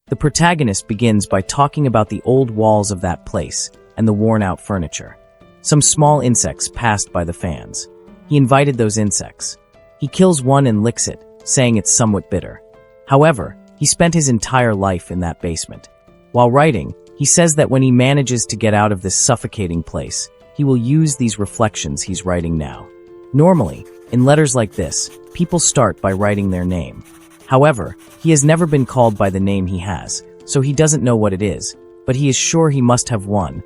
The protagonist begins by talking about the old walls of that place and the worn-out furniture. Some small insects passed by the fans. He invited those insects. He kills one and licks it, saying it's somewhat bitter. However, he spent his entire life in that basement. While writing, he says that when he manages to get out of this suffocating place, he will use these reflections he's writing now. Normally, in letters like this, people start by writing their name. However, he has never been called by the name he has, so he doesn't know what it is, but he is sure he must have one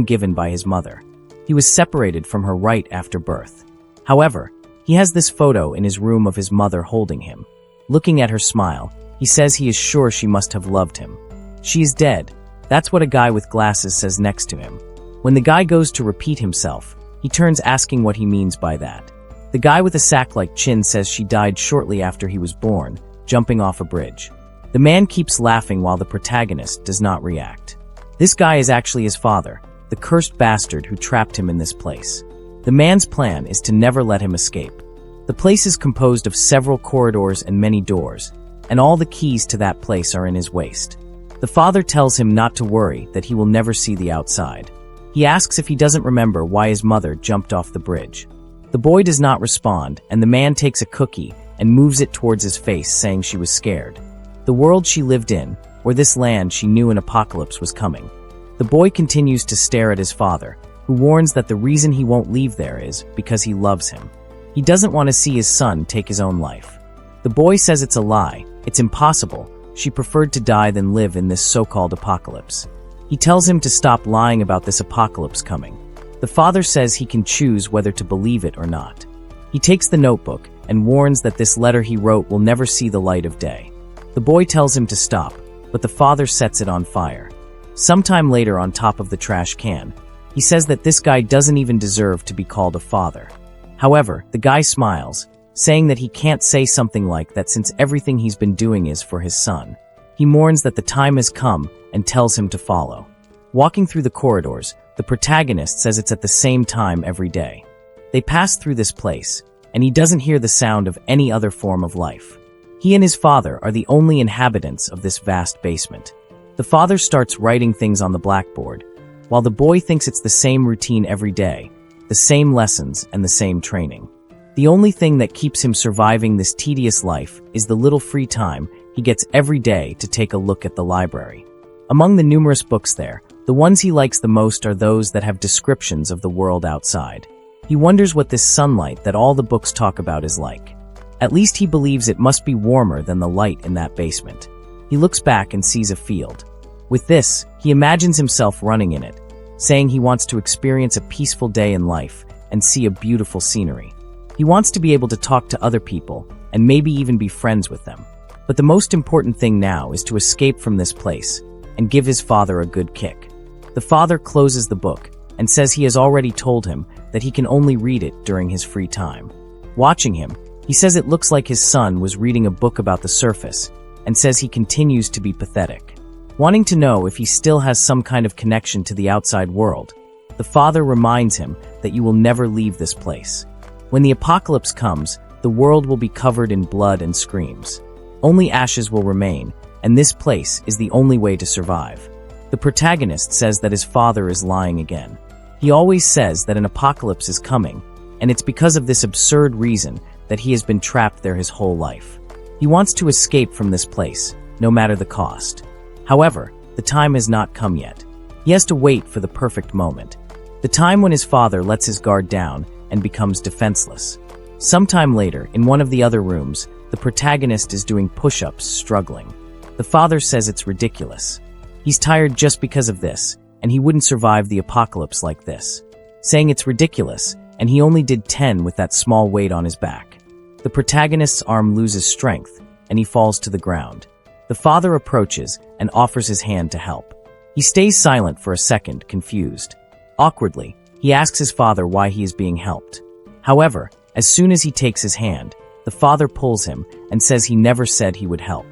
given by his mother. He was separated from her right after birth. However, he has this photo in his room of his mother holding him. Looking at her smile, he says he is sure she must have loved him. She is dead. That's what a guy with glasses says next to him. When the guy goes to repeat himself, he turns asking what he means by that. The guy with a sack-like chin says she died shortly after he was born, jumping off a bridge. The man keeps laughing while the protagonist does not react. This guy is actually his father, the cursed bastard who trapped him in this place. The man's plan is to never let him escape. The place is composed of several corridors and many doors, and all the keys to that place are in his waist. The father tells him not to worry, that he will never see the outside. He asks if he doesn't remember why his mother jumped off the bridge. The boy does not respond, and the man takes a cookie and moves it towards his face, saying she was scared. The world she lived in, or this land she knew an apocalypse was coming. The boy continues to stare at his father, who warns that the reason he won't leave there is because he loves him. He doesn't want to see his son take his own life. The boy says it's a lie, it's impossible. She preferred to die than live in this so-called apocalypse. He tells him to stop lying about this apocalypse coming. The father says he can choose whether to believe it or not. He takes the notebook and warns that this letter he wrote will never see the light of day. The boy tells him to stop, but the father sets it on fire. Sometime later, on top of the trash can, he says that this guy doesn't even deserve to be called a father. However, the guy smiles, saying that he can't say something like that since everything he's been doing is for his son. He mourns that the time has come and tells him to follow. Walking through the corridors, the protagonist says it's at the same time every day. They pass through this place, and he doesn't hear the sound of any other form of life. He and his father are the only inhabitants of this vast basement. The father starts writing things on the blackboard, while the boy thinks it's the same routine every day, the same lessons and the same training. The only thing that keeps him surviving this tedious life is the little free time he gets every day to take a look at the library. Among the numerous books there, the ones he likes the most are those that have descriptions of the world outside. He wonders what this sunlight that all the books talk about is like. At least he believes it must be warmer than the light in that basement. He looks back and sees a field. With this, he imagines himself running in it, saying he wants to experience a peaceful day in life and see a beautiful scenery. He wants to be able to talk to other people and maybe even be friends with them. But the most important thing now is to escape from this place and give his father a good kick. The father closes the book and says he has already told him that he can only read it during his free time. Watching him, he says it looks like his son was reading a book about the surface and says he continues to be pathetic. Wanting to know if he still has some kind of connection to the outside world, the father reminds him that you will never leave this place. When the apocalypse comes, the world will be covered in blood and screams. Only ashes will remain, and this place is the only way to survive. The protagonist says that his father is lying again. He always says that an apocalypse is coming, and it's because of this absurd reason that he has been trapped there his whole life. He wants to escape from this place, no matter the cost. However, the time has not come yet. He has to wait for the perfect moment. The time when his father lets his guard down and becomes defenseless. Sometime later, in one of the other rooms, the protagonist is doing push-ups, struggling. The father says it's ridiculous. He's tired just because of this, and he wouldn't survive the apocalypse like this, saying it's ridiculous, and he only did 10 with that small weight on his back. The protagonist's arm loses strength, and he falls to the ground. The father approaches and offers his hand to help. He stays silent for a second, confused. Awkwardly, he asks his father why he is being helped. However, as soon as he takes his hand, the father pulls him and says he never said he would help.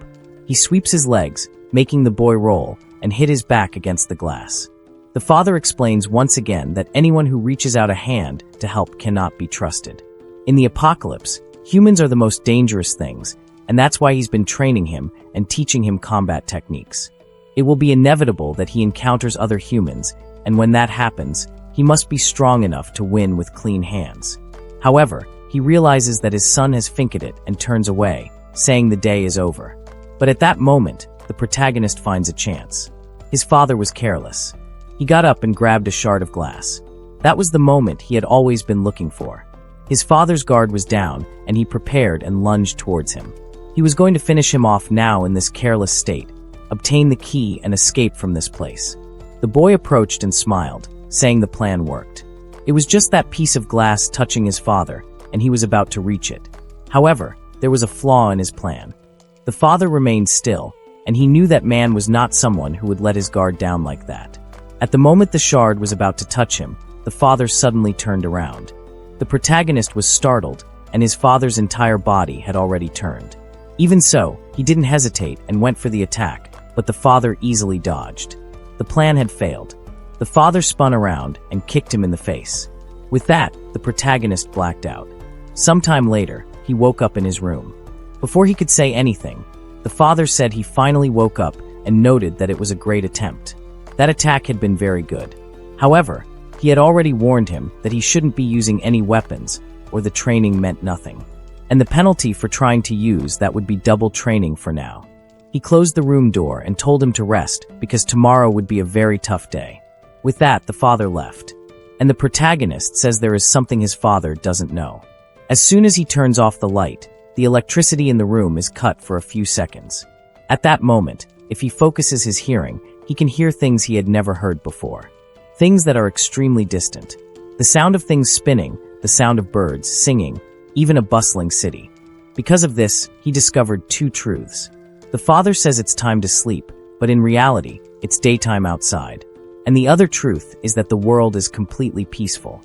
He sweeps his legs, making the boy roll, and hit his back against the glass. The father explains once again that anyone who reaches out a hand to help cannot be trusted. In the apocalypse, humans are the most dangerous things, and that's why he's been training him and teaching him combat techniques. It will be inevitable that he encounters other humans, and when that happens, he must be strong enough to win with clean hands. However, he realizes that his son has finked it and turns away, saying the day is over. But at that moment, the protagonist finds a chance. His father was careless. He got up and grabbed a shard of glass. That was the moment he had always been looking for. His father's guard was down, and he prepared and lunged towards him. He was going to finish him off now in this careless state, obtain the key and escape from this place. The boy approached and smiled, saying the plan worked. It was just that piece of glass touching his father, and he was about to reach it. However, there was a flaw in his plan. The father remained still, and he knew that man was not someone who would let his guard down like that. At the moment the shard was about to touch him, the father suddenly turned around. The protagonist was startled, and his father's entire body had already turned. Even so, he didn't hesitate and went for the attack, but the father easily dodged. The plan had failed. The father spun around and kicked him in the face. With that, the protagonist blacked out. Sometime later, he woke up in his room. Before he could say anything, the father said he finally woke up and noted that it was a great attempt. That attack had been very good. However, he had already warned him that he shouldn't be using any weapons, or the training meant nothing. And the penalty for trying to use that would be double training for now. He closed the room door and told him to rest because tomorrow would be a very tough day. With that, the father left. And the protagonist says there is something his father doesn't know. As soon as he turns off the light, the electricity in the room is cut for a few seconds. At that moment, if he focuses his hearing, he can hear things he had never heard before. Things that are extremely distant. The sound of things spinning, the sound of birds singing, even a bustling city. Because of this, he discovered two truths. The father says it's time to sleep, but in reality, it's daytime outside. And the other truth is that the world is completely peaceful.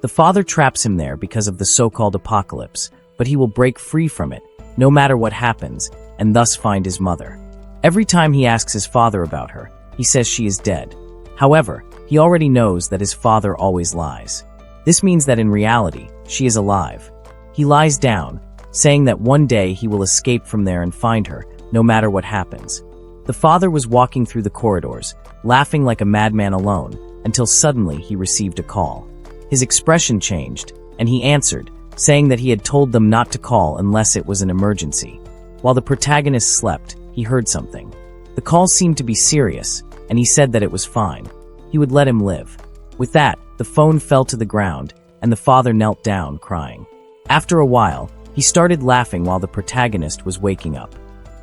The father traps him there because of the so-called apocalypse, but he will break free from it, no matter what happens, and thus find his mother. Every time he asks his father about her, he says she is dead. However, he already knows that his father always lies. This means that in reality, she is alive. He lies down, saying that one day he will escape from there and find her, no matter what happens. The father was walking through the corridors, laughing like a madman alone, until suddenly he received a call. His expression changed, and he answered, saying that he had told them not to call unless it was an emergency. While the protagonist slept, he heard something. The call seemed to be serious, and he said that it was fine. He would let him live. With that, the phone fell to the ground, and the father knelt down, crying. After a while, he started laughing while the protagonist was waking up.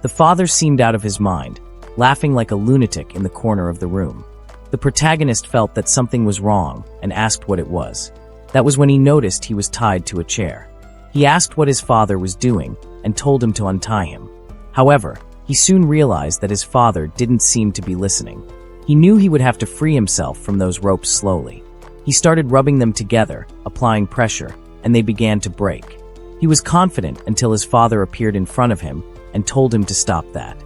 The father seemed out of his mind, laughing like a lunatic in the corner of the room. The protagonist felt that something was wrong and asked what it was. That was when he noticed he was tied to a chair. He asked what his father was doing and told him to untie him. However, he soon realized that his father didn't seem to be listening. He knew he would have to free himself from those ropes slowly. He started rubbing them together, applying pressure, and they began to break. He was confident until his father appeared in front of him and told him to stop that.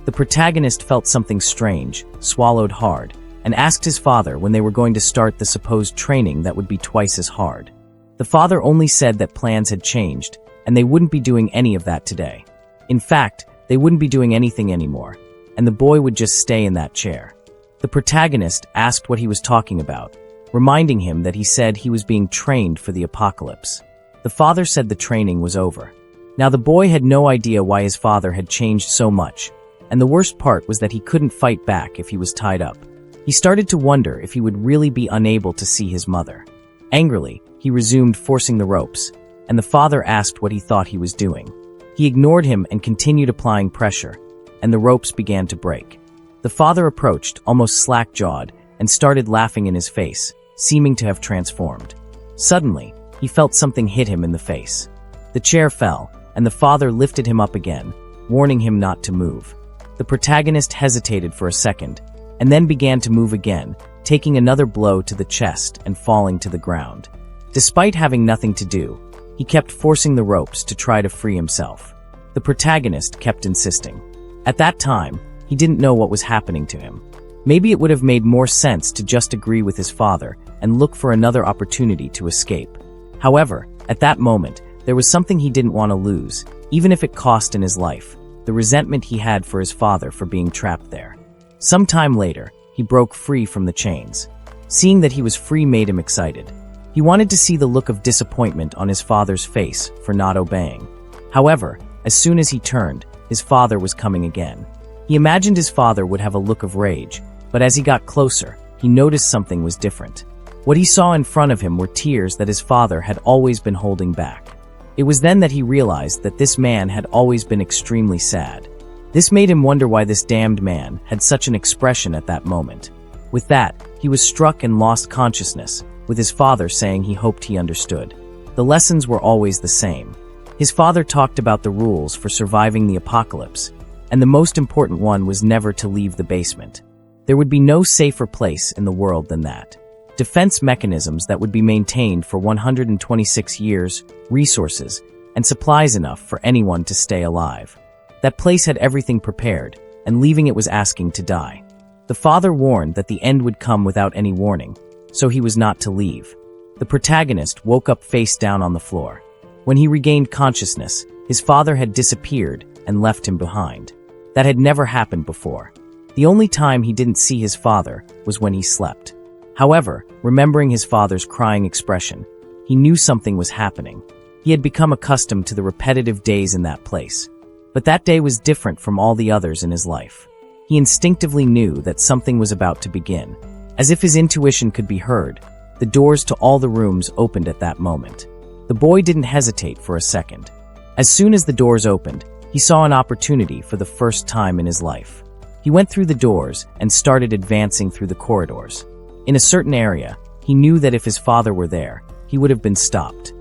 The protagonist felt something strange, swallowed hard, and asked his father when they were going to start the supposed training that would be twice as hard. The father only said that plans had changed, and they wouldn't be doing any of that today. In fact, they wouldn't be doing anything anymore, and the boy would just stay in that chair. The protagonist asked what he was talking about, reminding him that he said he was being trained for the apocalypse. The father said the training was over. Now the boy had no idea why his father had changed so much, and the worst part was that he couldn't fight back if he was tied up. He started to wonder if he would really be unable to see his mother. Angrily, he resumed forcing the ropes, and the father asked what he thought he was doing. He ignored him and continued applying pressure, and the ropes began to break. The father approached, almost slack-jawed, and started laughing in his face, seeming to have transformed. Suddenly, he felt something hit him in the face. The chair fell, and the father lifted him up again, warning him not to move. The protagonist hesitated for a second, and then began to move again, taking another blow to the chest and falling to the ground. Despite having nothing to do, he kept forcing the ropes to try to free himself. The protagonist kept insisting. At that time, he didn't know what was happening to him. Maybe it would have made more sense to just agree with his father and look for another opportunity to escape. However, at that moment, there was something he didn't want to lose, even if it cost in his life, the resentment he had for his father for being trapped there. Some time later, he broke free from the chains. Seeing that he was free made him excited. He wanted to see the look of disappointment on his father's face for not obeying. However, as soon as he turned, his father was coming again. He imagined his father would have a look of rage, but as he got closer, he noticed something was different. What he saw in front of him were tears that his father had always been holding back. It was then that he realized that this man had always been extremely sad. This made him wonder why this damned man had such an expression at that moment. With that, he was struck and lost consciousness, with his father saying he hoped he understood. The lessons were always the same. His father talked about the rules for surviving the apocalypse, and the most important one was never to leave the basement. There would be no safer place in the world than that. Defense mechanisms that would be maintained for 126 years, resources, and supplies enough for anyone to stay alive. That place had everything prepared, and leaving it was asking to die. The father warned that the end would come without any warning, so he was not to leave. The protagonist woke up face down on the floor. When he regained consciousness, his father had disappeared and left him behind. That had never happened before. The only time he didn't see his father was when he slept. However, remembering his father's crying expression, he knew something was happening. He had become accustomed to the repetitive days in that place. But that day was different from all the others in his life. He instinctively knew that something was about to begin. As if his intuition could be heard, the doors to all the rooms opened at that moment. The boy didn't hesitate for a second. As soon as the doors opened, he saw an opportunity for the first time in his life. He went through the doors and started advancing through the corridors. In a certain area, he knew that if his father were there, he would have been stopped.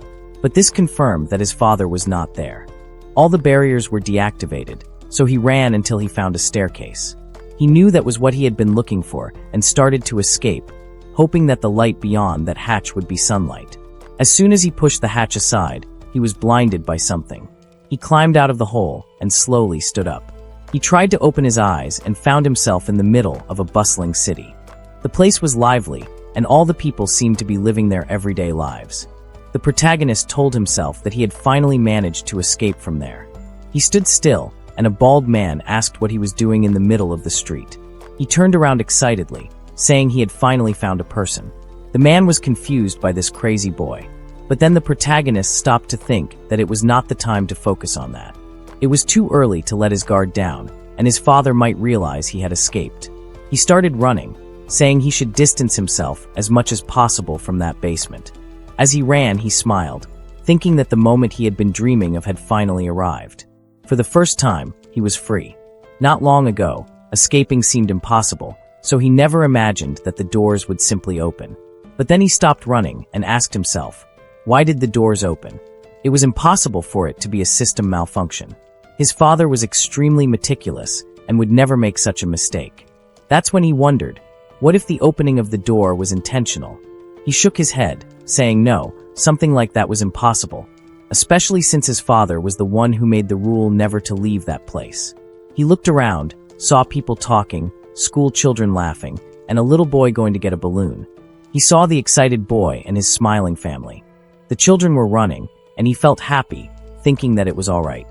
But this confirmed that his father was not there. All the barriers were deactivated, so he ran until he found a staircase. He knew that was what he had been looking for and started to escape, hoping that the light beyond that hatch would be sunlight. As soon as he pushed the hatch aside, he was blinded by something. He climbed out of the hole and slowly stood up. He tried to open his eyes and found himself in the middle of a bustling city. The place was lively, and all the people seemed to be living their everyday lives. The protagonist told himself that he had finally managed to escape from there. He stood still, and a bald man asked what he was doing in the middle of the street. He turned around excitedly, saying he had finally found a person. The man was confused by this crazy boy. But then the protagonist stopped to think that it was not the time to focus on that. It was too early to let his guard down, and his father might realize he had escaped. He started running, saying he should distance himself as much as possible from that basement. As he ran, he smiled, thinking that the moment he had been dreaming of had finally arrived. For the first time, he was free. Not long ago, escaping seemed impossible, so he never imagined that the doors would simply open. But then he stopped running and asked himself, why did the doors open? It was impossible for it to be a system malfunction. His father was extremely meticulous and would never make such a mistake. That's when he wondered, what if the opening of the door was intentional? He shook his head, saying no, something like that was impossible, especially since his father was the one who made the rule never to leave that place. He looked around, saw people talking, school children laughing, and a little boy going to get a balloon. He saw the excited boy and his smiling family. The children were running, and he felt happy, thinking that it was all right.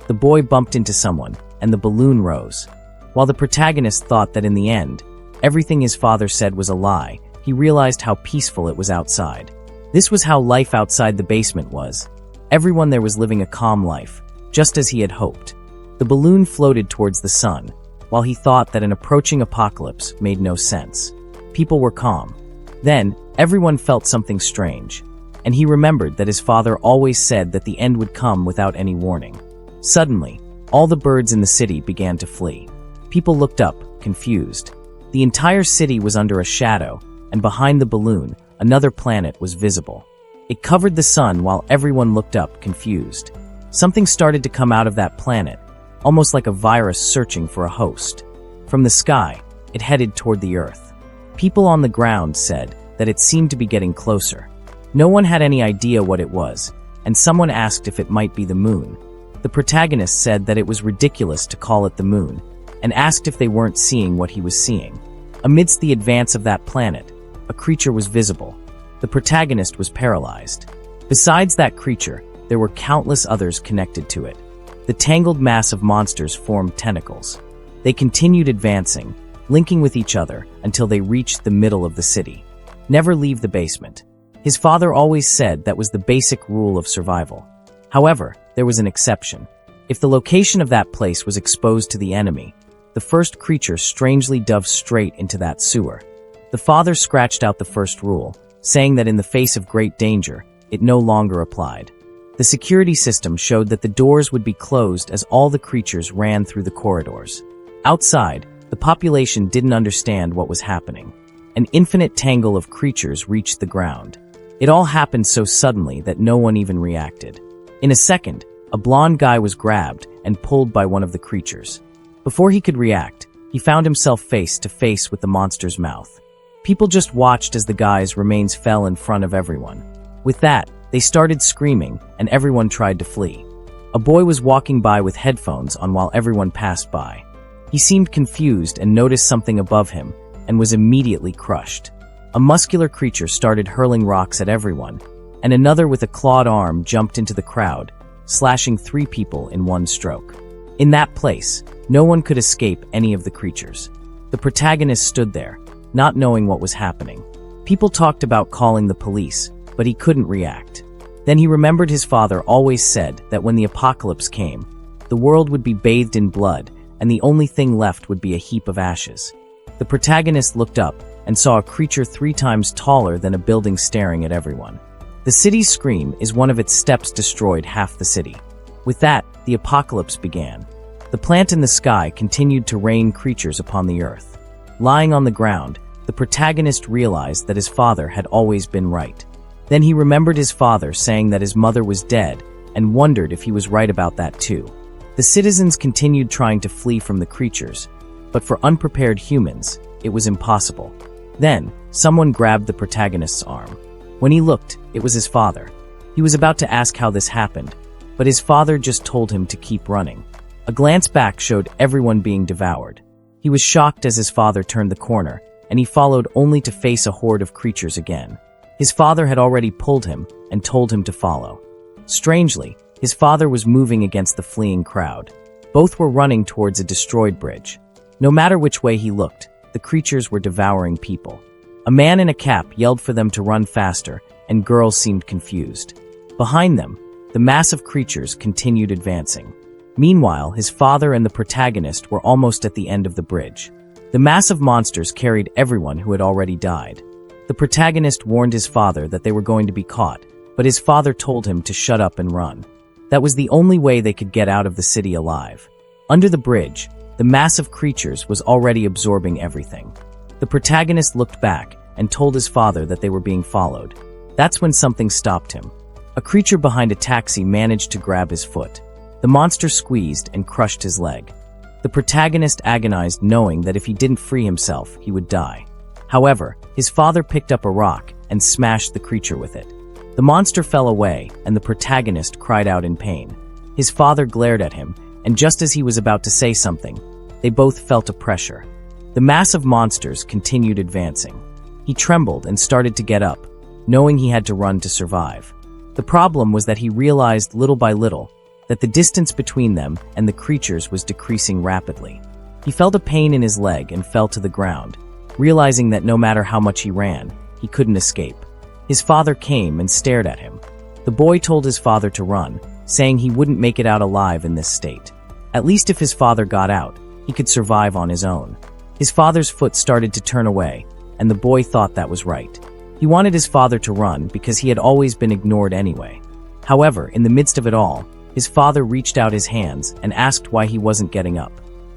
The boy bumped into someone, and the balloon rose. While the protagonist thought that in the end, everything his father said was a lie, he realized how peaceful it was outside. This was how life outside the basement was. Everyone there was living a calm life, just as he had hoped. The balloon floated towards the sun, while he thought that an approaching apocalypse made no sense. People were calm. Then, everyone felt something strange, and he remembered that his father always said that the end would come without any warning. Suddenly, all the birds in the city began to flee. People looked up, confused. The entire city was under a shadow, and behind the balloon, another planet was visible. It covered the sun while everyone looked up, confused. Something started to come out of that planet, almost like a virus searching for a host. From the sky, it headed toward the earth. People on the ground said that it seemed to be getting closer. No one had any idea what it was, and someone asked if it might be the moon. The protagonist said that it was ridiculous to call it the moon, and asked if they weren't seeing what he was seeing. Amidst the advance of that planet, a creature was visible. The protagonist was paralyzed. Besides that creature, there were countless others connected to it. The tangled mass of monsters formed tentacles. They continued advancing, linking with each other until they reached the middle of the city. Never leave the basement. His father always said that was the basic rule of survival. However, there was an exception. If the location of that place was exposed to the enemy, the first creature strangely dove straight into that sewer. The father scratched out the first rule, saying that in the face of great danger, it no longer applied. The security system showed that the doors would be closed as all the creatures ran through the corridors. Outside, the population didn't understand what was happening. An infinite tangle of creatures reached the ground. It all happened so suddenly that no one even reacted. In a second, a blonde guy was grabbed and pulled by one of the creatures. Before he could react, he found himself face to face with the monster's mouth. People just watched as the guy's remains fell in front of everyone. With that, they started screaming, and everyone tried to flee. A boy was walking by with headphones on while everyone passed by. He seemed confused and noticed something above him, and was immediately crushed. A muscular creature started hurling rocks at everyone, and another with a clawed arm jumped into the crowd, slashing 3 people in one stroke. In that place, no one could escape any of the creatures. The protagonist stood there, not knowing what was happening. People talked about calling the police, but he couldn't react. Then he remembered his father always said that when the apocalypse came, the world would be bathed in blood, and the only thing left would be a heap of ashes. The protagonist looked up and saw a creature 3 times taller than a building staring at everyone. The city's scream is one of its steps destroyed half the city. With that, the apocalypse began. The plant in the sky continued to rain creatures upon the earth. Lying on the ground, the protagonist realized that his father had always been right. Then he remembered his father saying that his mother was dead and wondered if he was right about that too. The citizens continued trying to flee from the creatures, but for unprepared humans, it was impossible. Then, someone grabbed the protagonist's arm. When he looked, it was his father. He was about to ask how this happened, but his father just told him to keep running. A glance back showed everyone being devoured. He was shocked as his father turned the corner, and he followed only to face a horde of creatures again. His father had already pulled him and told him to follow. Strangely, his father was moving against the fleeing crowd. Both were running towards a destroyed bridge. No matter which way he looked, the creatures were devouring people. A man in a cap yelled for them to run faster, and girls seemed confused. Behind them, the mass of creatures continued advancing. Meanwhile, his father and the protagonist were almost at the end of the bridge. The mass of monsters carried everyone who had already died. The protagonist warned his father that they were going to be caught, but his father told him to shut up and run. That was the only way they could get out of the city alive. Under the bridge, the mass of creatures was already absorbing everything. The protagonist looked back and told his father that they were being followed. That's when something stopped him. A creature behind a taxi managed to grab his foot. The monster squeezed and crushed his leg. The protagonist agonized, knowing that if he didn't free himself, he would die. However, his father picked up a rock and smashed the creature with it. The monster fell away, and the protagonist cried out in pain. His father glared at him, and just as he was about to say something, they both felt a pressure. The mass of monsters continued advancing. He trembled and started to get up, knowing he had to run to survive. The problem was that he realized little by little that the distance between them and the creatures was decreasing rapidly. He felt a pain in his leg and fell to the ground, realizing that no matter how much he ran, he couldn't escape. His father came and stared at him. The boy told his father to run, saying he wouldn't make it out alive in this state. At least if his father got out, he could survive on his own. His father's foot started to turn away, and the boy thought that was right. He wanted his father to run because he had always been ignored anyway. However, in the midst of it all, his father reached out his hands and asked why he wasn't getting up.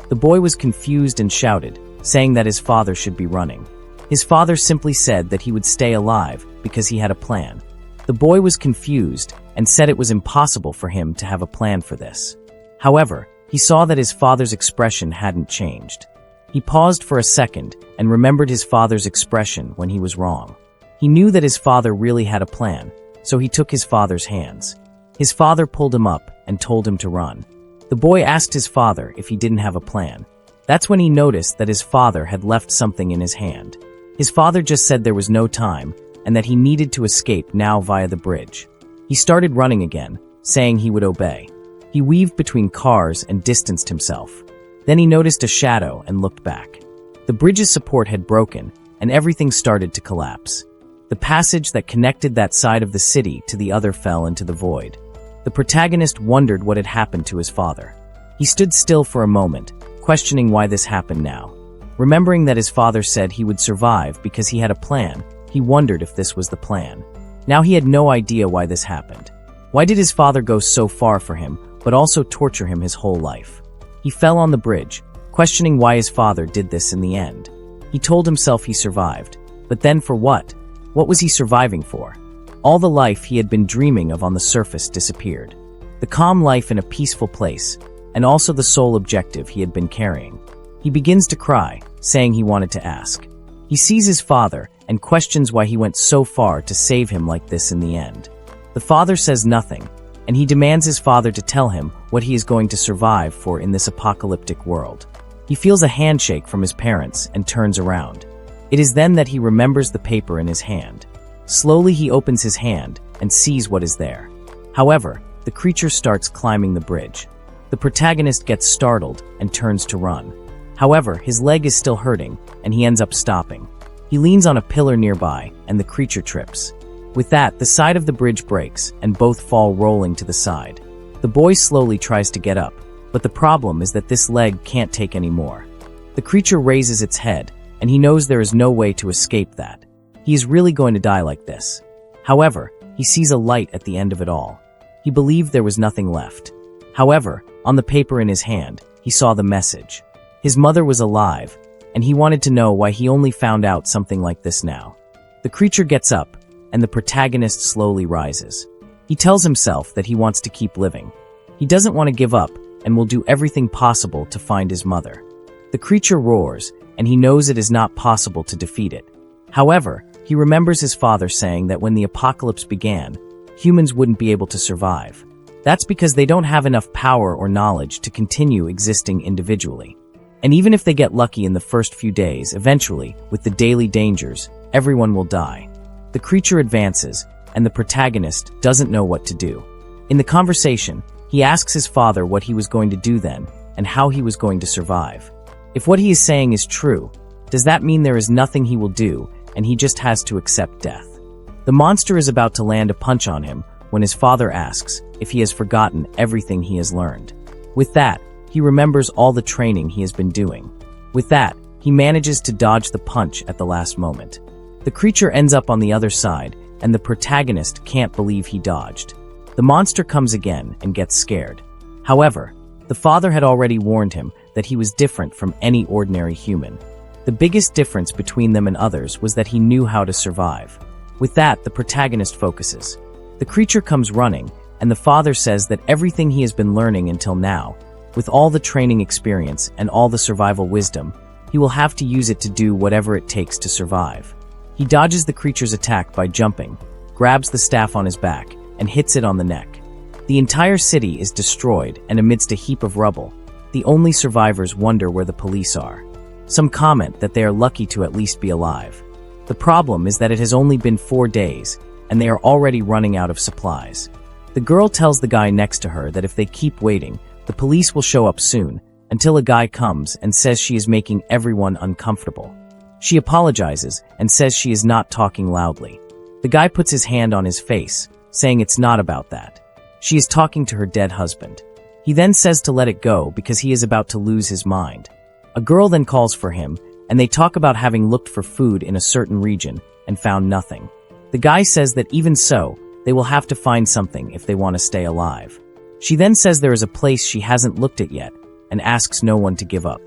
The boy was confused and shouted, saying that his father should be running. His father simply said that he would stay alive because he had a plan. The boy was confused and said it was impossible for him to have a plan for this. However, he saw that his father's expression hadn't changed. He paused for a second and remembered his father's expression when he was wrong. He knew that his father really had a plan, so he took his father's hands. His father pulled him up and told him to run. The boy asked his father if he didn't have a plan. That's when he noticed that his father had left something in his hand. His father just said there was no time and that he needed to escape now via the bridge. He started running again, saying he would obey. He weaved between cars and distanced himself. Then he noticed a shadow and looked back. The bridge's support had broken, and everything started to collapse. The passage that connected that side of the city to the other fell into the void. The protagonist wondered what had happened to his father. He stood still for a moment, questioning why this happened now. Remembering that his father said he would survive because he had a plan, he wondered if this was the plan. Now he had no idea why this happened. Why did his father go so far for him, but also torture him his whole life? He fell on the bridge, questioning why his father did this in the end. He told himself he survived, but then for what? What was he surviving for? All the life he had been dreaming of on the surface disappeared. The calm life in a peaceful place, and also the sole objective he had been carrying. He begins to cry, saying he wanted to ask. He sees his father and questions why he went so far to save him like this in the end. The father says nothing, and he demands his father to tell him what he is going to survive for in this apocalyptic world. He feels a handshake from his parents and turns around. It is then that he remembers the paper in his hand. Slowly he opens his hand and sees what is there. However, the creature starts climbing the bridge. The protagonist gets startled and turns to run. However, his leg is still hurting, and he ends up stopping. He leans on a pillar nearby, and the creature trips. With that, the side of the bridge breaks, and both fall rolling to the side. The boy slowly tries to get up, but the problem is that this leg can't take any more. The creature raises its head, and he knows there is no way to escape that. He is really going to die like this. However, he sees a light at the end of it all. He believed there was nothing left. However, on the paper in his hand, he saw the message. His mother was alive, and he wanted to know why he only found out something like this now. The creature gets up, and the protagonist slowly rises. He tells himself that he wants to keep living. He doesn't want to give up, and will do everything possible to find his mother. The creature roars, and he knows it is not possible to defeat it. However, he remembers his father saying that when the apocalypse began, humans wouldn't be able to survive. That's because they don't have enough power or knowledge to continue existing individually. And even if they get lucky in the first few days, eventually, with the daily dangers, everyone will die. The creature advances, and the protagonist doesn't know what to do. In the conversation, he asks his father what he was going to do then, and how he was going to survive. If what he is saying is true, does that mean there is nothing he will do, and he just has to accept death? The monster is about to land a punch on him when his father asks if he has forgotten everything he has learned. With that, he remembers all the training he has been doing. With that, he manages to dodge the punch at the last moment. The creature ends up on the other side, and the protagonist can't believe he dodged. The monster comes again and gets scared. However, the father had already warned him that he was different from any ordinary human. The biggest difference between them and others was that he knew how to survive. With that, the protagonist focuses. The creature comes running, and the father says that everything he has been learning until now, with all the training experience and all the survival wisdom, he will have to use it to do whatever it takes to survive. He dodges the creature's attack by jumping, grabs the staff on his back, and hits it on the neck. The entire city is destroyed, and amidst a heap of rubble, the only survivors wonder where the police are. Some comment that they are lucky to at least be alive. The problem is that it has only been 4 days, and they are already running out of supplies. The girl tells the guy next to her that if they keep waiting, the police will show up soon, until a guy comes and says she is making everyone uncomfortable. She apologizes and says she is not talking loudly. The guy puts his hand on his face, saying it's not about that. She is talking to her dead husband. He then says to let it go because he is about to lose his mind. A girl then calls for him, and they talk about having looked for food in a certain region and found nothing. The guy says that even so, they will have to find something if they want to stay alive. She then says there is a place she hasn't looked at yet, and asks no one to give up.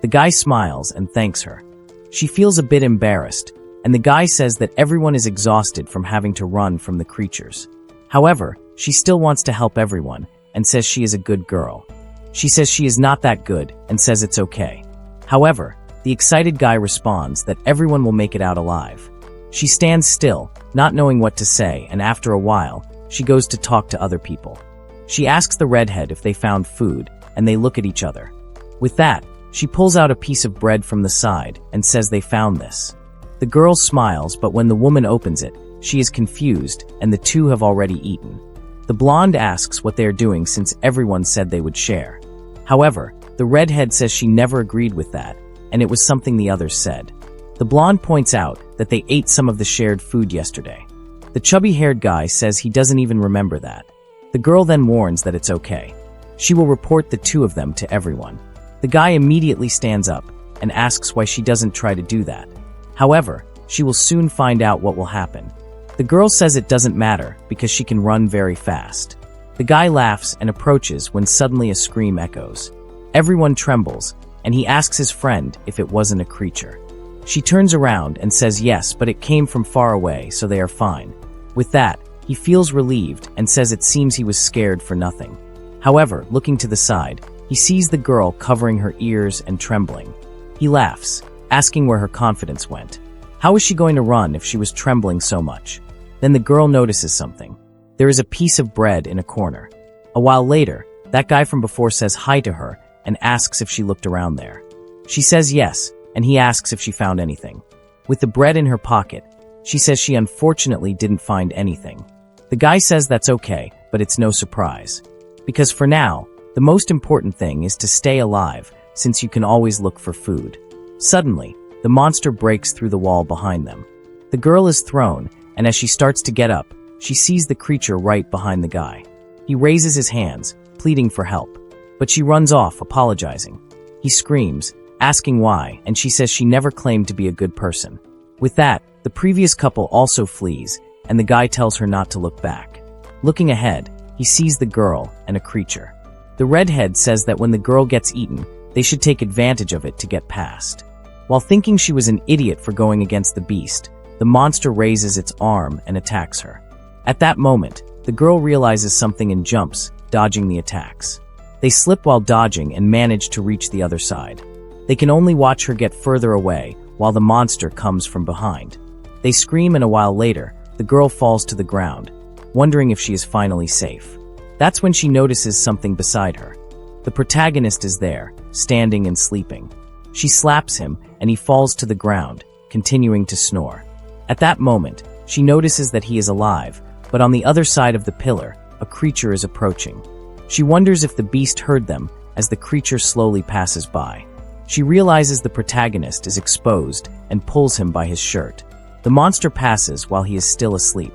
The guy smiles and thanks her. She feels a bit embarrassed, and the guy says that everyone is exhausted from having to run from the creatures. However, she still wants to help everyone, and says she is a good girl. She says she is not that good, and says it's okay. However, the excited guy responds that everyone will make it out alive. She stands still, not knowing what to say, and after a while, she goes to talk to other people. She asks the redhead if they found food, and they look at each other. With that, she pulls out a piece of bread from the side and says they found this. The girl smiles, but when the woman opens it, she is confused, and the two have already eaten. The blonde asks what they are doing since everyone said they would share. However, the redhead says she never agreed with that, and it was something the others said. The blonde points out that they ate some of the shared food yesterday. The chubby-haired guy says he doesn't even remember that. The girl then warns that it's okay. She will report the two of them to everyone. The guy immediately stands up and asks why she doesn't try to do that. However, she will soon find out what will happen. The girl says it doesn't matter because she can run very fast. The guy laughs and approaches when suddenly a scream echoes. Everyone trembles, and he asks his friend if it wasn't a creature. She turns around and says yes, but it came from far away, so they are fine. With that, he feels relieved and says it seems he was scared for nothing. However, looking to the side, he sees the girl covering her ears and trembling. He laughs, asking where her confidence went. How was she going to run if she was trembling so much? Then the girl notices something. There is a piece of bread in a corner. A while later, that guy from before says hi to her and asks if she looked around there. She says yes, and he asks if she found anything. With the bread in her pocket, she says she unfortunately didn't find anything. The guy says that's okay, but it's no surprise. Because for now, the most important thing is to stay alive, since you can always look for food. Suddenly, the monster breaks through the wall behind them. The girl is thrown, and as she starts to get up, she sees the creature right behind the guy. He raises his hands, pleading for help, but she runs off, apologizing. He screams, asking why, and she says she never claimed to be a good person. With that, the previous couple also flees, and the guy tells her not to look back. Looking ahead, he sees the girl and a creature. The redhead says that when the girl gets eaten, they should take advantage of it to get past. While thinking she was an idiot for going against the beast, the monster raises its arm and attacks her. At that moment, the girl realizes something and jumps, dodging the attacks. They slip while dodging and manage to reach the other side. They can only watch her get further away while the monster comes from behind. They scream, and a while later, the girl falls to the ground, wondering if she is finally safe. That's when she notices something beside her. The protagonist is there, standing and sleeping. She slaps him, and he falls to the ground, continuing to snore. At that moment, she notices that he is alive, but on the other side of the pillar, a creature is approaching. She wonders if the beast heard them as the creature slowly passes by. She realizes the protagonist is exposed and pulls him by his shirt. The monster passes while he is still asleep.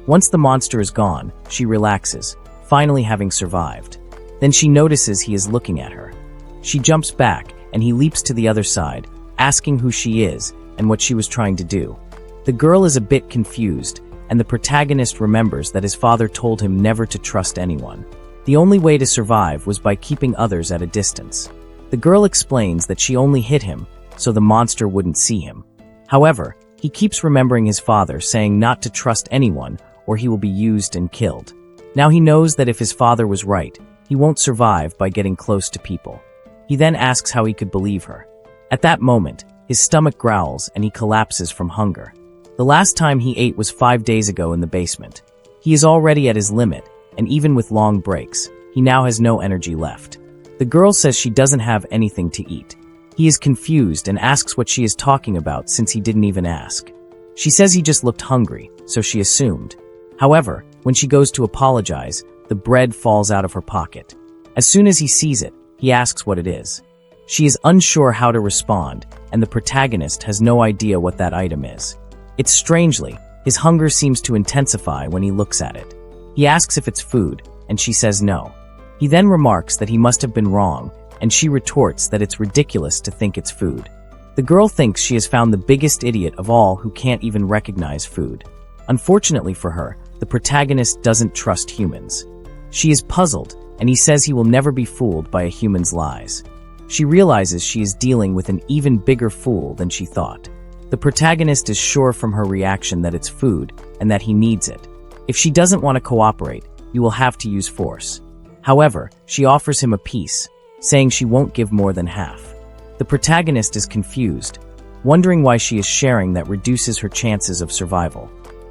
Once the monster is gone, she relaxes, finally having survived. Then she notices he is looking at her. She jumps back, and he leaps to the other side, asking who she is and what she was trying to do. The girl is a bit confused, and the protagonist remembers that his father told him never to trust anyone. The only way to survive was by keeping others at a distance. The girl explains that she only hit him so the monster wouldn't see him. However, he keeps remembering his father saying not to trust anyone or he will be used and killed. Now he knows that if his father was right, he won't survive by getting close to people. He then asks how he could believe her. At that moment, his stomach growls and he collapses from hunger. The last time he ate was 5 days ago in the basement. He is already at his limit, and even with long breaks, he now has no energy left. The girl says she doesn't have anything to eat. He is confused and asks what she is talking about since he didn't even ask. She says he just looked hungry, so she assumed. However, when she goes to apologize, the bread falls out of her pocket. As soon as he sees it, he asks what it is. She is unsure how to respond, and the protagonist has no idea what that item is. It's strangely, his hunger seems to intensify when he looks at it. He asks if it's food, and she says no. He then remarks that he must have been wrong, and she retorts that it's ridiculous to think it's food. The girl thinks she has found the biggest idiot of all who can't even recognize food. Unfortunately for her, the protagonist doesn't trust humans. She is puzzled, and he says he will never be fooled by a human's lies. She realizes she is dealing with an even bigger fool than she thought. The protagonist is sure from her reaction that it's food, and that he needs it. If she doesn't want to cooperate, you will have to use force. However, she offers him a piece, saying she won't give more than half. The protagonist is confused, wondering why she is sharing that reduces her chances of survival.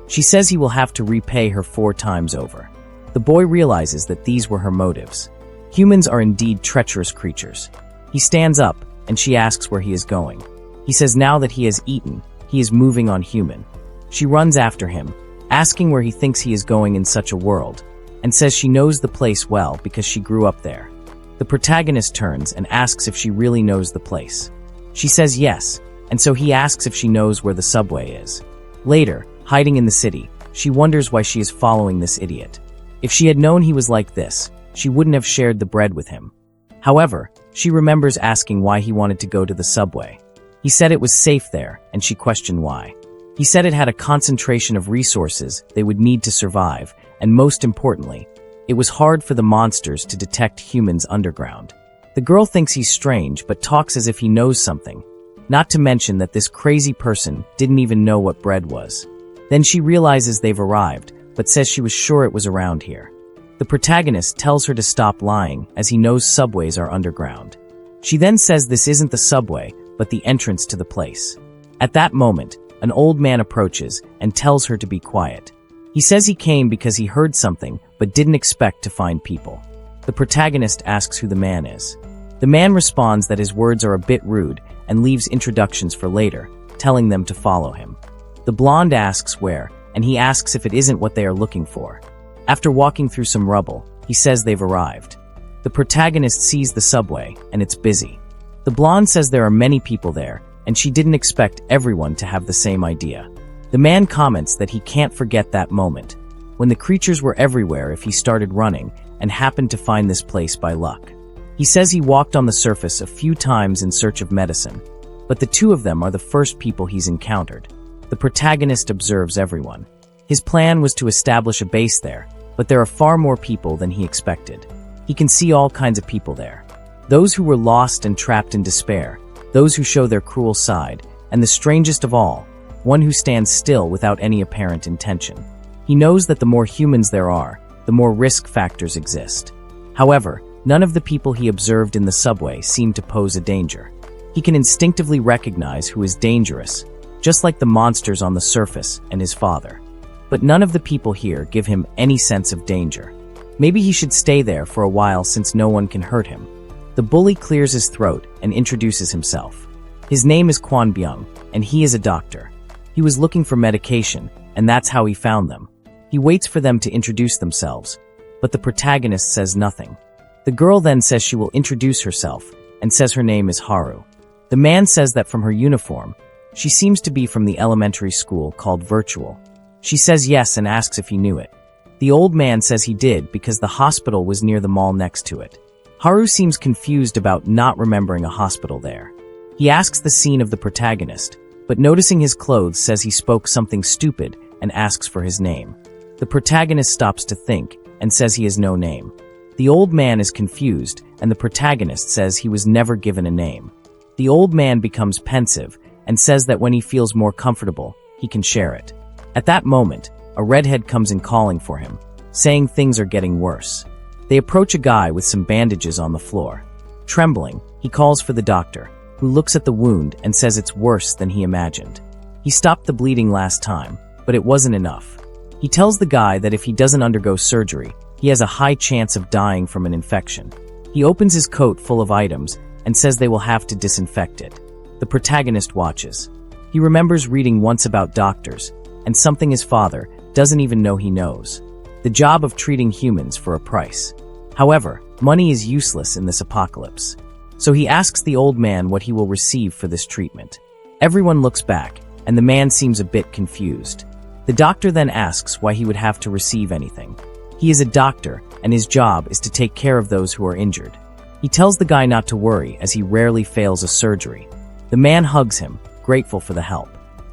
She says he will have to repay her 4 times over. The boy realizes that these were her motives. Humans are indeed treacherous creatures. He stands up, and she asks where he is going. He says now that he has eaten, he is moving on human. She runs after him, asking where he thinks he is going in such a world. and says she knows the place well because she grew up there. The protagonist turns and asks if she really knows the place. She says yes, and so he asks if she knows where the subway is. Later, hiding in the city, she wonders why she is following this idiot. If she had known he was like this, she wouldn't have shared the bread with him. However, she remembers asking why he wanted to go to the subway. He said it was safe there, and she questioned why. He said it had a concentration of resources they would need to survive, and most importantly, it was hard for the monsters to detect humans underground. The girl thinks he's strange but talks as if he knows something, not to mention that this crazy person didn't even know what bread was. Then she realizes they've arrived, but says she was sure it was around here. The protagonist tells her to stop lying as he knows subways are underground. She then says this isn't the subway, but the entrance to the place. At that moment, an old man approaches and tells her to be quiet. He says he came because he heard something but didn't expect to find people. The protagonist asks who the man is. The man responds that his words are a bit rude and leaves introductions for later, telling them to follow him. The blonde asks where, and he asks if it isn't what they are looking for. After walking through some rubble, he says they've arrived. The protagonist sees the subway, and it's busy. The blonde says there are many people there, and she didn't expect everyone to have the same idea. The man comments that he can't forget that moment, when the creatures were everywhere if he started running and happened to find this place by luck. He says he walked on the surface a few times in search of medicine, but the two of them are the first people he's encountered. The protagonist observes everyone. His plan was to establish a base there, but there are far more people than he expected. He can see all kinds of people there. Those who were lost and trapped in despair, those who show their cruel side, and the strangest of all, one who stands still without any apparent intention. He knows that the more humans there are, the more risk factors exist. However, none of the people he observed in the subway seem to pose a danger. He can instinctively recognize who is dangerous, just like the monsters on the surface and his father. But none of the people here give him any sense of danger. Maybe he should stay there for a while since no one can hurt him. The bully clears his throat and introduces himself. His name is Kwon Byung, and he is a doctor. He was looking for medication, and that's how he found them. He waits for them to introduce themselves, but the protagonist says nothing. The girl then says she will introduce herself, and says her name is Haru. The man says that from her uniform, she seems to be from the elementary school called Virtual. She says yes and asks if he knew it. The old man says he did because the hospital was near the mall next to it. Haru seems confused about not remembering a hospital there. He asks the scene of the protagonist, but noticing his clothes says he spoke something stupid and asks for his name. The protagonist stops to think and says he has no name. The old man is confused and the protagonist says he was never given a name. The old man becomes pensive and says that when he feels more comfortable, he can share it. At that moment, a redhead comes in calling for him, saying things are getting worse. They approach a guy with some bandages on the floor. Trembling, he calls for the doctor, who looks at the wound and says it's worse than he imagined. He stopped the bleeding last time, but it wasn't enough. He tells the guy that if he doesn't undergo surgery, he has a high chance of dying from an infection. He opens his coat full of items and says they will have to disinfect it. The protagonist watches. He remembers reading once about doctors, and something his father doesn't even know he knows. The job of treating humans for a price. However, money is useless in this apocalypse. So he asks the old man what he will receive for this treatment. Everyone looks back, and the man seems a bit confused. The doctor then asks why he would have to receive anything. He is a doctor, and his job is to take care of those who are injured. He tells the guy not to worry as he rarely fails a surgery. The man hugs him, grateful for the help.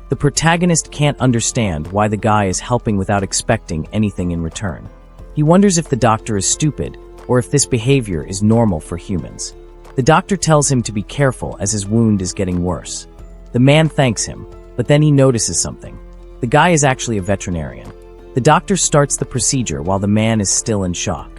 The protagonist can't understand why the guy is helping without expecting anything in return. He wonders if the doctor is stupid or if this behavior is normal for humans. The doctor tells him to be careful as his wound is getting worse. The man thanks him, but then he notices something. The guy is actually a veterinarian. The doctor starts the procedure while the man is still in shock.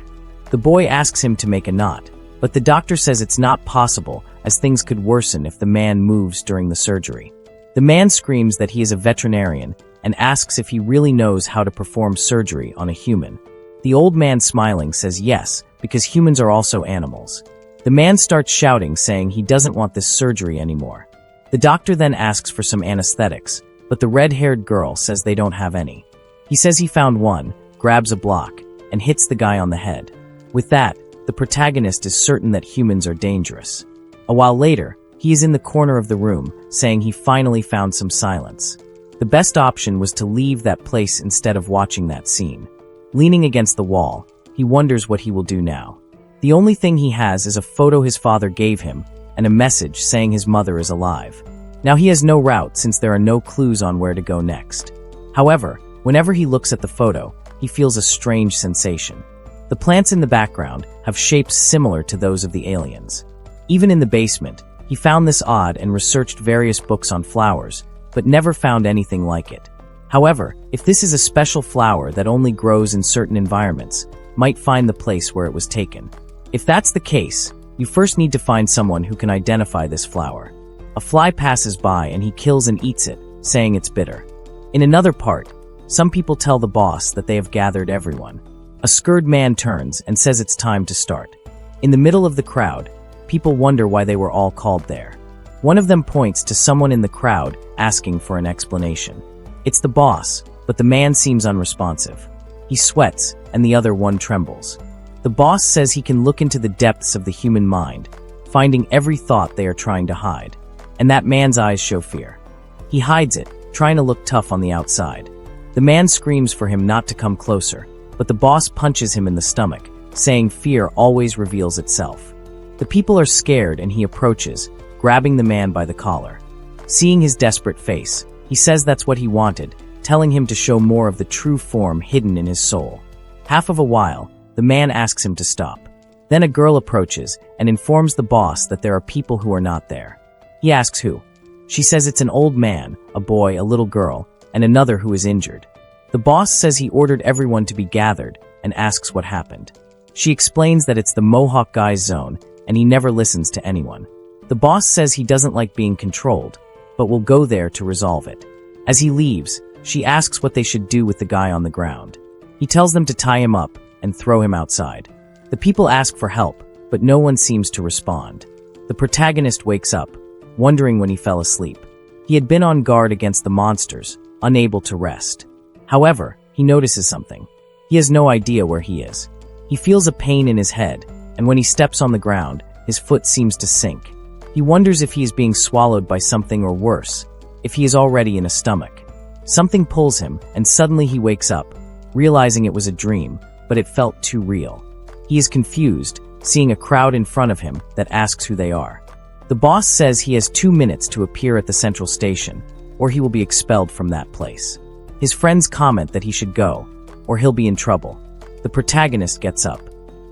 The boy asks him to make a knot, but the doctor says it's not possible as things could worsen if the man moves during the surgery. The man screams that he is a veterinarian and asks if he really knows how to perform surgery on a human. The old man smiling says yes, because humans are also animals. The man starts shouting saying he doesn't want this surgery anymore. The doctor then asks for some anesthetics, but the red-haired girl says they don't have any. He says he found one, grabs a block, and hits the guy on the head. With that, the protagonist is certain that humans are dangerous. A while later, he is in the corner of the room, saying he finally found some silence. The best option was to leave that place instead of watching that scene. Leaning against the wall, he wonders what he will do now. The only thing he has is a photo his father gave him and a message saying his mother is alive. Now he has no route since there are no clues on where to go next. However, whenever he looks at the photo, he feels a strange sensation. The plants in the background have shapes similar to those of the aliens. Even in the basement, he found this odd and researched various books on flowers, but never found anything like it. However, if this is a special flower that only grows in certain environments, might find the place where it was taken. If that's the case, you first need to find someone who can identify this flower. A fly passes by and he kills and eats it, saying it's bitter. In another part, some people tell the boss that they have gathered everyone. A scared man turns and says it's time to start. In the middle of the crowd, people wonder why they were all called there. One of them points to someone in the crowd asking for an explanation. It's the boss, but the man seems unresponsive. He sweats, and the other one trembles. The boss says he can look into the depths of the human mind, finding every thought they are trying to hide. And that man's eyes show fear. He hides it, trying to look tough on the outside. The man screams for him not to come closer, but the boss punches him in the stomach, saying fear always reveals itself. The people are scared and he approaches, grabbing the man by the collar. Seeing his desperate face, he says that's what he wanted, telling him to show more of the true form hidden in his soul. Half of a while, the man asks him to stop. Then a girl approaches and informs the boss that there are people who are not there. He asks who. She says it's an old man, a boy, a little girl, and another who is injured. The boss says he ordered everyone to be gathered and asks what happened. She explains that it's the Mohawk guy's zone and he never listens to anyone. The boss says he doesn't like being controlled, but will go there to resolve it. As he leaves, she asks what they should do with the guy on the ground. He tells them to tie him up and throw him outside. The people ask for help, but no one seems to respond. The protagonist wakes up, wondering when he fell asleep. He had been on guard against the monsters, unable to rest. However, he notices something. He has no idea where he is. He feels a pain in his head, and when he steps on the ground, his foot seems to sink. He wonders if he is being swallowed by something or worse, if he is already in a stomach. Something pulls him, and suddenly he wakes up, realizing it was a dream, but it felt too real. He is confused, seeing a crowd in front of him that asks who they are. The boss says he has 2 minutes to appear at the central station, or he will be expelled from that place. His friends comment that he should go, or he'll be in trouble. The protagonist gets up.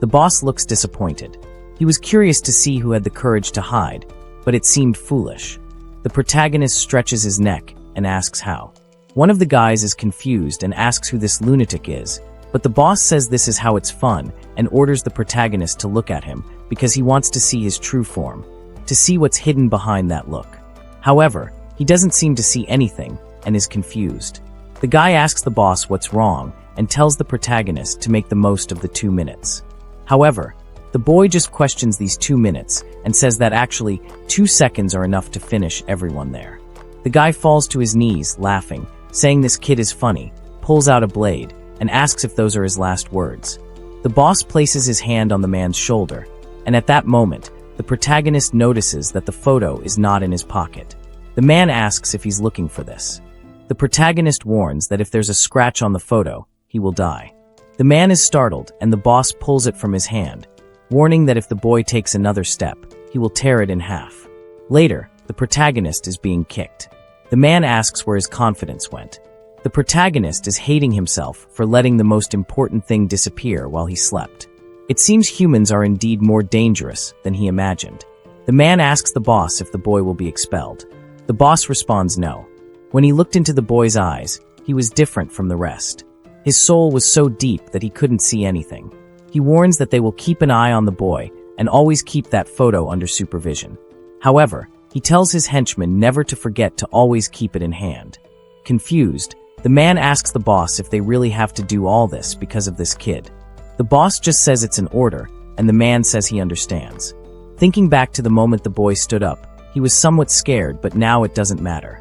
The boss looks disappointed. He was curious to see who had the courage to hide, but it seemed foolish. The protagonist stretches his neck and asks how. One of the guys is confused and asks who this lunatic is, but the boss says this is how it's fun and orders the protagonist to look at him because he wants to see his true form, to see what's hidden behind that look. However, he doesn't seem to see anything and is confused. The guy asks the boss what's wrong and tells the protagonist to make the most of the 2 minutes. However, the boy just questions these 2 minutes and says that actually 2 seconds are enough to finish everyone there. The guy falls to his knees, laughing, saying this kid is funny, pulls out a blade, and asks if those are his last words. The boss places his hand on the man's shoulder, and at that moment, the protagonist notices that the photo is not in his pocket. The man asks if he's looking for this. The protagonist warns that if there's a scratch on the photo, he will die. The man is startled, and the boss pulls it from his hand, warning that if the boy takes another step, he will tear it in half. Later, the protagonist is being kicked. The man asks where his confidence went. The protagonist is hating himself for letting the most important thing disappear while he slept. It seems humans are indeed more dangerous than he imagined. The man asks the boss if the boy will be expelled. The boss responds no. When he looked into the boy's eyes, he was different from the rest. His soul was so deep that he couldn't see anything. He warns that they will keep an eye on the boy and always keep that photo under supervision. However, he tells his henchmen never to forget to always keep it in hand. Confused, the man asks the boss if they really have to do all this because of this kid. The boss just says it's an order, and the man says he understands. Thinking back to the moment the boy stood up, he was somewhat scared, but now it doesn't matter.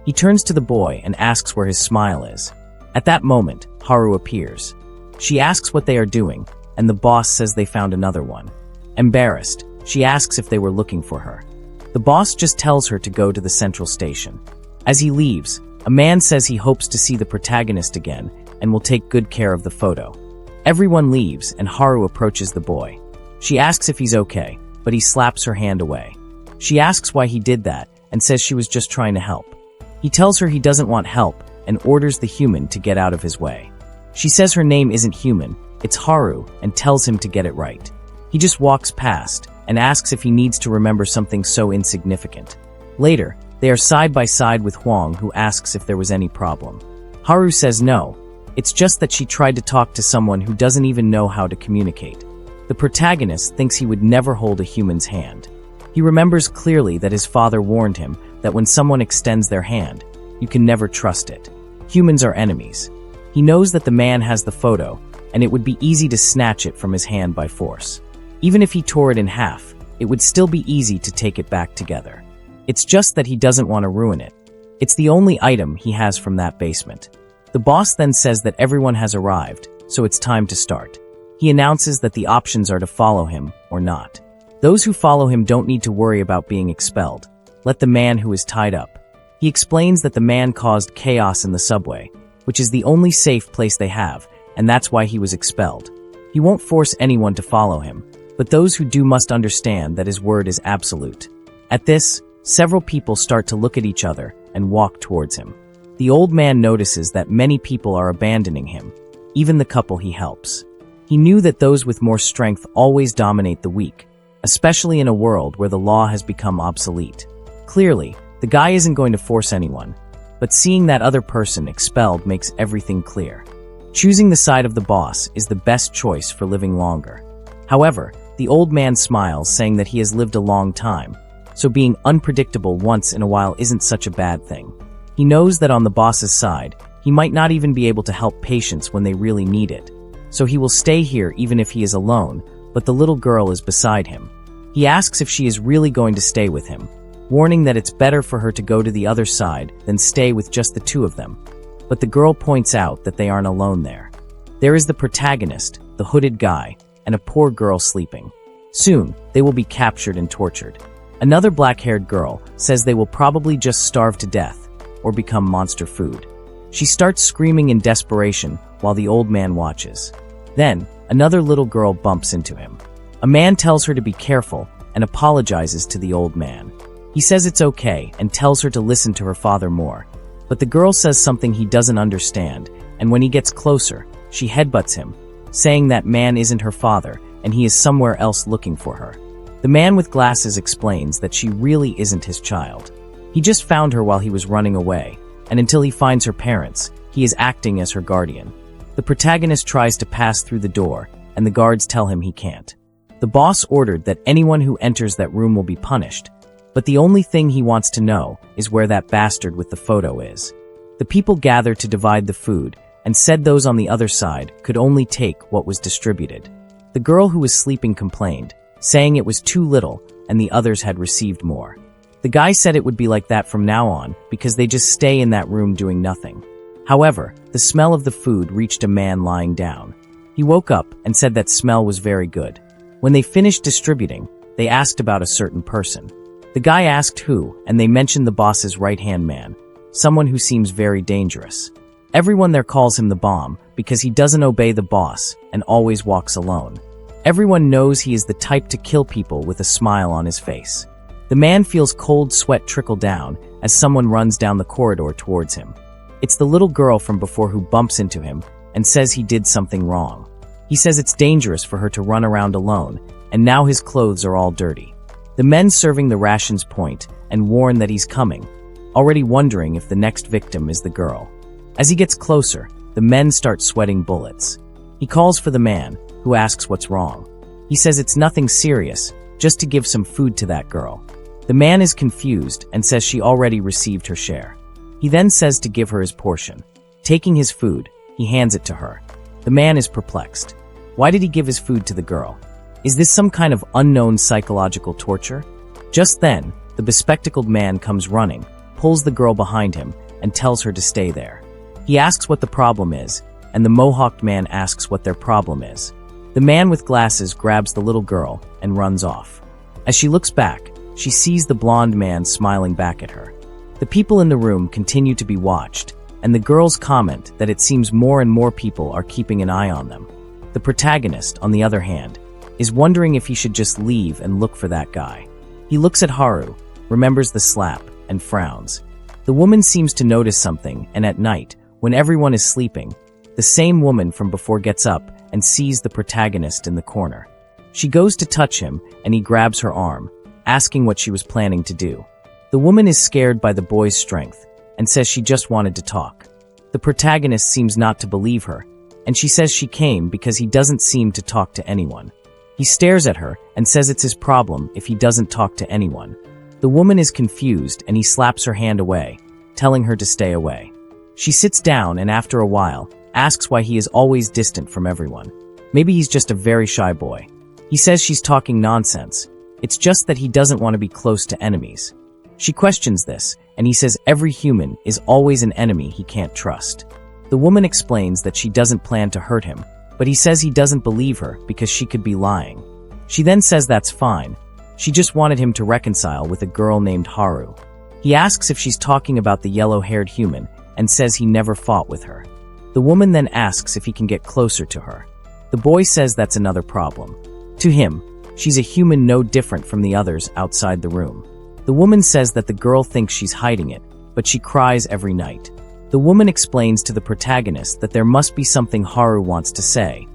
He turns to the boy and asks where his smile is. At that moment, Haru appears. She asks what they are doing, and the boss says they found another one. Embarrassed, she asks if they were looking for her. The boss just tells her to go to the central station. As he leaves, a man says he hopes to see the protagonist again and will take good care of the photo. Everyone leaves and Haru approaches the boy. She asks if he's okay, but he slaps her hand away. She asks why he did that and says she was just trying to help. He tells her he doesn't want help and orders the human to get out of his way. She says her name isn't human, it's Haru, and tells him to get it right. He just walks past and asks if he needs to remember something so insignificant. Later, they are side by side with Huang, who asks if there was any problem. Haru says no, it's just that she tried to talk to someone who doesn't even know how to communicate. The protagonist thinks he would never hold a human's hand. He remembers clearly that his father warned him that when someone extends their hand, you can never trust it. Humans are enemies. He knows that the man has the photo, and it would be easy to snatch it from his hand by force. Even if he tore it in half, it would still be easy to take it back together. It's just that he doesn't want to ruin it. It's the only item he has from that basement. The boss then says that everyone has arrived, so it's time to start. He announces that the options are to follow him or not. Those who follow him don't need to worry about being expelled. Let the man who is tied up. He explains that the man caused chaos in the subway, which is the only safe place they have, and that's why he was expelled. He won't force anyone to follow him, but those who do must understand that his word is absolute. At this, several people start to look at each other and walk towards him. The old man notices that many people are abandoning him, even the couple he helps. He knew that those with more strength always dominate the weak, especially in a world where the law has become obsolete. Clearly, the guy isn't going to force anyone, but seeing that other person expelled makes everything clear. Choosing the side of the boss is the best choice for living longer. However, the old man smiles, saying that he has lived a long time, so being unpredictable once in a while isn't such a bad thing. He knows that on the boss's side, he might not even be able to help patients when they really need it, so he will stay here even if he is alone, but the little girl is beside him. He asks if she is really going to stay with him, warning that it's better for her to go to the other side than stay with just the two of them. But the girl points out that they aren't alone there. There is the protagonist, the hooded guy, and a poor girl sleeping. Soon, they will be captured and tortured. Another black-haired girl says they will probably just starve to death or become monster food. She starts screaming in desperation while the old man watches. Then, another little girl bumps into him. A man tells her to be careful and apologizes to the old man. He says it's okay and tells her to listen to her father more. But the girl says something he doesn't understand, and when he gets closer, she headbutts him, saying that man isn't her father and he is somewhere else looking for her. The man with glasses explains that she really isn't his child. He just found her while he was running away, and until he finds her parents, he is acting as her guardian. The protagonist tries to pass through the door, and the guards tell him he can't. The boss ordered that anyone who enters that room will be punished, but the only thing he wants to know is where that bastard with the photo is. The people gather to divide the food, and said those on the other side could only take what was distributed. The girl who was sleeping complained, saying it was too little and the others had received more. The guy said it would be like that from now on because they just stay in that room doing nothing. However, the smell of the food reached a man lying down. He woke up and said that smell was very good. When they finished distributing, they asked about a certain person. The guy asked who, and they mentioned the boss's right-hand man, someone who seems very dangerous. Everyone there calls him the bomb because he doesn't obey the boss and always walks alone. Everyone knows he is the type to kill people with a smile on his face. The man feels cold sweat trickle down as someone runs down the corridor towards him. It's the little girl from before who bumps into him and says he did something wrong. He says it's dangerous for her to run around alone, and now his clothes are all dirty. The men serving the rations point and warn that he's coming, already wondering if the next victim is the girl. As he gets closer, the men start sweating bullets. He calls for the man, who asks what's wrong. He says it's nothing serious, just to give some food to that girl. The man is confused and says she already received her share. He then says to give her his portion. Taking his food, he hands it to her. The man is perplexed. Why did he give his food to the girl? Is this some kind of unknown psychological torture? Just then, the bespectacled man comes running, pulls the girl behind him, and tells her to stay there. He asks what the problem is, and the mohawked man asks what their problem is. The man with glasses grabs the little girl and runs off. As she looks back, she sees the blonde man smiling back at her. The people in the room continue to be watched, and the girls comment that it seems more and more people are keeping an eye on them. The protagonist, on the other hand, is wondering if he should just leave and look for that guy. He looks at Haru, remembers the slap, and frowns. The woman seems to notice something, and at night, when everyone is sleeping, the same woman from before gets up and sees the protagonist in the corner. She goes to touch him, and he grabs her arm, asking what she was planning to do. The woman is scared by the boy's strength and says she just wanted to talk. The protagonist seems not to believe her, and she says she came because he doesn't seem to talk to anyone. He stares at her and says it's his problem if he doesn't talk to anyone. The woman is confused and he slaps her hand away, telling her to stay away. She sits down and after a while, asks why he is always distant from everyone. Maybe he's just a very shy boy. He says she's talking nonsense. It's just that he doesn't want to be close to enemies. She questions this, and he says every human is always an enemy he can't trust. The woman explains that she doesn't plan to hurt him, but he says he doesn't believe her because she could be lying. She then says that's fine. She just wanted him to reconcile with a girl named Haru. He asks if she's talking about the yellow-haired human and says he never fought with her. The woman then asks if he can get closer to her. The boy says that's another problem. To him, she's a human no different from the others outside the room. The woman says that the girl thinks she's hiding it, but she cries every night. The woman explains to the protagonist that there must be something Haru wants to say,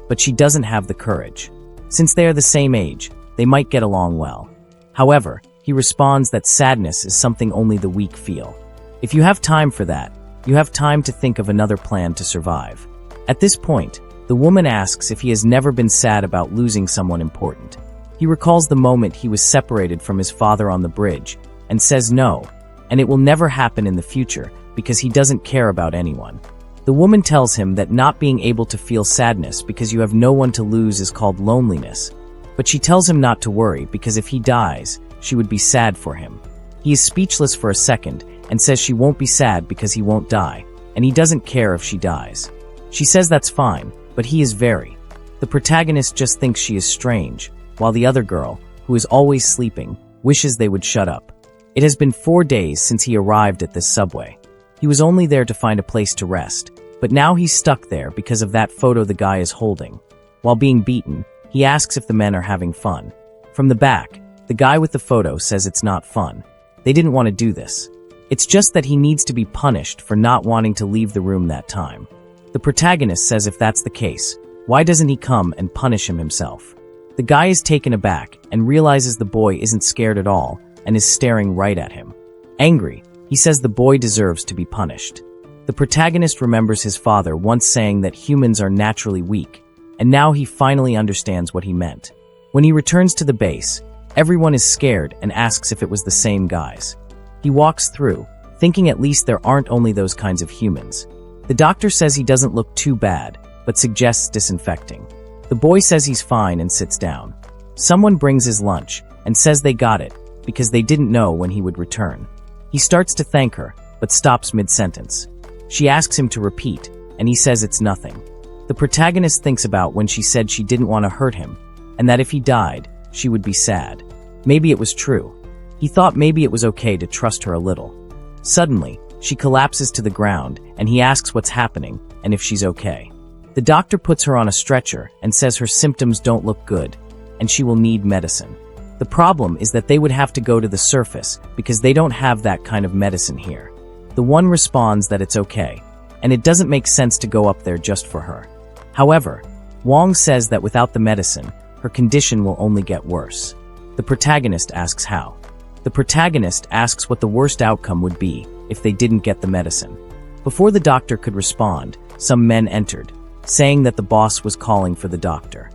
but she doesn't have the courage. Since they are the same age, they might get along well. However, he responds that sadness is something only the weak feel. If you have time for that, you have time to think of another plan to survive. At this point, the woman asks if he has never been sad about losing someone important. He recalls the moment he was separated from his father on the bridge, and says no, and it will never happen in the future because he doesn't care about anyone. The woman tells him that not being able to feel sadness because you have no one to lose is called loneliness, but she tells him not to worry because if he dies, she would be sad for him. He is speechless for a second and says she won't be sad because he won't die, and he doesn't care if she dies. She says that's fine, but he is very. The protagonist just thinks she is strange, while the other girl, who is always sleeping, wishes they would shut up. It has been 4 days since he arrived at this subway. He was only there to find a place to rest, but now he's stuck there because of that photo the guy is holding. While being beaten, he asks if the men are having fun. From the back, the guy with the photo says it's not fun. They didn't want to do this. It's just that he needs to be punished for not wanting to leave the room that time. The protagonist says if that's the case, why doesn't he come and punish him himself? The guy is taken aback and realizes the boy isn't scared at all and is staring right at him. Angry, he says the boy deserves to be punished. The protagonist remembers his father once saying that humans are naturally weak, and now he finally understands what he meant. When he returns to the base, everyone is scared and asks if it was the same guys. He walks through, thinking at least there aren't only those kinds of humans. The doctor says he doesn't look too bad, but suggests disinfecting. The boy says he's fine and sits down. Someone brings his lunch and says they got it because they didn't know when he would return. He starts to thank her, but stops mid-sentence. She asks him to repeat, and he says it's nothing. The protagonist thinks about when she said she didn't want to hurt him, and that if he died, she would be sad. Maybe it was true. He thought maybe it was okay to trust her a little. Suddenly, she collapses to the ground, and he asks what's happening and if she's okay. The doctor puts her on a stretcher and says her symptoms don't look good, and she will need medicine. The problem is that they would have to go to the surface because they don't have that kind of medicine here. The one responds that it's okay, and it doesn't make sense to go up there just for her. However, Wong says that without the medicine, her condition will only get worse. The protagonist asks how. The protagonist asks what the worst outcome would be if they didn't get the medicine. Before the doctor could respond, some men entered, saying that the boss was calling for the doctor.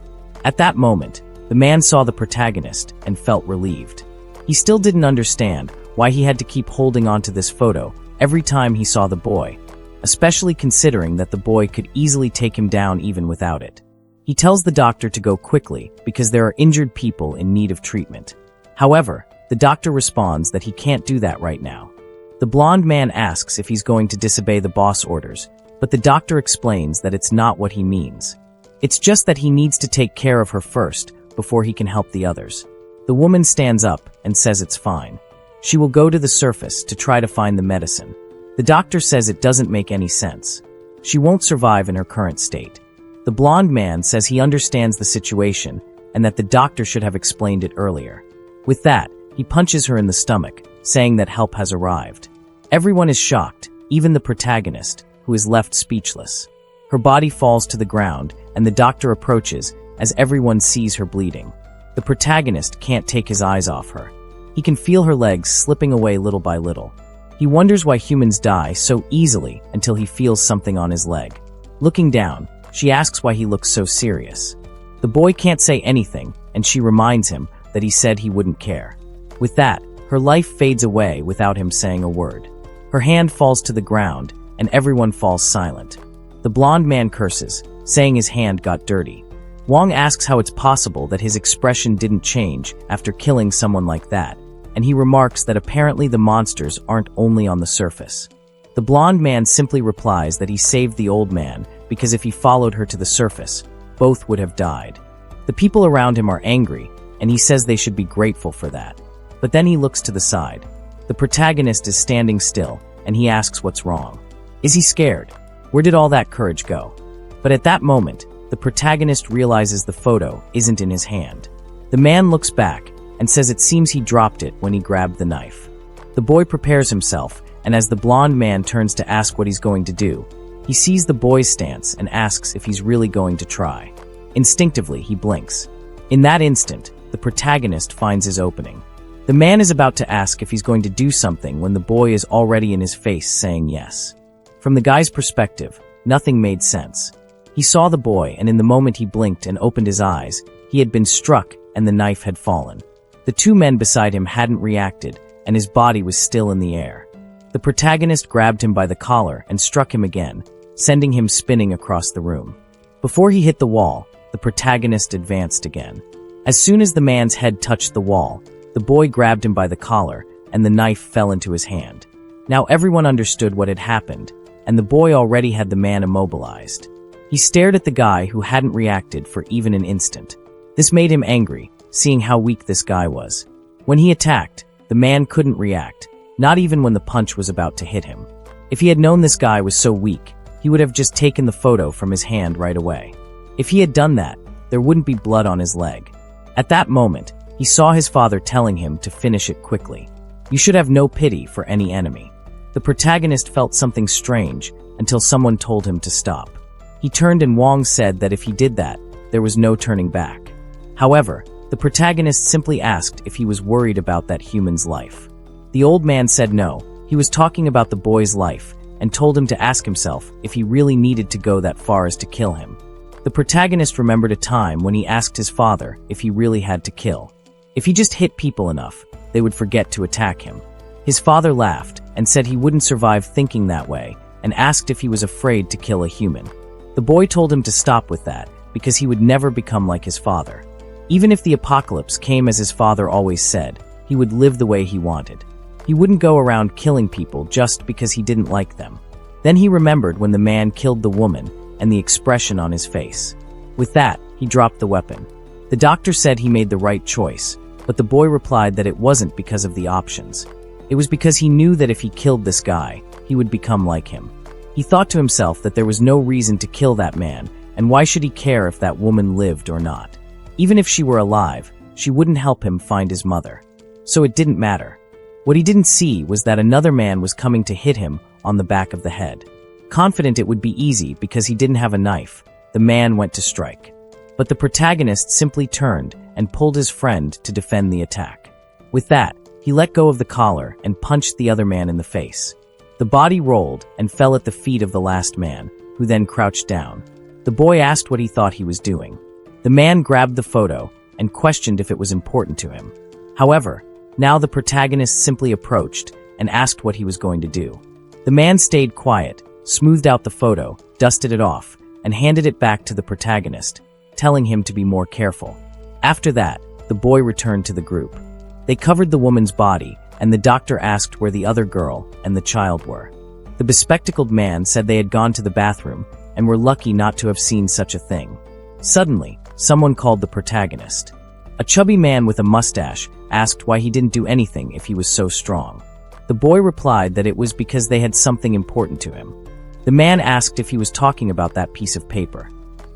At that moment, the man saw the protagonist and felt relieved. He still didn't understand why he had to keep holding onto this photo every time he saw the boy, especially considering that the boy could easily take him down even without it. He tells the doctor to go quickly because there are injured people in need of treatment. However, the doctor responds that he can't do that right now. The blonde man asks if he's going to disobey the boss orders, but the doctor explains that it's not what he means. It's just that he needs to take care of her first before he can help the others. The woman stands up and says it's fine. She will go to the surface to try to find the medicine. The doctor says it doesn't make any sense. She won't survive in her current state. The blonde man says he understands the situation and that the doctor should have explained it earlier. With that, he punches her in the stomach, saying that help has arrived. Everyone is shocked, even the protagonist, who is left speechless. Her body falls to the ground, and the doctor approaches as everyone sees her bleeding. The protagonist can't take his eyes off her. He can feel her legs slipping away little by little. He wonders why humans die so easily until he feels something on his leg. Looking down, she asks why he looks so serious. The boy can't say anything, and she reminds him that he said he wouldn't care. With that, her life fades away without him saying a word. Her hand falls to the ground, and everyone falls silent. The blonde man curses, saying his hand got dirty. Wong asks how it's possible that his expression didn't change after killing someone like that, and he remarks that apparently the monsters aren't only on the surface. The blonde man simply replies that he saved the old man because if he followed her to the surface, both would have died. The people around him are angry, and he says they should be grateful for that. But then he looks to the side. The protagonist is standing still, and he asks what's wrong. Is he scared? Where did all that courage go? But at that moment, the protagonist realizes the photo isn't in his hand. The man looks back and says it seems he dropped it when he grabbed the knife. The boy prepares himself, and as the blonde man turns to ask what he's going to do, he sees the boy's stance and asks if he's really going to try. Instinctively, he blinks. In that instant, the protagonist finds his opening. The man is about to ask if he's going to do something when the boy is already in his face saying yes. From the guy's perspective, nothing made sense. He saw the boy, and in the moment he blinked and opened his eyes, he had been struck and the knife had fallen. The two men beside him hadn't reacted, and his body was still in the air. The protagonist grabbed him by the collar and struck him again, sending him spinning across the room. Before he hit the wall, the protagonist advanced again. As soon as the man's head touched the wall, the boy grabbed him by the collar, and the knife fell into his hand. Now everyone understood what had happened, and the boy already had the man immobilized. He stared at the guy who hadn't reacted for even an instant. This made him angry, seeing how weak this guy was. When he attacked, the man couldn't react, not even when the punch was about to hit him. If he had known this guy was so weak, he would have just taken the photo from his hand right away. If he had done that, there wouldn't be blood on his leg. At that moment, he saw his father telling him to finish it quickly. You should have no pity for any enemy. The protagonist felt something strange until someone told him to stop. He turned and Wong said that if he did that, there was no turning back. However, the protagonist simply asked if he was worried about that human's life. The old man said no, he was talking about the boy's life, and told him to ask himself if he really needed to go that far as to kill him. The protagonist remembered a time when he asked his father if he really had to kill. If he just hit people enough, they would forget to attack him. His father laughed and said he wouldn't survive thinking that way, and asked if he was afraid to kill a human. The boy told him to stop with that, because he would never become like his father. Even if the apocalypse came as his father always said, he would live the way he wanted. He wouldn't go around killing people just because he didn't like them. Then he remembered when the man killed the woman and the expression on his face. With that, he dropped the weapon. The doctor said he made the right choice, but the boy replied that it wasn't because of the options. It was because he knew that if he killed this guy, he would become like him. He thought to himself that there was no reason to kill that man, and why should he care if that woman lived or not? Even if she were alive, she wouldn't help him find his mother. So it didn't matter. What he didn't see was that another man was coming to hit him on the back of the head. Confident it would be easy because he didn't have a knife, the man went to strike. But the protagonist simply turned and pulled his friend to defend the attack. With that, he let go of the collar and punched the other man in the face. The body rolled and fell at the feet of the last man, who then crouched down. The boy asked what he thought he was doing. The man grabbed the photo and questioned if it was important to him. However, now the protagonist simply approached and asked what he was going to do. The man stayed quiet, smoothed out the photo, dusted it off, and handed it back to the protagonist, telling him to be more careful. After that, the boy returned to the group. They covered the woman's body, and the doctor asked where the other girl and the child were. The bespectacled man said they had gone to the bathroom and were lucky not to have seen such a thing. Suddenly, someone called the protagonist. A chubby man with a mustache asked why he didn't do anything if he was so strong. The boy replied that it was because they had something important to him. The man asked if he was talking about that piece of paper.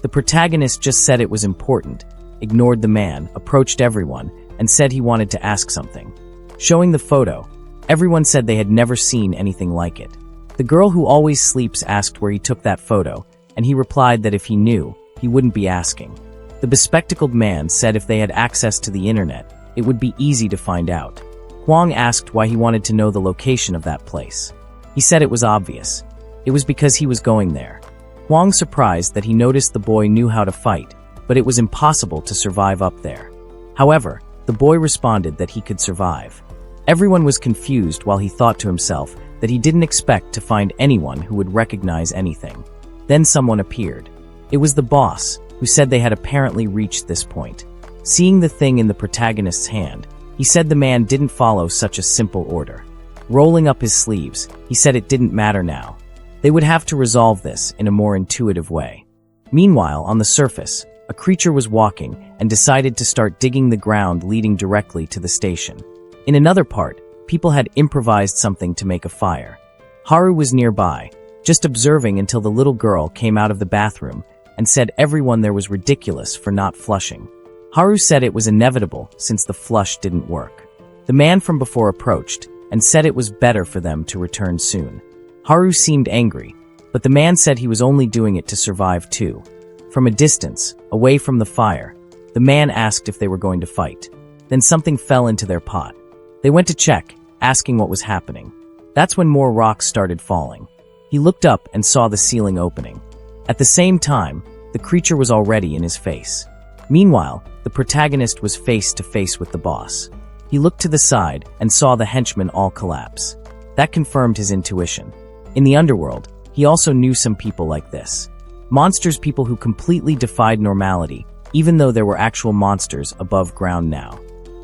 The protagonist just said it was important, ignored the man, approached everyone, and said he wanted to ask something. Showing the photo, everyone said they had never seen anything like it. The girl who always sleeps asked where he took that photo, and he replied that if he knew, he wouldn't be asking. The bespectacled man said if they had access to the internet, it would be easy to find out. Huang asked why he wanted to know the location of that place. He said it was obvious. It was because he was going there. Huang surprised that he noticed the boy knew how to fight, but it was impossible to survive up there. However, the boy responded that he could survive. Everyone was confused while he thought to himself that he didn't expect to find anyone who would recognize anything. Then someone appeared. It was the boss, who said they had apparently reached this point. Seeing the thing in the protagonist's hand, he said the man didn't follow such a simple order. Rolling up his sleeves, he said it didn't matter now. They would have to resolve this in a more intuitive way. Meanwhile, on the surface, a creature was walking and decided to start digging the ground leading directly to the station. In another part, people had improvised something to make a fire. Haru was nearby, just observing until the little girl came out of the bathroom and said everyone there was ridiculous for not flushing. Haru said it was inevitable since the flush didn't work. The man from before approached and said it was better for them to return soon. Haru seemed angry, but the man said he was only doing it to survive too. From a distance, away from the fire, the man asked if they were going to fight. Then something fell into their pot. They went to check, asking what was happening. That's when more rocks started falling. He looked up and saw the ceiling opening. At the same time, the creature was already in his face. Meanwhile, the protagonist was face to face with the boss. He looked to the side and saw the henchmen all collapse. That confirmed his intuition. In the underworld, he also knew some people like this. Monsters, people who completely defied normality, even though there were actual monsters above ground now.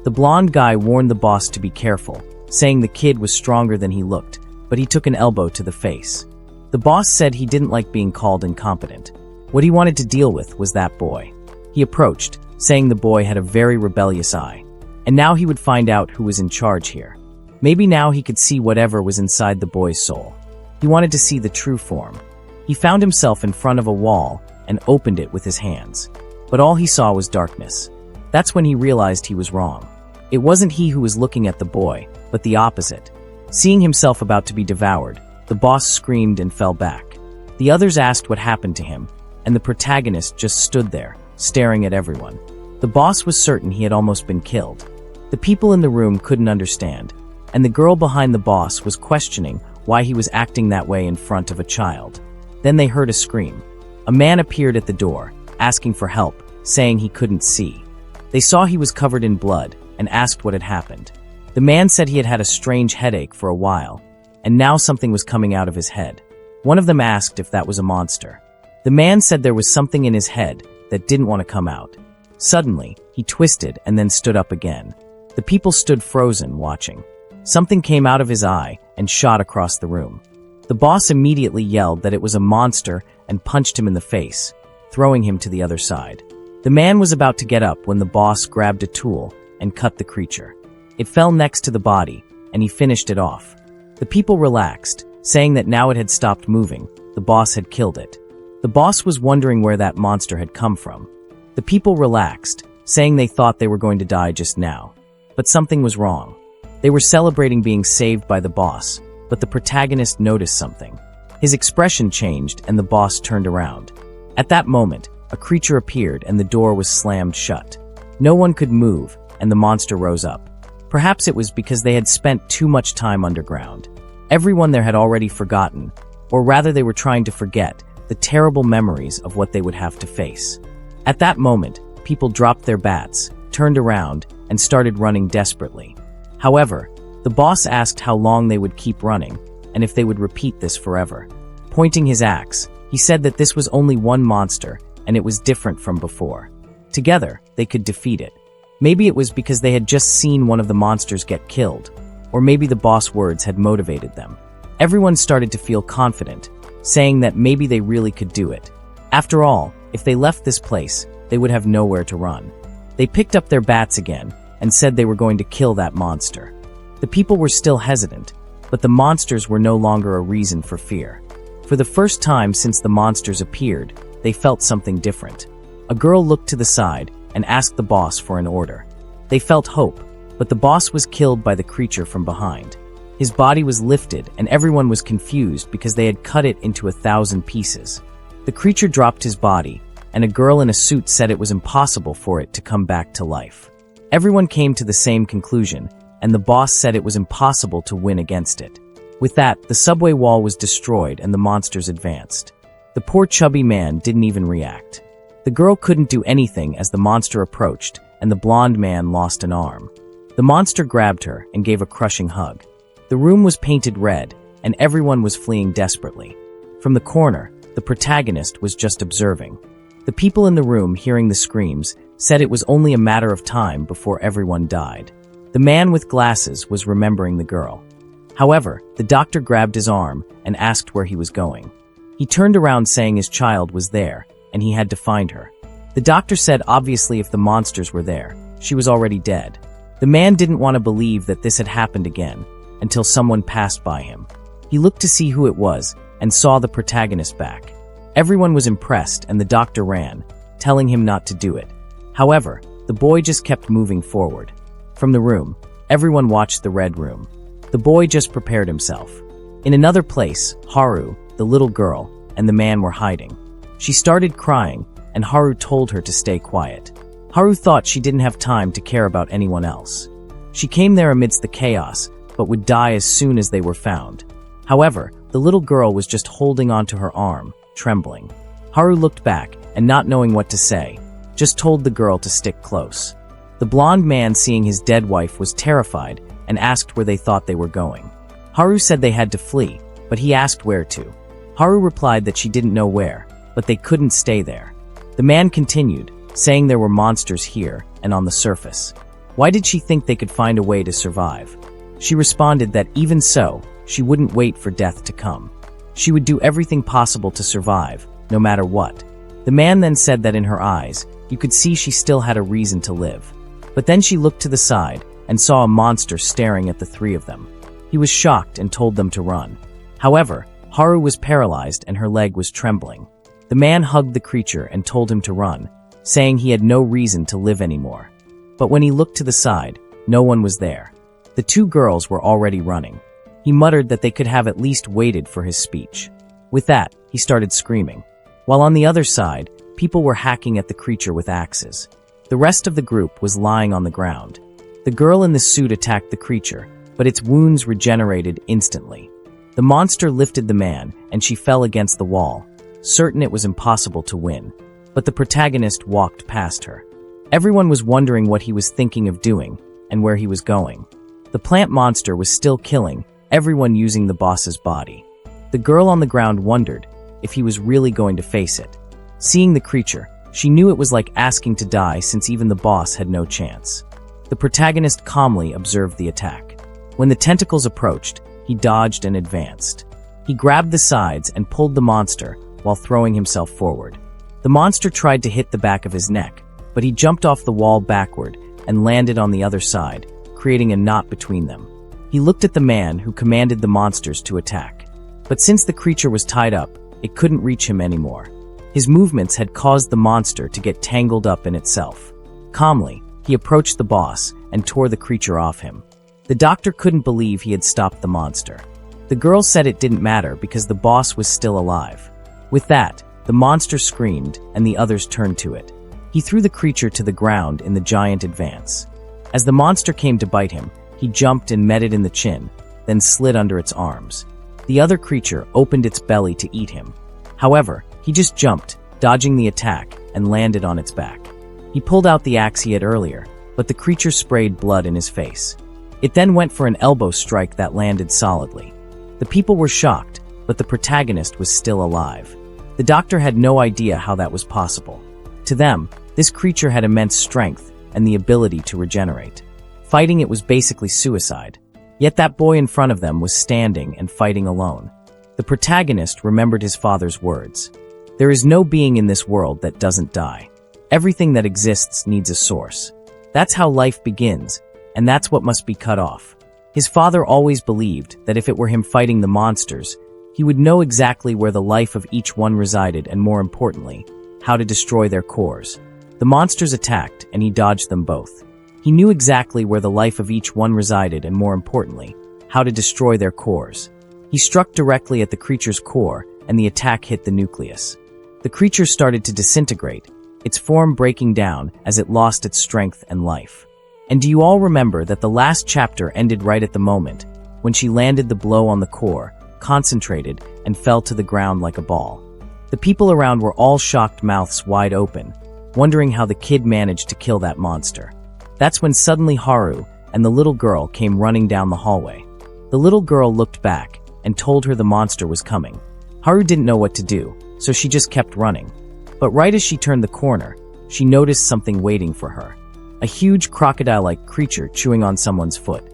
The blonde guy warned the boss to be careful, saying the kid was stronger than he looked, but he took an elbow to the face. The boss said he didn't like being called incompetent. What he wanted to deal with was that boy. He approached, saying the boy had a very rebellious eye, and now he would find out who was in charge here. Maybe now he could see whatever was inside the boy's soul. He wanted to see the true form. He found himself in front of a wall and opened it with his hands. But all he saw was darkness. That's when he realized he was wrong. It wasn't he who was looking at the boy, but the opposite. Seeing himself about to be devoured, the boss screamed and fell back. The others asked what happened to him, and the protagonist just stood there, staring at everyone. The boss was certain he had almost been killed. The people in the room couldn't understand, and the girl behind the boss was questioning why he was acting that way in front of a child. Then they heard a scream. A man appeared at the door, asking for help, saying he couldn't see. They saw he was covered in blood and asked what had happened. The man said he had had a strange headache for a while, and now something was coming out of his head. One of them asked if that was a monster. The man said there was something in his head that didn't want to come out. Suddenly, he twisted and then stood up again. The people stood frozen, watching. Something came out of his eye and shot across the room. The boss immediately yelled that it was a monster and punched him in the face, throwing him to the other side. The man was about to get up when the boss grabbed a tool and cut the creature. It fell next to the body, and he finished it off. The people relaxed, saying that now it had stopped moving, the boss had killed it. The boss was wondering where that monster had come from. The people relaxed, saying they thought they were going to die just now. But something was wrong. They were celebrating being saved by the boss, but the protagonist noticed something. His expression changed and the boss turned around. At that moment, a creature appeared and the door was slammed shut. No one could move, and the monster rose up. Perhaps it was because they had spent too much time underground. Everyone there had already forgotten, or rather they were trying to forget, the terrible memories of what they would have to face. At that moment, people dropped their bats, turned around, and started running desperately. However, the boss asked how long they would keep running, and if they would repeat this forever. Pointing his axe, he said that this was only one monster, and it was different from before. Together, they could defeat it. Maybe it was because they had just seen one of the monsters get killed, or maybe the boss' words had motivated them. Everyone started to feel confident, saying that maybe they really could do it. After all, if they left this place, they would have nowhere to run. They picked up their bats again and said they were going to kill that monster. The people were still hesitant, but the monsters were no longer a reason for fear. For the first time since the monsters appeared, they felt something different. A girl looked to the side and asked the boss for an order. They felt hope, but the boss was killed by the creature from behind. His body was lifted and everyone was confused because they had cut it into 1,000 pieces. The creature dropped his body, and a girl in a suit said it was impossible for it to come back to life. Everyone came to the same conclusion, and the boss said it was impossible to win against it. With that, the subway wall was destroyed and the monsters advanced. The poor chubby man didn't even react. The girl couldn't do anything as the monster approached, and the blonde man lost an arm. The monster grabbed her and gave a crushing hug. The room was painted red, and everyone was fleeing desperately. From the corner, the protagonist was just observing. The people in the room, hearing the screams, said it was only a matter of time before everyone died. The man with glasses was remembering the girl. However, the doctor grabbed his arm and asked where he was going. He turned around saying his child was there, and he had to find her. The doctor said obviously if the monsters were there, she was already dead. The man didn't want to believe that this had happened again, until someone passed by him. He looked to see who it was, and saw the protagonist back. Everyone was impressed and the doctor ran, telling him not to do it. However, the boy just kept moving forward. From the room, everyone watched the red room. The boy just prepared himself. In another place, Haru, the little girl, and the man were hiding. She started crying, and Haru told her to stay quiet. Haru thought she didn't have time to care about anyone else. She came there amidst the chaos, but would die as soon as they were found. However, the little girl was just holding onto her arm, trembling. Haru looked back, and not knowing what to say, just told the girl to stick close. The blonde man, seeing his dead wife, was terrified and asked where they thought they were going. Haru said they had to flee, but he asked where to. Haru replied that she didn't know where, but they couldn't stay there. The man continued, saying there were monsters here and on the surface. Why did she think they could find a way to survive? She responded that even so, she wouldn't wait for death to come. She would do everything possible to survive, no matter what. The man then said that in her eyes, you could see she still had a reason to live. But then she looked to the side and saw a monster staring at the three of them. He was shocked and told them to run. However, Haru was paralyzed and her leg was trembling. The man hugged the creature and told him to run, saying he had no reason to live anymore. But when he looked to the side, no one was there. The two girls were already running. He muttered that they could have at least waited for his speech. With that, he started screaming. While on the other side, people were hacking at the creature with axes. The rest of the group was lying on the ground. The girl in the suit attacked the creature, but its wounds regenerated instantly. The monster lifted the man, and she fell against the wall, certain it was impossible to win. But the protagonist walked past her. Everyone was wondering what he was thinking of doing, and where he was going. The plant monster was still killing, everyone using the boss's body. The girl on the ground wondered if he was really going to face it. Seeing the creature, she knew it was like asking to die since even the boss had no chance. The protagonist calmly observed the attack. When the tentacles approached, he dodged and advanced. He grabbed the sides and pulled the monster while throwing himself forward. The monster tried to hit the back of his neck, but he jumped off the wall backward and landed on the other side, creating a knot between them. He looked at the man who commanded the monsters to attack. But since the creature was tied up, it couldn't reach him anymore. His movements had caused the monster to get tangled up in itself. Calmly, he approached the boss and tore the creature off him. The doctor couldn't believe he had stopped the monster. The girl said it didn't matter because the boss was still alive. With that, the monster screamed and the others turned to it. He threw the creature to the ground in the giant advance. As the monster came to bite him, he jumped and met it in the chin, then slid under its arms. The other creature opened its belly to eat him. However, he just jumped, dodging the attack, and landed on its back. He pulled out the axe he had earlier, but the creature sprayed blood in his face. It then went for an elbow strike that landed solidly. The people were shocked, but the protagonist was still alive. The doctor had no idea how that was possible. To them, this creature had immense strength and the ability to regenerate. Fighting it was basically suicide. Yet that boy in front of them was standing and fighting alone. The protagonist remembered his father's words. There is no being in this world that doesn't die. Everything that exists needs a source. That's how life begins, and that's what must be cut off. His father always believed that if it were him fighting the monsters, he would know exactly where the life of each one resided and, more importantly, how to destroy their cores. The monsters attacked, and he dodged them both. He knew exactly where the life of each one resided and, more importantly, how to destroy their cores. He struck directly at the creature's core, and the attack hit the nucleus. The creature started to disintegrate, its form breaking down as it lost its strength and life. And do you all remember that the last chapter ended right at the moment, when she landed the blow on the core, concentrated, and fell to the ground like a ball? The people around were all shocked, mouths wide open, wondering how the kid managed to kill that monster. That's when suddenly Haru and the little girl came running down the hallway. The little girl looked back and told her the monster was coming. Haru didn't know what to do, so she just kept running. But right as she turned the corner, she noticed something waiting for her. A huge crocodile-like creature chewing on someone's foot.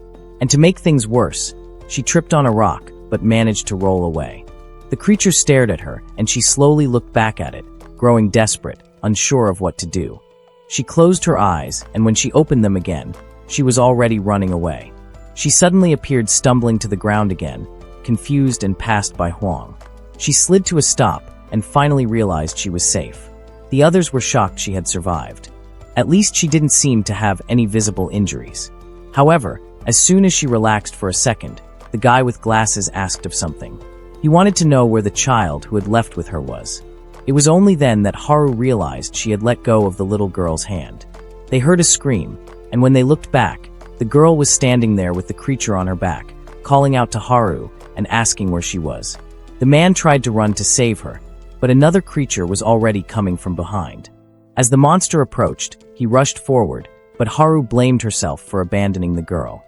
And to make things worse, she tripped on a rock but managed to roll away. The creature stared at her and she slowly looked back at it, growing desperate, unsure of what to do. She closed her eyes, and when she opened them again, she was already running away. She suddenly appeared stumbling to the ground again, confused and passed by Huang. She slid to a stop and finally realized she was safe. The others were shocked she had survived. At least she didn't seem to have any visible injuries. However, as soon as she relaxed for a second, the guy with glasses asked of something. He wanted to know where the child who had left with her was. It was only then that Haru realized she had let go of the little girl's hand. They heard a scream, and when they looked back, the girl was standing there with the creature on her back, calling out to Haru and asking where she was. The man tried to run to save her, but another creature was already coming from behind. As the monster approached, he rushed forward, but Haru blamed herself for abandoning the girl.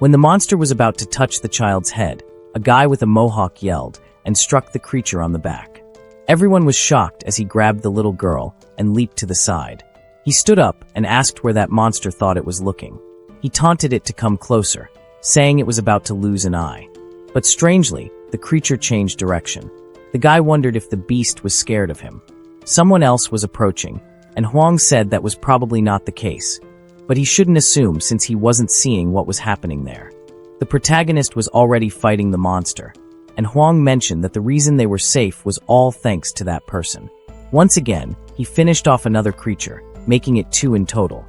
When the monster was about to touch the child's head, a guy with a mohawk yelled and struck the creature on the back. Everyone was shocked as he grabbed the little girl and leaped to the side. He stood up and asked where that monster thought it was looking. He taunted it to come closer, saying it was about to lose an eye. But strangely, the creature changed direction. The guy wondered if the beast was scared of him. Someone else was approaching, and Huang said that was probably not the case. But he shouldn't assume since he wasn't seeing what was happening there. The protagonist was already fighting the monster, and Huang mentioned that the reason they were safe was all thanks to that person. Once again, he finished off another creature, making it 2 in total.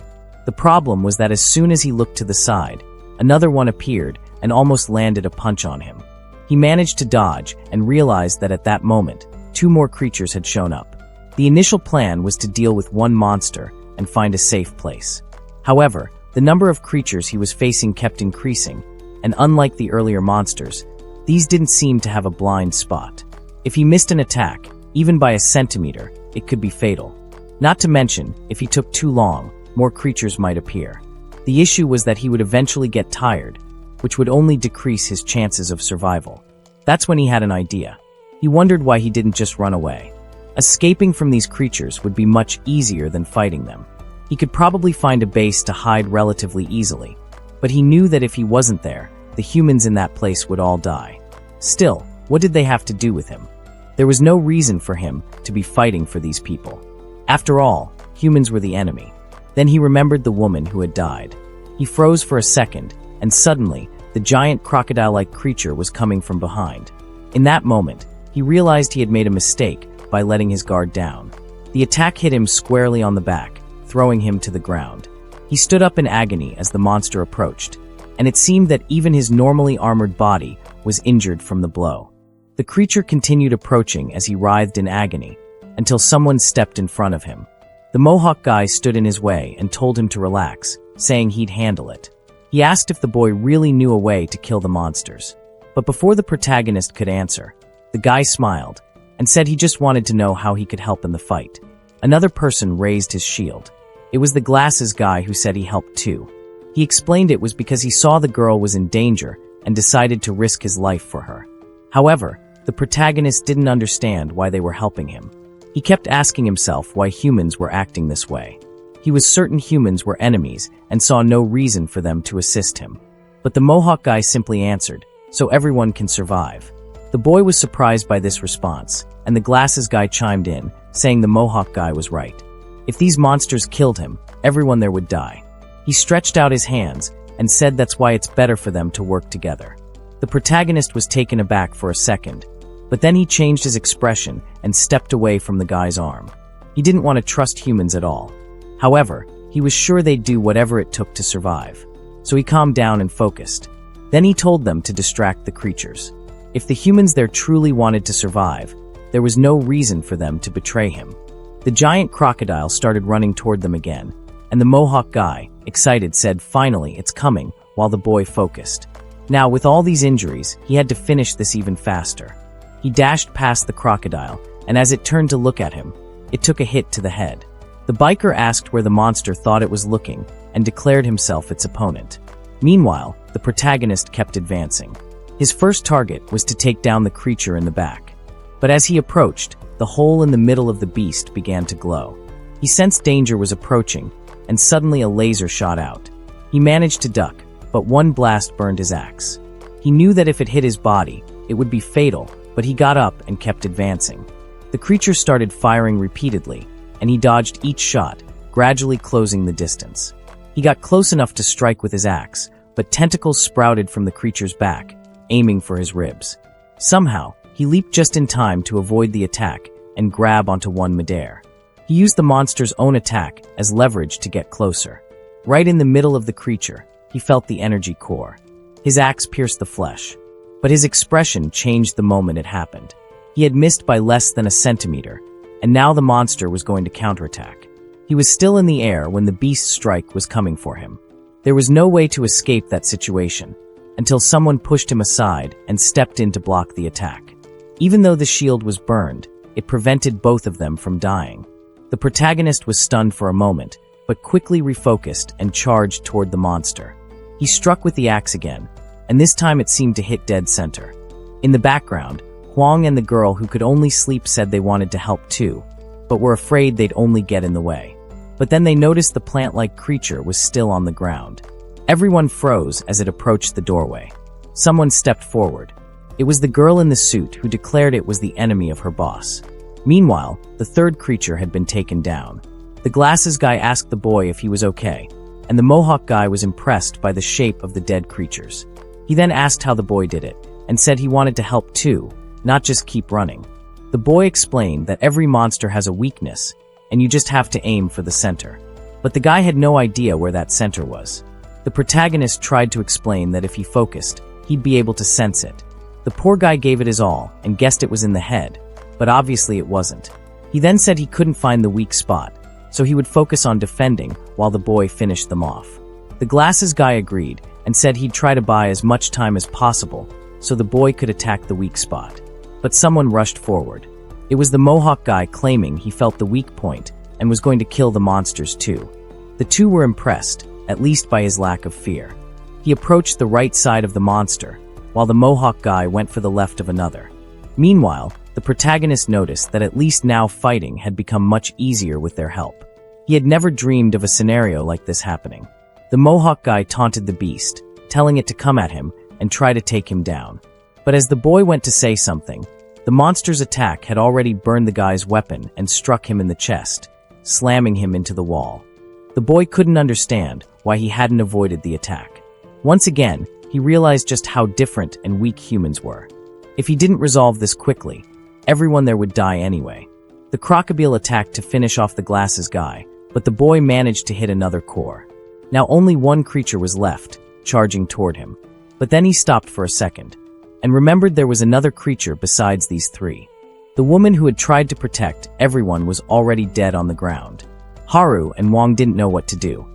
The problem was that as soon as he looked to the side, another one appeared and almost landed a punch on him. He managed to dodge and realized that at that moment, 2 more creatures had shown up. The initial plan was to deal with one monster and find a safe place. However, the number of creatures he was facing kept increasing, and unlike the earlier monsters, these didn't seem to have a blind spot. If he missed an attack, even by a centimeter, it could be fatal. Not to mention, if he took too long, more creatures might appear. The issue was that he would eventually get tired, which would only decrease his chances of survival. That's when he had an idea. He wondered why he didn't just run away. Escaping from these creatures would be much easier than fighting them. He could probably find a base to hide relatively easily, but he knew that if he wasn't there, the humans in that place would all die. Still, what did they have to do with him? There was no reason for him to be fighting for these people. After all, humans were the enemy. Then he remembered the woman who had died. He froze for a second, and suddenly, the giant crocodile-like creature was coming from behind. In that moment, he realized he had made a mistake by letting his guard down. The attack hit him squarely on the back, throwing him to the ground. He stood up in agony as the monster approached, and it seemed that even his normally armored body was injured from the blow. The creature continued approaching as he writhed in agony, until someone stepped in front of him. The Mohawk guy stood in his way and told him to relax, saying he'd handle it. He asked if the boy really knew a way to kill the monsters. But before the protagonist could answer, the guy smiled and said he just wanted to know how he could help in the fight. Another person raised his shield. It was the glasses guy who said he helped too. He explained it was because he saw the girl was in danger and decided to risk his life for her. However, the protagonist didn't understand why they were helping him. He kept asking himself why humans were acting this way. He was certain humans were enemies and saw no reason for them to assist him. But the Mohawk guy simply answered, "So everyone can survive." The boy was surprised by this response, and the glasses guy chimed in, saying the Mohawk guy was right. If these monsters killed him, everyone there would die. He stretched out his hands and said that's why it's better for them to work together. The protagonist was taken aback for a second, but then he changed his expression and stepped away from the guy's arm. He didn't want to trust humans at all. However, he was sure they'd do whatever it took to survive. So he calmed down and focused. Then he told them to distract the creatures. If the humans there truly wanted to survive, there was no reason for them to betray him. The giant crocodile started running toward them again, and the Mohawk guy, excited, said, "Finally, it's coming," while the boy focused. Now, with all these injuries, he had to finish this even faster. He dashed past the crocodile, and as it turned to look at him, it took a hit to the head. The biker asked where the monster thought it was looking, and declared himself its opponent. Meanwhile, the protagonist kept advancing. His first target was to take down the creature in the back. But as he approached, the hole in the middle of the beast began to glow. He sensed danger was approaching, and suddenly a laser shot out. He managed to duck, but one blast burned his axe. He knew that if it hit his body, it would be fatal, but he got up and kept advancing. The creature started firing repeatedly, and he dodged each shot, gradually closing the distance. He got close enough to strike with his axe, but tentacles sprouted from the creature's back, aiming for his ribs. Somehow, he leaped just in time to avoid the attack and grab onto one midair. He used the monster's own attack as leverage to get closer. Right in the middle of the creature, he felt the energy core. His axe pierced the flesh, but his expression changed the moment it happened. He had missed by less than a centimeter, and now the monster was going to counterattack. He was still in the air when the beast's strike was coming for him. There was no way to escape that situation, until someone pushed him aside and stepped in to block the attack. Even though the shield was burned, it prevented both of them from dying. The protagonist was stunned for a moment, but quickly refocused and charged toward the monster. He struck with the axe again, and this time it seemed to hit dead center. In the background, Huang and the girl who could only sleep said they wanted to help too, but were afraid they'd only get in the way. But then they noticed the plant-like creature was still on the ground. Everyone froze as it approached the doorway. Someone stepped forward. It was the girl in the suit who declared it was the enemy of her boss. Meanwhile, the third creature had been taken down. The glasses guy asked the boy if he was okay, and the Mohawk guy was impressed by the shape of the dead creatures. He then asked how the boy did it, and said he wanted to help too, not just keep running. The boy explained that every monster has a weakness, and you just have to aim for the center. But the guy had no idea where that center was. The protagonist tried to explain that if he focused, he'd be able to sense it. The poor guy gave it his all and guessed it was in the head, but obviously it wasn't. He then said he couldn't find the weak spot, so he would focus on defending while the boy finished them off. The glasses guy agreed and said he'd try to buy as much time as possible so the boy could attack the weak spot. But someone rushed forward. It was the Mohawk guy claiming he felt the weak point and was going to kill the monsters too. The two were impressed, at least by his lack of fear. He approached the right side of the monster, while the Mohawk guy went for the left of another. Meanwhile, the protagonist noticed that at least now fighting had become much easier with their help. He had never dreamed of a scenario like this happening. The Mohawk guy taunted the beast, telling it to come at him and try to take him down. But as the boy went to say something, the monster's attack had already burned the guy's weapon and struck him in the chest, slamming him into the wall. The boy couldn't understand why he hadn't avoided the attack. Once again, he realized just how different and weak humans were. If he didn't resolve this quickly, everyone there would die anyway. The crocodile attacked to finish off the glasses guy, but the boy managed to hit another core. Now only one creature was left, charging toward him. But then he stopped for a second, and remembered there was another creature besides these three. The woman who had tried to protect everyone was already dead on the ground. Haru and Wang didn't know what to do.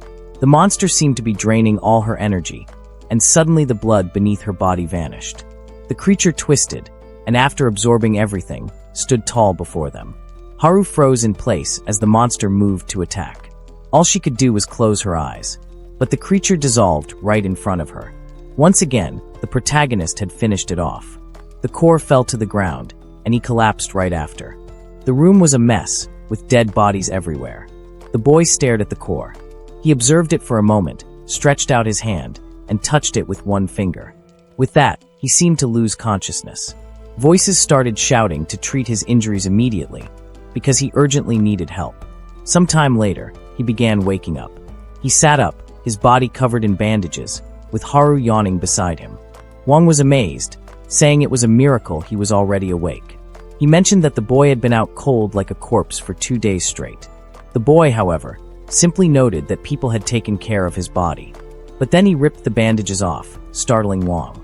The monster seemed to be draining all her energy, and suddenly the blood beneath her body vanished. The creature twisted, and after absorbing everything, stood tall before them. Haru froze in place as the monster moved to attack. All she could do was close her eyes, but the creature dissolved right in front of her. Once again, the protagonist had finished it off. The core fell to the ground, and he collapsed right after. The room was a mess, with dead bodies everywhere. The boy stared at the core. He observed it for a moment, stretched out his hand, and touched it with one finger. With that, he seemed to lose consciousness. Voices started shouting to treat his injuries immediately, because he urgently needed help. Some time later, he began waking up. He sat up, his body covered in bandages, with Haru yawning beside him. Wang was amazed, saying it was a miracle he was already awake. He mentioned that the boy had been out cold like a corpse for 2 days straight. The boy, however, simply noted that people had taken care of his body. But then he ripped the bandages off, startling Wang.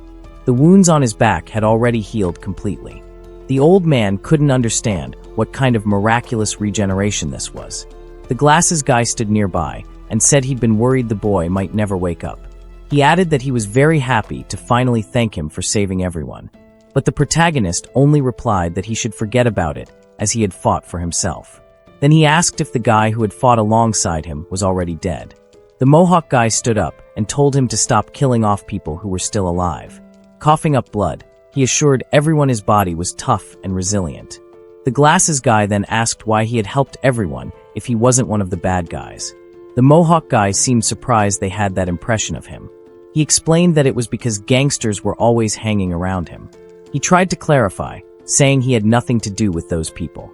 The wounds on his back had already healed completely. The old man couldn't understand what kind of miraculous regeneration this was. The glasses guy stood nearby and said he'd been worried the boy might never wake up. He added that he was very happy to finally thank him for saving everyone. But the protagonist only replied that he should forget about it, as he had fought for himself. Then he asked if the guy who had fought alongside him was already dead. The Mohawk guy stood up and told him to stop killing off people who were still alive. Coughing up blood, he assured everyone his body was tough and resilient. The glasses guy then asked why he had helped everyone if he wasn't one of the bad guys. The Mohawk guy seemed surprised they had that impression of him. He explained that it was because gangsters were always hanging around him. He tried to clarify, saying he had nothing to do with those people.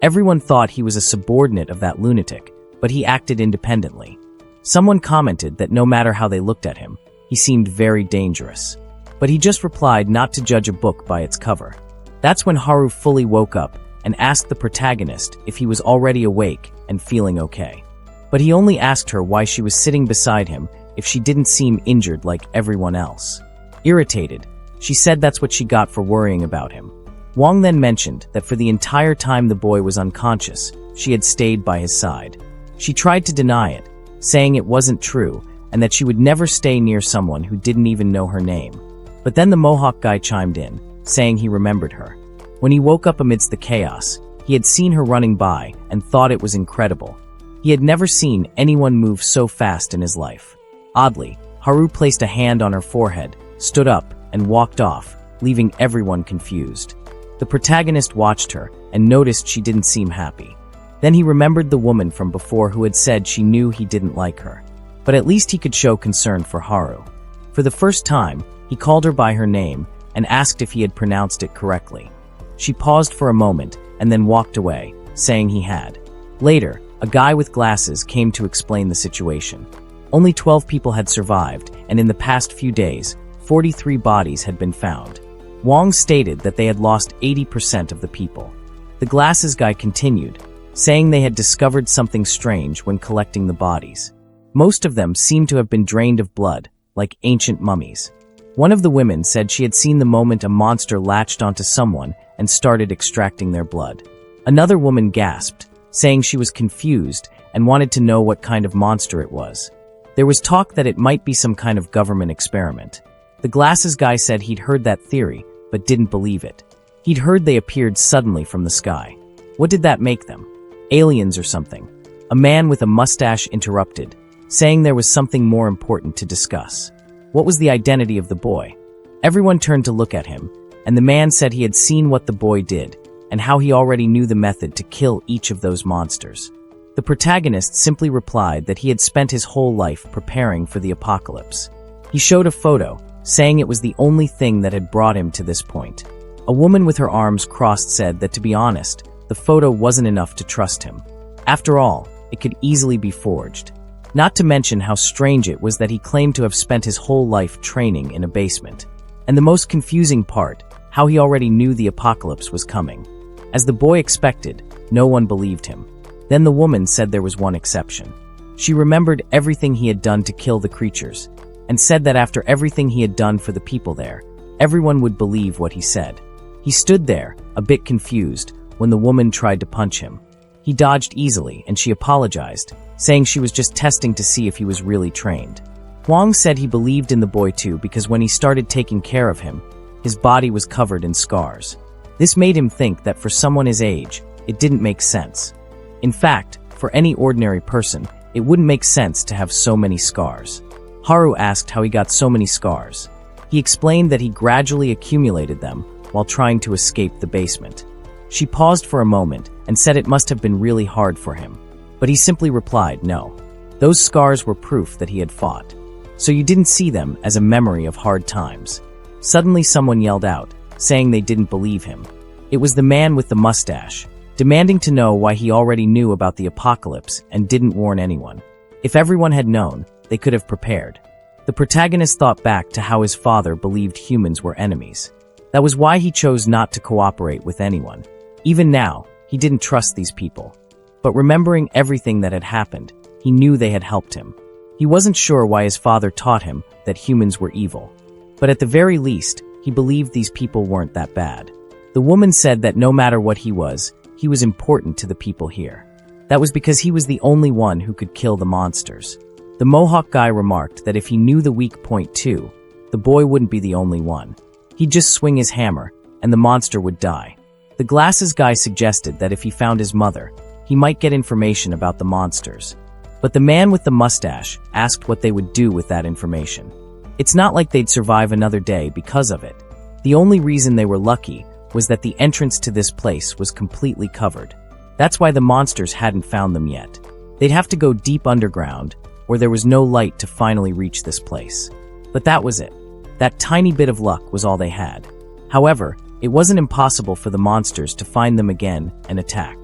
Everyone thought he was a subordinate of that lunatic, but he acted independently. Someone commented that no matter how they looked at him, he seemed very dangerous. But he just replied not to judge a book by its cover. That's when Haru fully woke up and asked the protagonist if he was already awake and feeling okay. But he only asked her why she was sitting beside him if she didn't seem injured like everyone else. Irritated, she said that's what she got for worrying about him. Wang then mentioned that for the entire time the boy was unconscious, she had stayed by his side. She tried to deny it, saying it wasn't true and that she would never stay near someone who didn't even know her name. But then the Mohawk guy chimed in, saying he remembered her. When he woke up amidst the chaos, he had seen her running by and thought it was incredible. He had never seen anyone move so fast in his life. Oddly, Haru placed a hand on her forehead, stood up, and walked off, leaving everyone confused. The protagonist watched her and noticed she didn't seem happy. Then he remembered the woman from before who had said she knew he didn't like her. But at least he could show concern for Haru. For the first time, he called her by her name and asked if he had pronounced it correctly. She paused for a moment and then walked away, saying he had. Later, a guy with glasses came to explain the situation. Only 12 people had survived, and in the past few days, 43 bodies had been found. Wang stated that they had lost 80% of the people. The glasses guy continued, saying they had discovered something strange when collecting the bodies. Most of them seemed to have been drained of blood, like ancient mummies. One of the women said she had seen the moment a monster latched onto someone and started extracting their blood. Another woman gasped, saying she was confused and wanted to know what kind of monster it was. There was talk that it might be some kind of government experiment. The glasses guy said he'd heard that theory, but didn't believe it. He'd heard they appeared suddenly from the sky. What did that make them? Aliens or something? A man with a mustache interrupted, saying there was something more important to discuss. What was the identity of the boy? Everyone turned to look at him, and the man said he had seen what the boy did, and how he already knew the method to kill each of those monsters. The protagonist simply replied that he had spent his whole life preparing for the apocalypse. He showed a photo, saying it was the only thing that had brought him to this point. A woman with her arms crossed said that, to be honest, the photo wasn't enough to trust him. After all, it could easily be forged. Not to mention how strange it was that he claimed to have spent his whole life training in a basement. And the most confusing part, how he already knew the apocalypse was coming. As the boy expected, no one believed him. Then the woman said there was one exception. She remembered everything he had done to kill the creatures, and said that after everything he had done for the people there, everyone would believe what he said. He stood there, a bit confused, when the woman tried to punch him. He dodged easily, and she apologized, saying she was just testing to see if he was really trained. Wang said he believed in the boy too because when he started taking care of him, his body was covered in scars. This made him think that for someone his age, it didn't make sense. In fact, for any ordinary person, it wouldn't make sense to have so many scars. Haru asked how he got so many scars. He explained that he gradually accumulated them while trying to escape the basement. She paused for a moment and said it must have been really hard for him. But he simply replied no. Those scars were proof that he had fought. so you didn't see them as a memory of hard times. Suddenly someone yelled out, saying they didn't believe him. It was the man with the mustache, demanding to know why he already knew about the apocalypse and didn't warn anyone. If everyone had known, they could have prepared. The protagonist thought back to how his father believed humans were enemies. That was why he chose not to cooperate with anyone. Even now, he didn't trust these people. But remembering everything that had happened, he knew they had helped him. He wasn't sure why his father taught him that humans were evil. But at the very least, he believed these people weren't that bad. The woman said that no matter what he was important to the people here. That was because he was the only one who could kill the monsters. The Mohawk guy remarked that if he knew the weak point too, the boy wouldn't be the only one. He'd just swing his hammer, and the monster would die. The glasses guy suggested that if he found his mother, he might get information about the monsters. But the man with the mustache asked what they would do with that information. It's not like they'd survive another day because of it. The only reason they were lucky was that the entrance to this place was completely covered. That's why the monsters hadn't found them yet. They'd have to go deep underground, where there was no light to finally reach this place. But that was it. That tiny bit of luck was all they had. However, it wasn't impossible for the monsters to find them again and attack.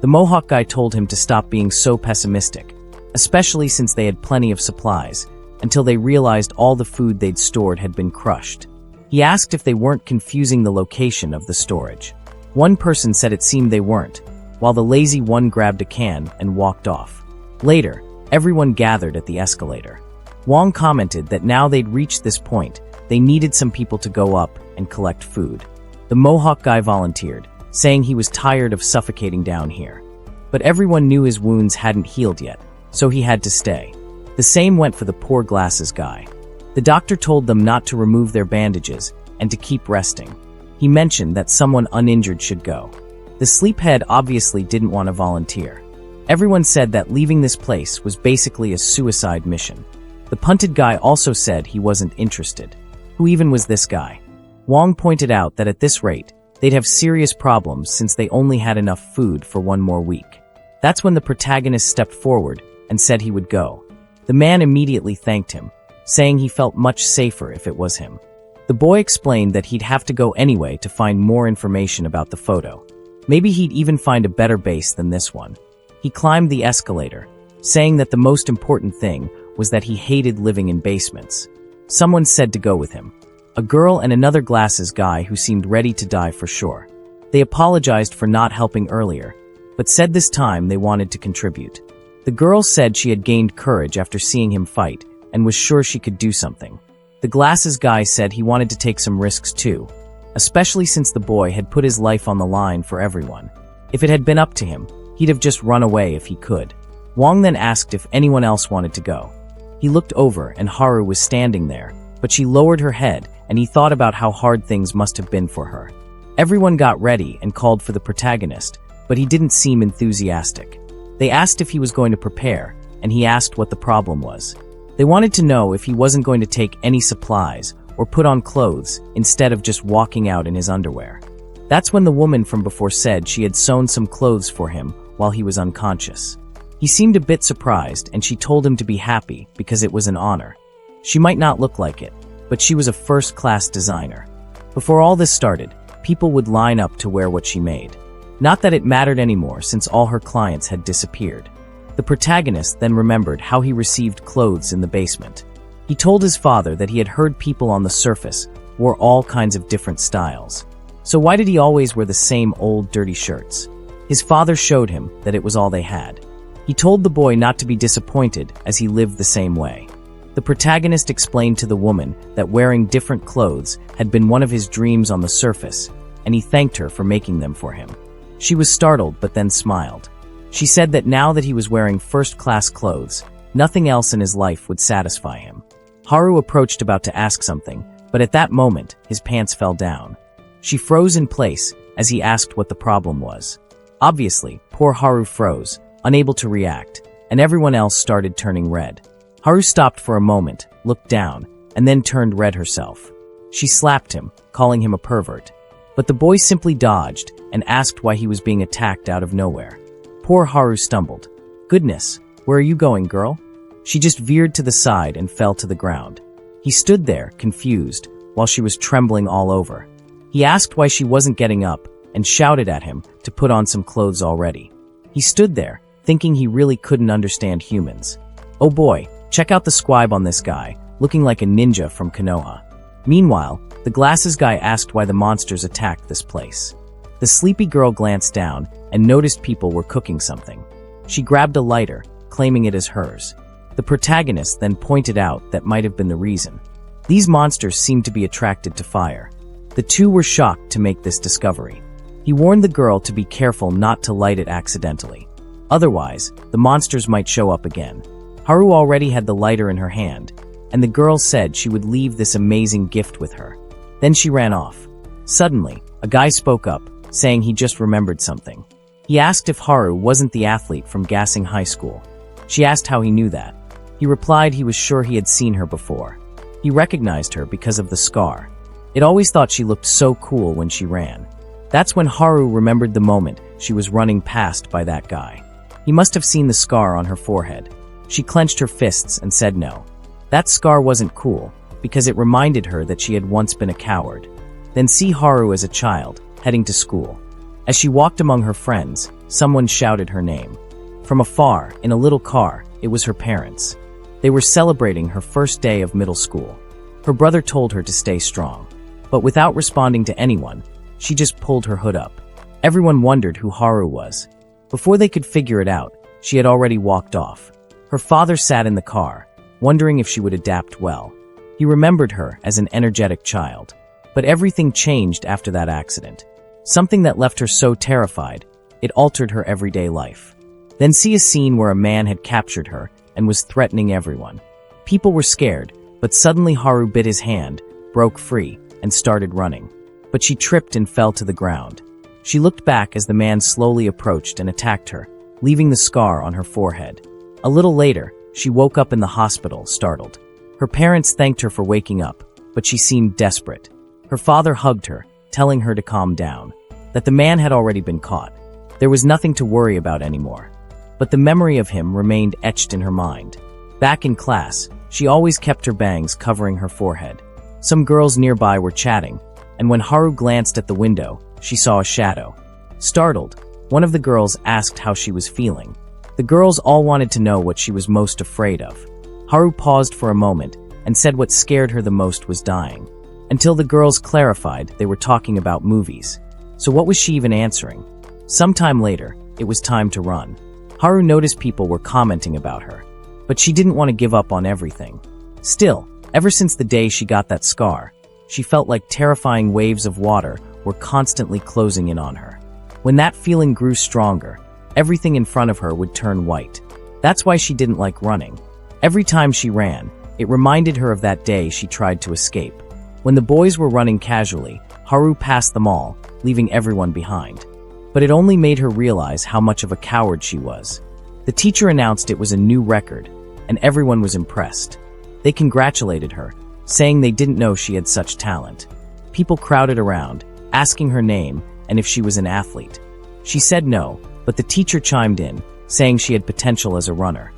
The Mohawk guy told him to stop being so pessimistic, especially since they had plenty of supplies, until they realized all the food they'd stored had been crushed. He asked if they weren't confusing the location of the storage. One person said it seemed they weren't, while the lazy one grabbed a can and walked off. Later, everyone gathered at the escalator. Wong commented that now they'd reached this point, they needed some people to go up and collect food. The Mohawk guy volunteered, saying he was tired of suffocating down here. But everyone knew his wounds hadn't healed yet, so he had to stay. The same went for the poor glasses guy. The doctor told them not to remove their bandages and to keep resting. He mentioned that someone uninjured should go. The sleephead obviously didn't want to volunteer. Everyone said that leaving this place was basically a suicide mission. The punted guy also said he wasn't interested. Who even was this guy? Wong pointed out that at this rate, they'd have serious problems since they only had enough food for one more week. That's when the protagonist stepped forward and said he would go. The man immediately thanked him, saying he felt much safer if it was him. The boy explained that he'd have to go anyway to find more information about the photo. Maybe he'd even find a better base than this one. He climbed the escalator, saying that the most important thing was that he hated living in basements. Someone said to go with him. A girl and another glasses guy who seemed ready to die for sure. They apologized for not helping earlier, but said this time they wanted to contribute. The girl said she had gained courage after seeing him fight and was sure she could do something. The glasses guy said he wanted to take some risks too, especially since the boy had put his life on the line for everyone. If it had been up to him, he'd have just run away if he could. Wong then asked if anyone else wanted to go. He looked over and Haru was standing there, but she lowered her head and he thought about how hard things must have been for her. Everyone got ready and called for the protagonist, but he didn't seem enthusiastic. They asked if he was going to prepare, and he asked what the problem was. They wanted to know if he wasn't going to take any supplies or put on clothes instead of just walking out in his underwear. That's when the woman from before said she had sewn some clothes for him while he was unconscious. He seemed a bit surprised and she told him to be happy because it was an honor. She might not look like it, but she was a first-class designer. Before all this started, people would line up to wear what she made. Not that it mattered anymore since all her clients had disappeared. The protagonist then remembered how he received clothes in the basement. He told his father that he had heard people on the surface wore all kinds of different styles. So why did he always wear the same old dirty shirts? His father showed him that it was all they had. He told the boy not to be disappointed as he lived the same way. The protagonist explained to the woman that wearing different clothes had been one of his dreams on the surface, and he thanked her for making them for him. She was startled but then smiled. She said that now that he was wearing first-class clothes, nothing else in his life would satisfy him. Haru approached about to ask something, but at that moment, his pants fell down. She froze in place as he asked what the problem was. Obviously, poor Haru froze, unable to react, and everyone else started turning red. Haru stopped for a moment, looked down, and then turned red herself. She slapped him, calling him a pervert. But the boy simply dodged and asked why he was being attacked out of nowhere. Poor Haru stumbled. "Goodness, where are you going, girl?" She just veered to the side and fell to the ground. He stood there, confused, while she was trembling all over. He asked why she wasn't getting up and shouted at him to put on some clothes already. He stood there, thinking he really couldn't understand humans. Oh boy, check out the squib on this guy, looking like a ninja from Konoha. Meanwhile, the glasses guy asked why the monsters attacked this place. The sleepy girl glanced down and noticed people were cooking something. She grabbed a lighter, claiming it as hers. The protagonist then pointed out that might have been the reason. These monsters seemed to be attracted to fire. The two were shocked to make this discovery. He warned the girl to be careful not to light it accidentally. Otherwise, the monsters might show up again. Haru already had the lighter in her hand, and the girl said she would leave this amazing gift with her. Then she ran off. Suddenly, a guy spoke up, saying he just remembered something. He asked if Haru wasn't the athlete from Gassing High School. She asked how he knew that. He replied he was sure he had seen her before. He recognized her because of the scar. It always thought she looked so cool when she ran. That's when Haru remembered the moment she was running past by that guy. He must have seen the scar on her forehead. She clenched her fists and said no. That scar wasn't cool, because it reminded her that she had once been a coward. Then see Haru as a child, heading to school. As she walked among her friends, someone shouted her name. From afar, in a little car, it was her parents. They were celebrating her first day of middle school. Her brother told her to stay strong. But without responding to anyone, she just pulled her hood up. Everyone wondered who Haru was. Before they could figure it out, she had already walked off. Her father sat in the car, wondering if she would adapt well. He remembered her as an energetic child. But everything changed after that accident. Something that left her so terrified, it altered her everyday life. Then see a scene where a man had captured her and was threatening everyone. People were scared, but suddenly Haru bit his hand, broke free, and started running. But she tripped and fell to the ground. She looked back as the man slowly approached and attacked her, leaving the scar on her forehead. A little later, she woke up in the hospital, startled. Her parents thanked her for waking up, but she seemed desperate. Her father hugged her, telling her to calm down, that the man had already been caught. There was nothing to worry about anymore. But the memory of him remained etched in her mind. Back in class, she always kept her bangs covering her forehead. Some girls nearby were chatting, and when Haru glanced at the window, she saw a shadow. Startled, one of the girls asked how she was feeling. The girls all wanted to know what she was most afraid of. Haru paused for a moment and said what scared her the most was dying. Until the girls clarified they were talking about movies. So what was she even answering? Sometime later, it was time to run. Haru noticed people were commenting about her, but she didn't want to give up on everything. Still, ever since the day she got that scar, she felt like terrifying waves of water were constantly closing in on her. When that feeling grew stronger, everything in front of her would turn white. That's why she didn't like running. Every time she ran, it reminded her of that day she tried to escape. When the boys were running casually, Haru passed them all, leaving everyone behind. But it only made her realize how much of a coward she was. The teacher announced it was a new record, and everyone was impressed. They congratulated her, saying they didn't know she had such talent. People crowded around, asking her name and if she was an athlete. She said no, but the teacher chimed in, saying she had potential as a runner.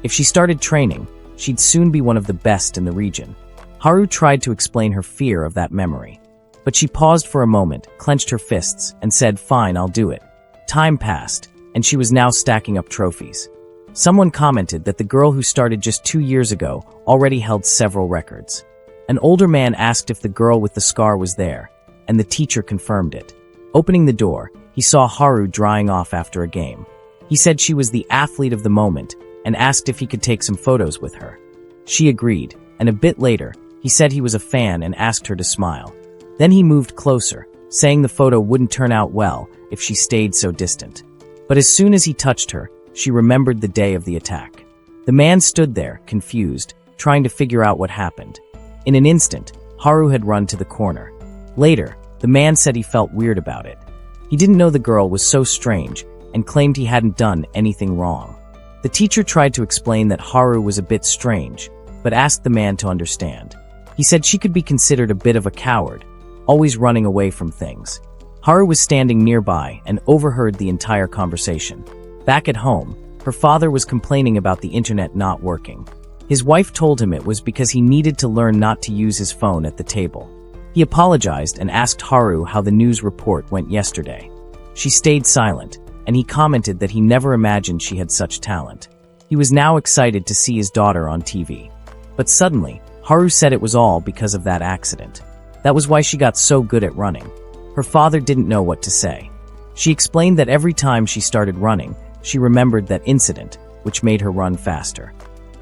If she started training, she'd soon be one of the best in the region. Haru tried to explain her fear of that memory. But she paused for a moment, clenched her fists, and said, "Fine, I'll do it." Time passed, and she was now stacking up trophies. Someone commented that the girl who started just 2 years ago already held several records. An older man asked if the girl with the scar was there, and the teacher confirmed it. Opening the door, he saw Haru drying off after a game. He said she was the athlete of the moment and asked if he could take some photos with her. She agreed, and a bit later, he said he was a fan and asked her to smile. Then he moved closer, saying the photo wouldn't turn out well if she stayed so distant. But as soon as he touched her, she remembered the day of the attack. The man stood there, confused, trying to figure out what happened. In an instant, Haru had run to the corner. Later, the man said he felt weird about it. He didn't know the girl was so strange and claimed he hadn't done anything wrong. The teacher tried to explain that Haru was a bit strange, but asked the man to understand. He said she could be considered a bit of a coward, always running away from things. Haru was standing nearby and overheard the entire conversation. Back at home, her father was complaining about the internet not working. His wife told him it was because he needed to learn not to use his phone at the table. He apologized and asked Haru how the news report went yesterday. She stayed silent, and he commented that he never imagined she had such talent. He was now excited to see his daughter on TV. But suddenly, Haru said it was all because of that accident. That was why she got so good at running. Her father didn't know what to say. She explained that every time she started running, she remembered that incident, which made her run faster.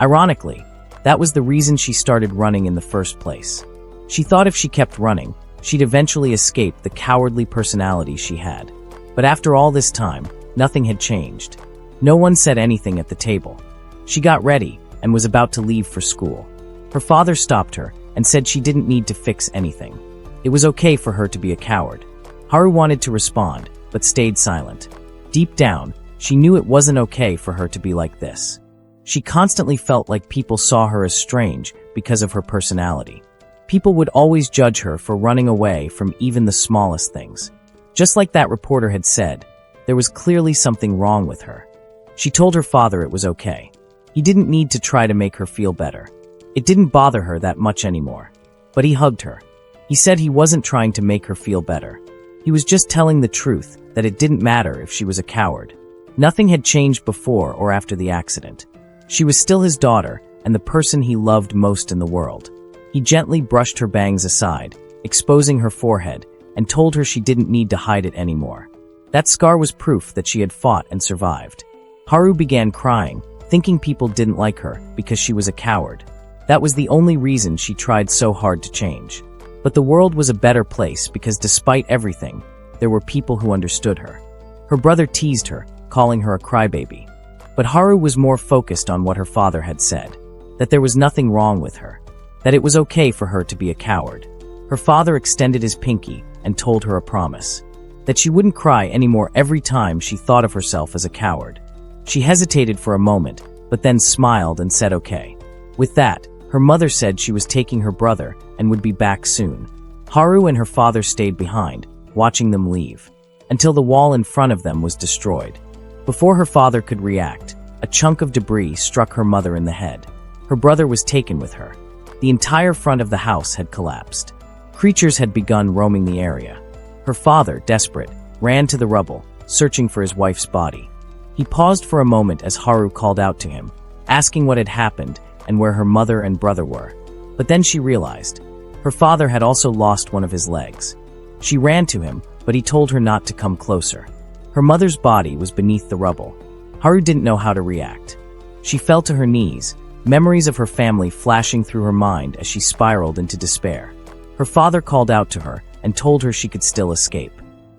Ironically, that was the reason she started running in the first place. She thought if she kept running, she'd eventually escape the cowardly personality she had. But after all this time, nothing had changed. No one said anything at the table. She got ready and was about to leave for school. Her father stopped her and said she didn't need to fix anything. It was okay for her to be a coward. Haru wanted to respond, but stayed silent. Deep down, she knew it wasn't okay for her to be like this. She constantly felt like people saw her as strange because of her personality. People would always judge her for running away from even the smallest things. Just like that reporter had said, there was clearly something wrong with her. She told her father it was okay. He didn't need to try to make her feel better. It didn't bother her that much anymore. But he hugged her. He said he wasn't trying to make her feel better. He was just telling the truth that it didn't matter if she was a coward. Nothing had changed before or after the accident. She was still his daughter and the person he loved most in the world. He gently brushed her bangs aside, exposing her forehead, and told her she didn't need to hide it anymore. That scar was proof that she had fought and survived. Haru began crying, thinking people didn't like her because she was a coward. That was the only reason she tried so hard to change. But the world was a better place because despite everything, there were people who understood her. Her brother teased her, calling her a crybaby. But Haru was more focused on what her father had said, that there was nothing wrong with her, that it was okay for her to be a coward. Her father extended his pinky and told her a promise, that she wouldn't cry anymore every time she thought of herself as a coward. She hesitated for a moment, but then smiled and said okay. With that, her mother said she was taking her brother and would be back soon. Haru and her father stayed behind, watching them leave, until the wall in front of them was destroyed. Before her father could react, a chunk of debris struck her mother in the head. Her brother was taken with her. The entire front of the house had collapsed. Creatures had begun roaming the area. Her father, desperate, ran to the rubble, searching for his wife's body. He paused for a moment as Haru called out to him, asking what had happened and where her mother and brother were. But then she realized. Her father had also lost one of his legs. She ran to him, but he told her not to come closer. Her mother's body was beneath the rubble. Haru didn't know how to react. She fell to her knees, memories of her family flashing through her mind as she spiraled into despair. Her father called out to her and told her she could still escape.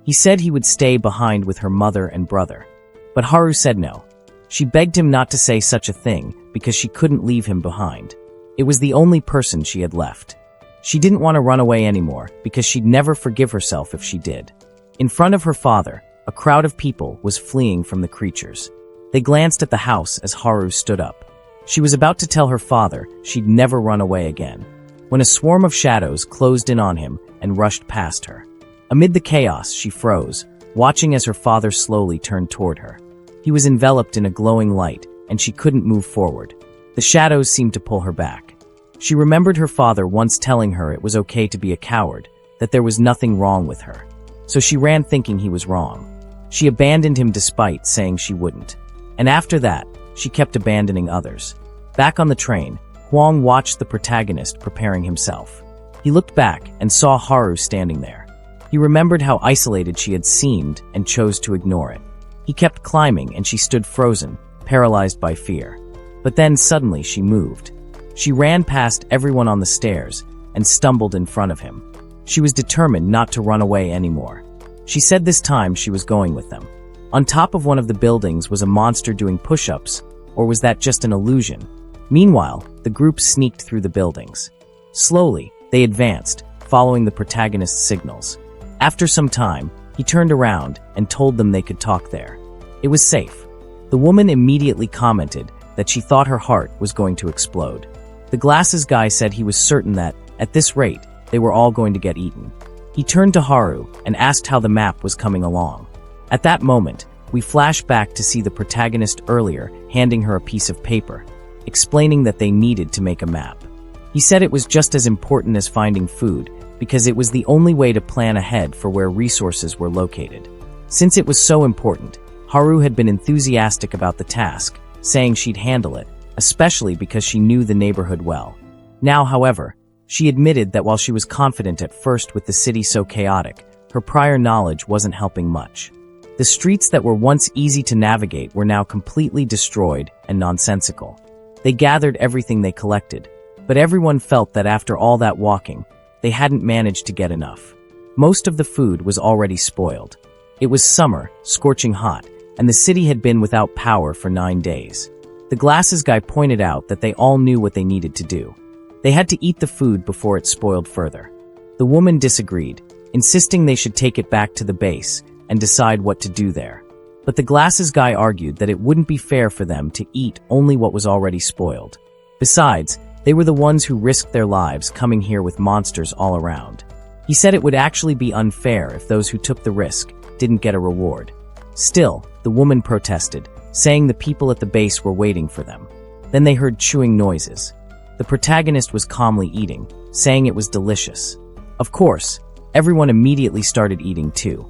He said he would stay behind with her mother and brother. But Haru said no. She begged him not to say such a thing because she couldn't leave him behind. It was the only person she had left. She didn't want to run away anymore because she'd never forgive herself if she did. In front of her father, a crowd of people was fleeing from the creatures. They glanced at the house as Haru stood up. She was about to tell her father she'd never run away again, when a swarm of shadows closed in on him and rushed past her. Amid the chaos, she froze, watching as her father slowly turned toward her. He was enveloped in a glowing light, and she couldn't move forward. The shadows seemed to pull her back. She remembered her father once telling her it was okay to be a coward, that there was nothing wrong with her. So she ran thinking he was wrong. She abandoned him despite saying she wouldn't. And after that, she kept abandoning others. Back on the train, Huang watched the protagonist preparing himself. He looked back and saw Haru standing there. He remembered how isolated she had seemed and chose to ignore it. He kept climbing and she stood frozen, paralyzed by fear. But then suddenly she moved. She ran past everyone on the stairs and stumbled in front of him. She was determined not to run away anymore. She said this time she was going with them. On top of one of the buildings was a monster doing push-ups, or was that just an illusion? Meanwhile, the group sneaked through the buildings. Slowly, they advanced, following the protagonist's signals. After some time, he turned around and told them they could talk there. It was safe. The woman immediately commented that she thought her heart was going to explode. The glasses guy said he was certain that, at this rate, they were all going to get eaten. He turned to Haru and asked how the map was coming along. At that moment, we flash back to see the protagonist earlier handing her a piece of paper. explaining that they needed to make a map. He said it was just as important as finding food, because it was the only way to plan ahead for where resources were located. Since it was so important, Haru had been enthusiastic about the task, saying she'd handle it, especially because she knew the neighborhood well. Now, however, she admitted that while she was confident at first with the city so chaotic, her prior knowledge wasn't helping much. The streets that were once easy to navigate were now completely destroyed and nonsensical. They gathered everything they collected, but everyone felt that after all that walking, they hadn't managed to get enough. Most of the food was already spoiled. It was summer, scorching hot, and the city had been without power for 9 days. The glasses guy pointed out that they all knew what they needed to do. They had to eat the food before it spoiled further. The woman disagreed, insisting they should take it back to the base and decide what to do there. But the glasses guy argued that it wouldn't be fair for them to eat only what was already spoiled. Besides, they were the ones who risked their lives coming here with monsters all around. He said it would actually be unfair if those who took the risk didn't get a reward. Still, the woman protested, saying the people at the base were waiting for them. Then they heard chewing noises. The protagonist was calmly eating, saying it was delicious. Of course, everyone immediately started eating too.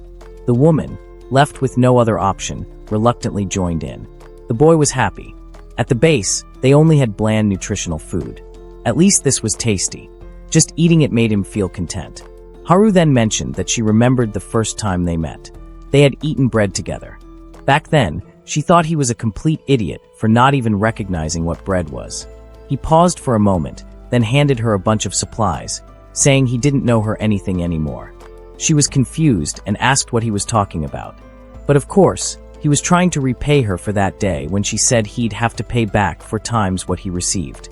The woman, left with no other option, reluctantly joined in. The boy was happy. At the base, they only had bland nutritional food. At least this was tasty. Just eating it made him feel content. Haru then mentioned that she remembered the first time they met. They had eaten bread together. Back then, she thought he was a complete idiot for not even recognizing what bread was. He paused for a moment, then handed her a bunch of supplies, saying he didn't know her anything anymore. She was confused and asked what he was talking about. But of course, he was trying to repay her for that day when she said he'd have to pay back 4 times what he received.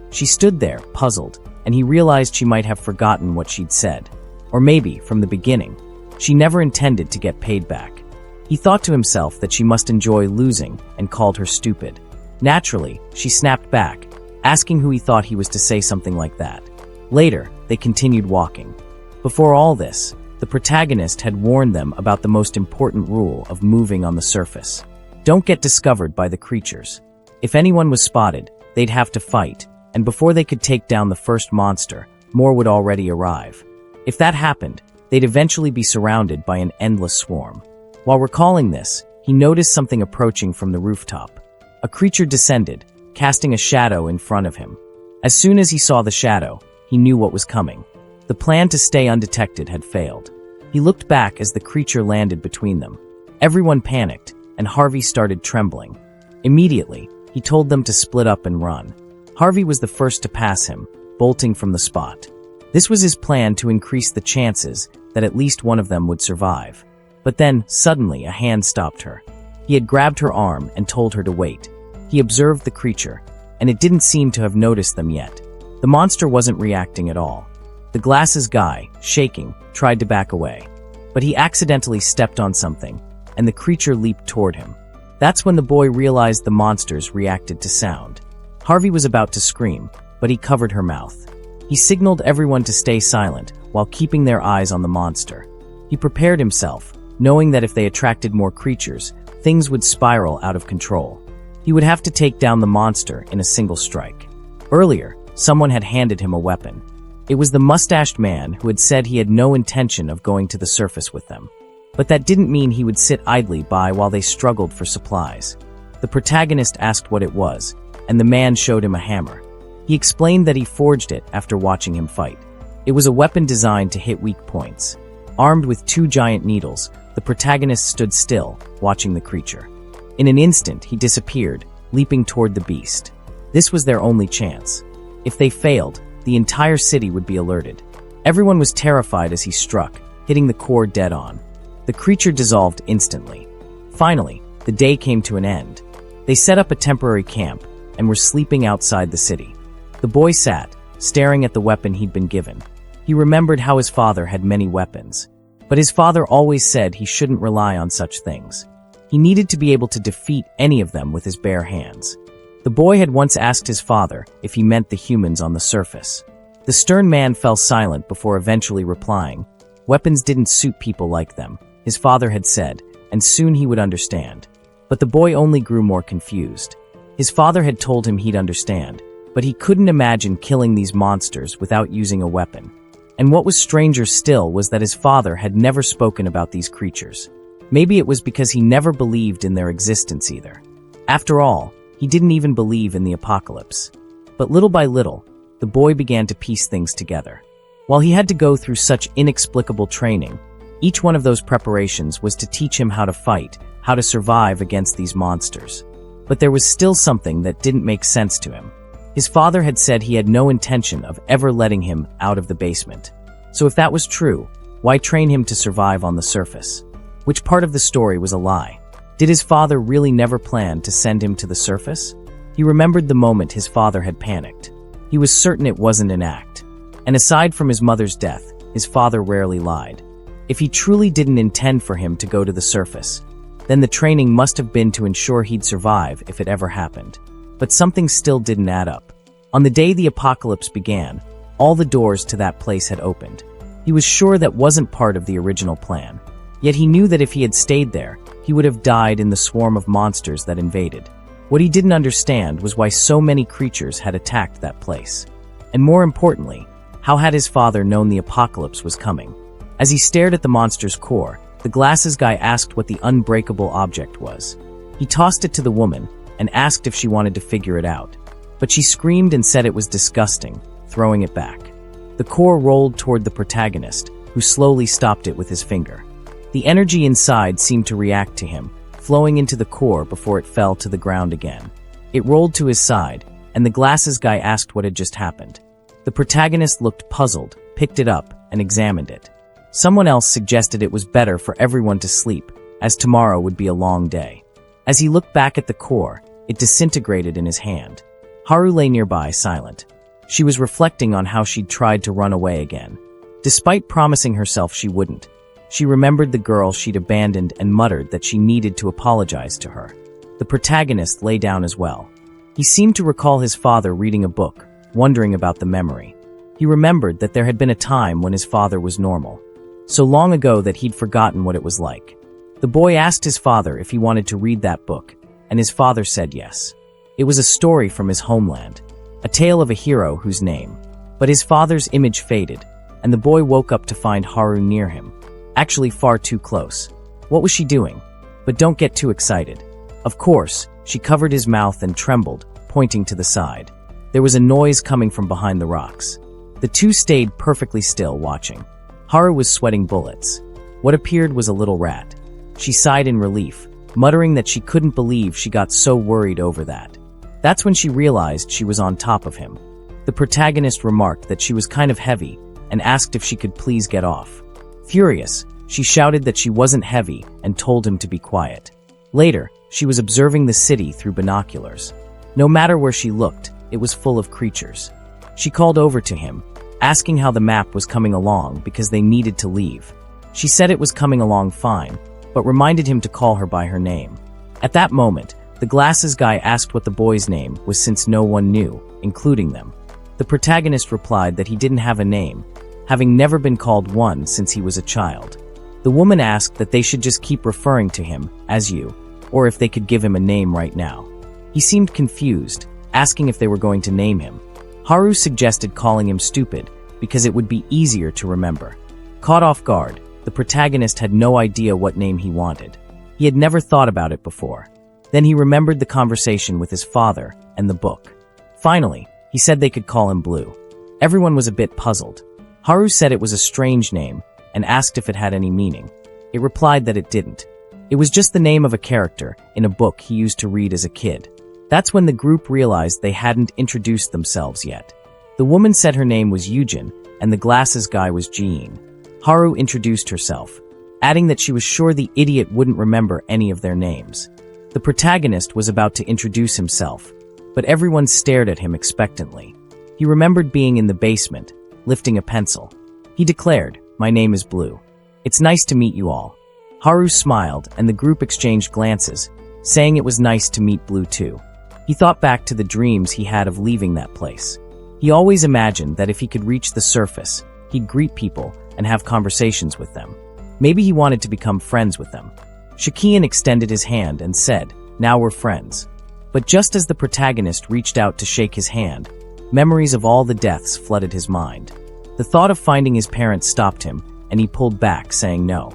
She stood there, puzzled, and he realized she might have forgotten what she'd said. Or maybe, from the beginning, she never intended to get paid back. He thought to himself that she must enjoy losing and called her stupid. Naturally, she snapped back, asking who he thought he was to say something like that. Later, they continued walking. Before all this, the protagonist had warned them about the most important rule of moving on the surface. Don't get discovered by the creatures. If anyone was spotted, they'd have to fight, and before they could take down the first monster, more would already arrive. If that happened, they'd eventually be surrounded by an endless swarm. While recalling this, he noticed something approaching from the rooftop. A creature descended, casting a shadow in front of him. As soon as he saw the shadow, he knew what was coming. The plan to stay undetected had failed. He looked back as the creature landed between them. Everyone panicked, and Harvey started trembling. Immediately, he told them to split up and run. Harvey was the first to pass him, bolting from the spot. This was his plan to increase the chances that at least one of them would survive. But then, suddenly, a hand stopped her. He had grabbed her arm and told her to wait. He observed the creature, and it didn't seem to have noticed them yet. The monster wasn't reacting at all. The glasses guy, shaking, tried to back away. But he accidentally stepped on something, and the creature leaped toward him. That's when the boy realized the monsters reacted to sound. Harvey was about to scream, but he covered her mouth. He signaled everyone to stay silent while keeping their eyes on the monster. He prepared himself, knowing that if they attracted more creatures, things would spiral out of control. He would have to take down the monster in a single strike. Earlier, someone had handed him a weapon. It was the mustached man who had said he had no intention of going to the surface with them. But that didn't mean he would sit idly by while they struggled for supplies. The protagonist asked what it was, and the man showed him a hammer. He explained that he forged it after watching him fight. It was a weapon designed to hit weak points. Armed with 2 giant needles, the protagonist stood still, watching the creature. In an instant, he disappeared, leaping toward the beast. This was their only chance. If they failed, the entire city would be alerted. Everyone was terrified as he struck, hitting the core dead on. The creature dissolved instantly. Finally, the day came to an end. They set up a temporary camp and were sleeping outside the city. The boy sat, staring at the weapon he'd been given. He remembered how his father had many weapons. But his father always said he shouldn't rely on such things. He needed to be able to defeat any of them with his bare hands. The boy had once asked his father if he meant the humans on the surface. The stern man fell silent before eventually replying, "Weapons didn't suit people like them," his father had said, and soon he would understand. But the boy only grew more confused. His father had told him he'd understand, but he couldn't imagine killing these monsters without using a weapon. And what was stranger still was that his father had never spoken about these creatures. Maybe it was because he never believed in their existence either. After all, he didn't even believe in the apocalypse. But little by little, the boy began to piece things together. While he had to go through such inexplicable training, each one of those preparations was to teach him how to fight, how to survive against these monsters. But there was still something that didn't make sense to him. His father had said he had no intention of ever letting him out of the basement. So if that was true, why train him to survive on the surface? Which part of the story was a lie? Did his father really never plan to send him to the surface? He remembered the moment his father had panicked. He was certain it wasn't an act. And aside from his mother's death, his father rarely lied. If he truly didn't intend for him to go to the surface, then the training must have been to ensure he'd survive if it ever happened. But something still didn't add up. On the day the apocalypse began, all the doors to that place had opened. He was sure that wasn't part of the original plan. Yet he knew that if he had stayed there, he would have died in the swarm of monsters that invaded. What he didn't understand was why so many creatures had attacked that place. And more importantly, how had his father known the apocalypse was coming? As he stared at the monster's core, the glasses guy asked what the unbreakable object was. He tossed it to the woman and asked if she wanted to figure it out. But she screamed and said it was disgusting, throwing it back. The core rolled toward the protagonist, who slowly stopped it with his finger. The energy inside seemed to react to him, flowing into the core before it fell to the ground again. It rolled to his side, and the glasses guy asked what had just happened. The protagonist looked puzzled, picked it up, and examined it. Someone else suggested it was better for everyone to sleep, as tomorrow would be a long day. As he looked back at the core, it disintegrated in his hand. Haru lay nearby, silent. She was reflecting on how she'd tried to run away again. Despite promising herself she wouldn't, she remembered the girl she'd abandoned and muttered that she needed to apologize to her. The protagonist lay down as well. He seemed to recall his father reading a book, wondering about the memory. He remembered that there had been a time when his father was normal. So long ago that he'd forgotten what it was like. The boy asked his father if he wanted to read that book, and his father said yes. It was a story from his homeland, a tale of a hero whose name. But his father's image faded, and the boy woke up to find Haru near him. Actually far too close. What was she doing? But don't get too excited. Of course, she covered his mouth and trembled, pointing to the side. There was a noise coming from behind the rocks. The two stayed perfectly still, watching. Haru was sweating bullets. What appeared was a little rat. She sighed in relief, muttering that she couldn't believe she got so worried over that. That's when she realized she was on top of him. The protagonist remarked that she was kind of heavy and asked if she could please get off. Furious, she shouted that she wasn't heavy and told him to be quiet. Later, she was observing the city through binoculars. No matter where she looked, it was full of creatures. She called over to him, asking how the map was coming along because they needed to leave. She said it was coming along fine, but reminded him to call her by her name. At that moment, the glasses guy asked what the boy's name was since no one knew, including them. The protagonist replied that he didn't have a name, having never been called one since he was a child. The woman asked that they should just keep referring to him as you, or if they could give him a name right now. He seemed confused, asking if they were going to name him. Haru suggested calling him stupid, because it would be easier to remember. Caught off guard, the protagonist had no idea what name he wanted. He had never thought about it before. Then he remembered the conversation with his father and the book. Finally, he said they could call him Blue. Everyone was a bit puzzled. Haru said it was a strange name and asked if it had any meaning. It replied that it didn't. It was just the name of a character in a book he used to read as a kid. That's when the group realized they hadn't introduced themselves yet. The woman said her name was Yujin and the glasses guy was Jean. Haru introduced herself, adding that she was sure the idiot wouldn't remember any of their names. The protagonist was about to introduce himself, but everyone stared at him expectantly. He remembered being in the basement, lifting a pencil. He declared, "My name is Blue. It's nice to meet you all." Haru smiled, and the group exchanged glances, saying it was nice to meet Blue too. He thought back to the dreams he had of leaving that place. He always imagined that if he could reach the surface, he'd greet people and have conversations with them. Maybe he wanted to become friends with them. Shakian extended his hand and said, "Now we're friends." But just as the protagonist reached out to shake his hand, memories of all the deaths flooded his mind. The thought of finding his parents stopped him, and he pulled back, saying no.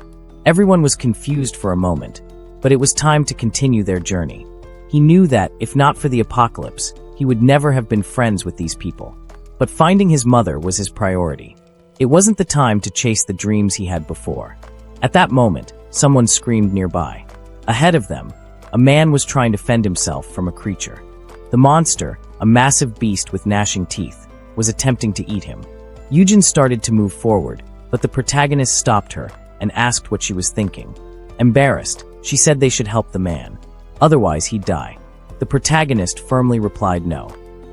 Everyone was confused for a moment, but it was time to continue their journey. He knew that, if not for the apocalypse, he would never have been friends with these people. But finding his mother was his priority. It wasn't the time to chase the dreams he had before. At that moment, someone screamed nearby. Ahead of them, a man was trying to fend himself from a creature. The monster, a massive beast with gnashing teeth, was attempting to eat him. Yujin started to move forward, but the protagonist stopped her and asked what she was thinking. Embarrassed, she said they should help the man. Otherwise, he'd die. The protagonist firmly replied no.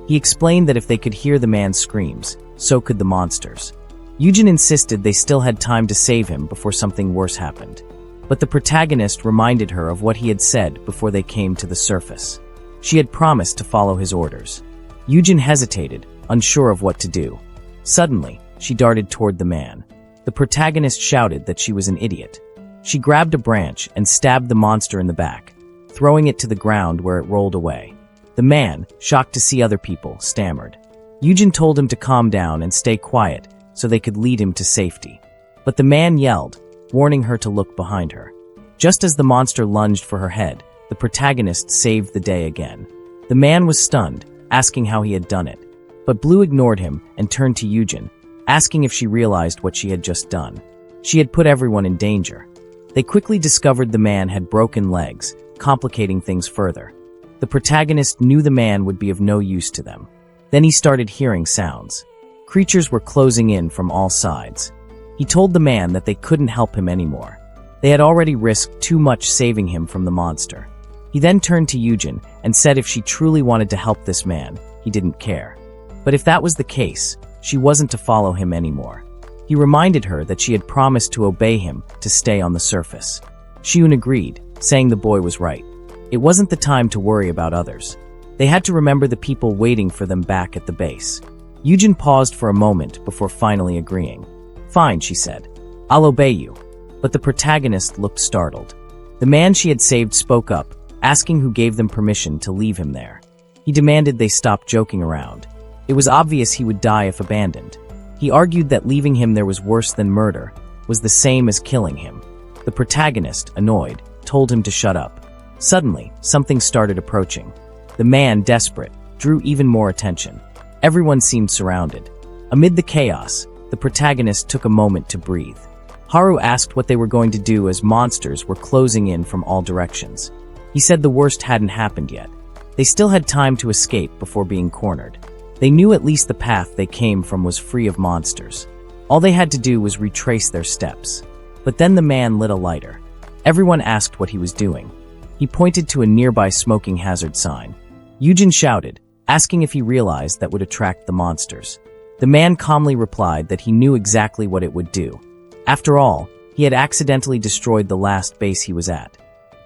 He explained that if they could hear the man's screams, so could the monsters. Yujin insisted they still had time to save him before something worse happened. But the protagonist reminded her of what he had said before they came to the surface. She had promised to follow his orders. Yujin hesitated, unsure of what to do. Suddenly, she darted toward the man. The protagonist shouted that she was an idiot. She grabbed a branch and stabbed the monster in the back, throwing it to the ground where it rolled away. The man, shocked to see other people, stammered. Yujin told him to calm down and stay quiet so they could lead him to safety. But the man yelled, warning her to look behind her. Just as the monster lunged for her head, the protagonist saved the day again. The man was stunned, asking how he had done it. But Blue ignored him and turned to Yujin, asking if she realized what she had just done. She had put everyone in danger. They quickly discovered the man had broken legs, complicating things further. The protagonist knew the man would be of no use to them. Then he started hearing sounds. Creatures were closing in from all sides. He told the man that they couldn't help him anymore. They had already risked too much saving him from the monster. He then turned to Yujin and said if she truly wanted to help this man, he didn't care. But if that was the case, she wasn't to follow him anymore. He reminded her that she had promised to obey him to stay on the surface. Shiyun agreed, saying the boy was right. It wasn't the time to worry about others. They had to remember the people waiting for them back at the base. Yujin paused for a moment before finally agreeing. Fine, she said. I'll obey you. But the protagonist looked startled. The man she had saved spoke up, asking who gave them permission to leave him there. He demanded they stop joking around. It was obvious he would die if abandoned. He argued that leaving him there was worse than murder, was the same as killing him. The protagonist, annoyed, told him to shut up. Suddenly, something started approaching. The man, desperate, drew even more attention. Everyone seemed surrounded. Amid the chaos, the protagonist took a moment to breathe. Haru asked what they were going to do as monsters were closing in from all directions. He said the worst hadn't happened yet. They still had time to escape before being cornered. They knew at least the path they came from was free of monsters. All they had to do was retrace their steps. But then the man lit a lighter. Everyone asked what he was doing. He pointed to a nearby smoking hazard sign. Yujin shouted, asking if he realized that would attract the monsters. The man calmly replied that he knew exactly what it would do. After all, he had accidentally destroyed the last base he was at.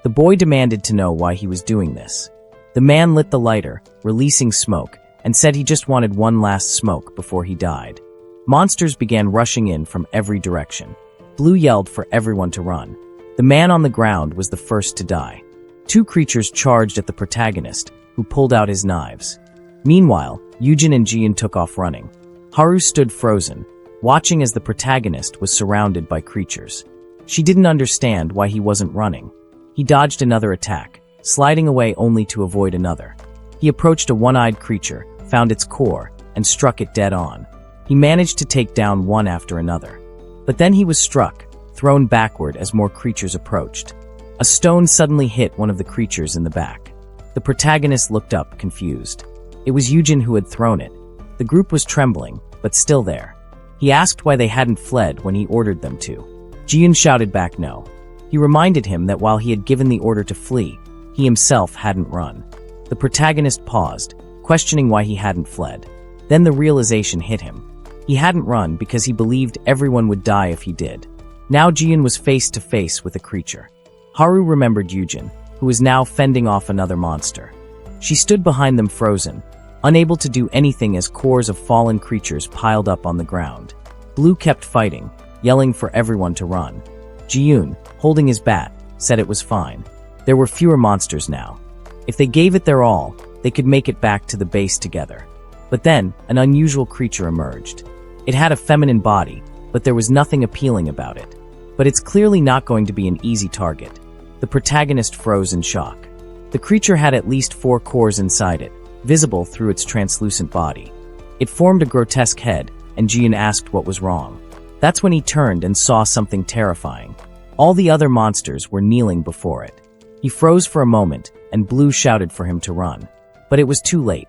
The boy demanded to know why he was doing this. The man lit the lighter, releasing smoke, and said he just wanted one last smoke before he died. Monsters began rushing in from every direction. Blue yelled for everyone to run. The man on the ground was the first to die. Two creatures charged at the protagonist, who pulled out his knives. Meanwhile, Yujin and Jian took off running. Haru stood frozen, watching as the protagonist was surrounded by creatures. She didn't understand why he wasn't running. He dodged another attack, sliding away only to avoid another. He approached a one-eyed creature, found its core, and struck it dead on. He managed to take down one after another. But then he was struck, thrown backward as more creatures approached. A stone suddenly hit one of the creatures in the back. The protagonist looked up, confused. It was Yujin who had thrown it. The group was trembling, but still there. He asked why they hadn't fled when he ordered them to. Jian shouted back no. He reminded him that while he had given the order to flee, he himself hadn't run. The protagonist paused, questioning why he hadn't fled. Then the realization hit him. He hadn't run because he believed everyone would die if he did. Now Jian was face to face with a creature. Haru remembered Yujin, who was now fending off another monster. She stood behind them frozen, unable to do anything as cores of fallen creatures piled up on the ground. Blue kept fighting, yelling for everyone to run. Jiun, holding his bat, said it was fine. There were fewer monsters now. If they gave it their all, they could make it back to the base together. But then, an unusual creature emerged. It had a feminine body, but there was nothing appealing about it. But it's clearly not going to be an easy target. The protagonist froze in shock. The creature had at least 4 cores inside it, visible through its translucent body. It formed a grotesque head, and Jihyun asked what was wrong. That's when he turned and saw something terrifying. All the other monsters were kneeling before it. He froze for a moment, and Blue shouted for him to run. But it was too late.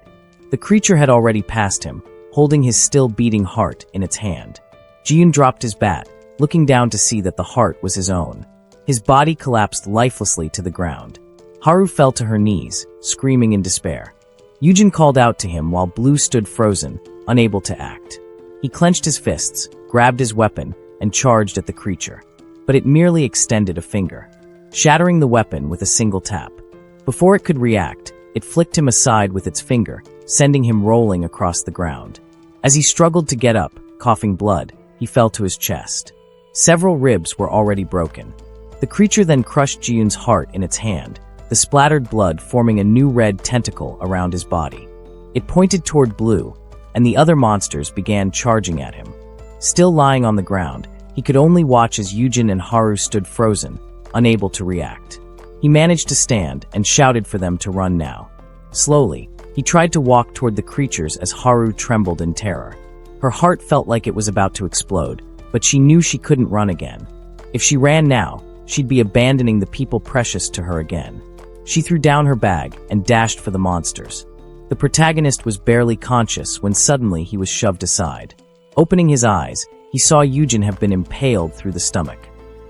The creature had already passed him, holding his still beating heart in its hand. Jihyun dropped his bat, looking down to see that the heart was his own. His body collapsed lifelessly to the ground. Haru fell to her knees, screaming in despair. Yujin called out to him while Blue stood frozen, unable to act. He clenched his fists, grabbed his weapon, and charged at the creature. But it merely extended a finger, shattering the weapon with a single tap. Before it could react, it flicked him aside with its finger, sending him rolling across the ground. As he struggled to get up, coughing blood, he fell to his chest. Several ribs were already broken. The creature then crushed Jihyun's heart in its hand, the splattered blood forming a new red tentacle around his body. It pointed toward Blue, and the other monsters began charging at him. Still lying on the ground, he could only watch as Yujin and Haru stood frozen, unable to react. He managed to stand and shouted for them to run now. Slowly, he tried to walk toward the creatures as Haru trembled in terror. Her heart felt like it was about to explode, but she knew she couldn't run again. If she ran now, she'd be abandoning the people precious to her again. She threw down her bag and dashed for the monsters. The protagonist was barely conscious when suddenly he was shoved aside. Opening his eyes, he saw Yujin have been impaled through the stomach.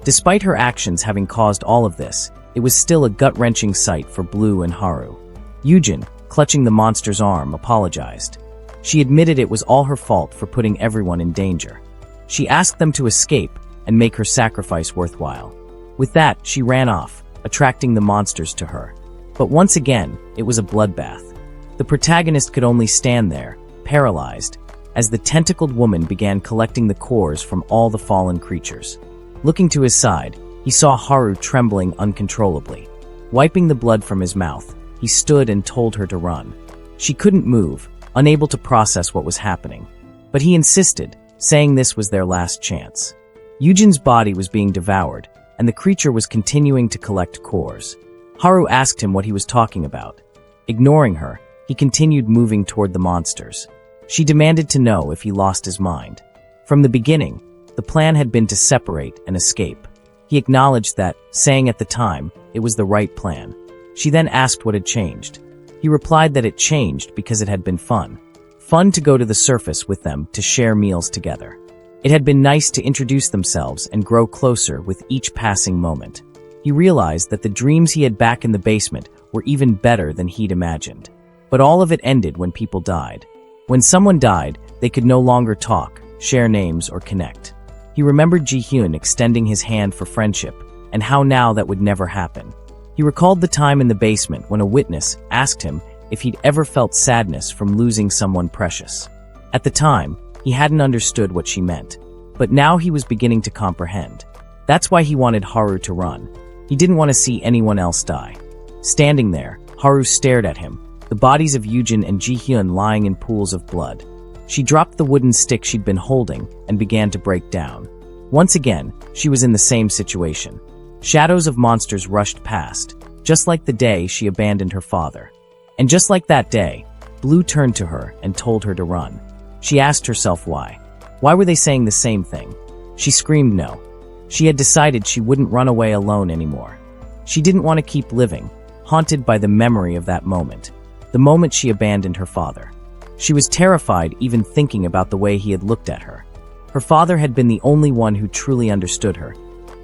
Despite her actions having caused all of this, it was still a gut-wrenching sight for Blue and Haru. Yujin, clutching the monster's arm, apologized. She admitted it was all her fault for putting everyone in danger. She asked them to escape and make her sacrifice worthwhile. With that, she ran off, attracting the monsters to her. But once again, it was a bloodbath. The protagonist could only stand there, paralyzed, as the tentacled woman began collecting the cores from all the fallen creatures. Looking to his side, he saw Haru trembling uncontrollably. Wiping the blood from his mouth, he stood and told her to run. She couldn't move, unable to process what was happening. But he insisted, saying this was their last chance. Yujin's body was being devoured, and the creature was continuing to collect cores. Haru asked him what he was talking about. Ignoring her, he continued moving toward the monsters. She demanded to know if he lost his mind. From the beginning, the plan had been to separate and escape. He acknowledged that, saying at the time, it was the right plan. She then asked what had changed. He replied that it changed because it had been fun. Fun to go to the surface with them to share meals together. It had been nice to introduce themselves and grow closer with each passing moment. He realized that the dreams he had back in the basement were even better than he'd imagined. But all of it ended when people died. When someone died, they could no longer talk, share names, or connect. He remembered Jihyun extending his hand for friendship, and how now that would never happen. He recalled the time in the basement when a witness asked him if he'd ever felt sadness from losing someone precious. At the time, he hadn't understood what she meant, but now he was beginning to comprehend. That's why he wanted Haru to run. He didn't want to see anyone else die. Standing there, Haru stared at him, the bodies of Yujin and Jihyun lying in pools of blood. She dropped the wooden stick she'd been holding and began to break down. Once again, she was in the same situation. Shadows of monsters rushed past, just like the day she abandoned her father. And just like that day, Blue turned to her and told her to run. She asked herself why. Why were they saying the same thing? She screamed no. She had decided she wouldn't run away alone anymore. She didn't want to keep living, haunted by the memory of that moment. The moment she abandoned her father. She was terrified even thinking about the way he had looked at her. Her father had been the only one who truly understood her,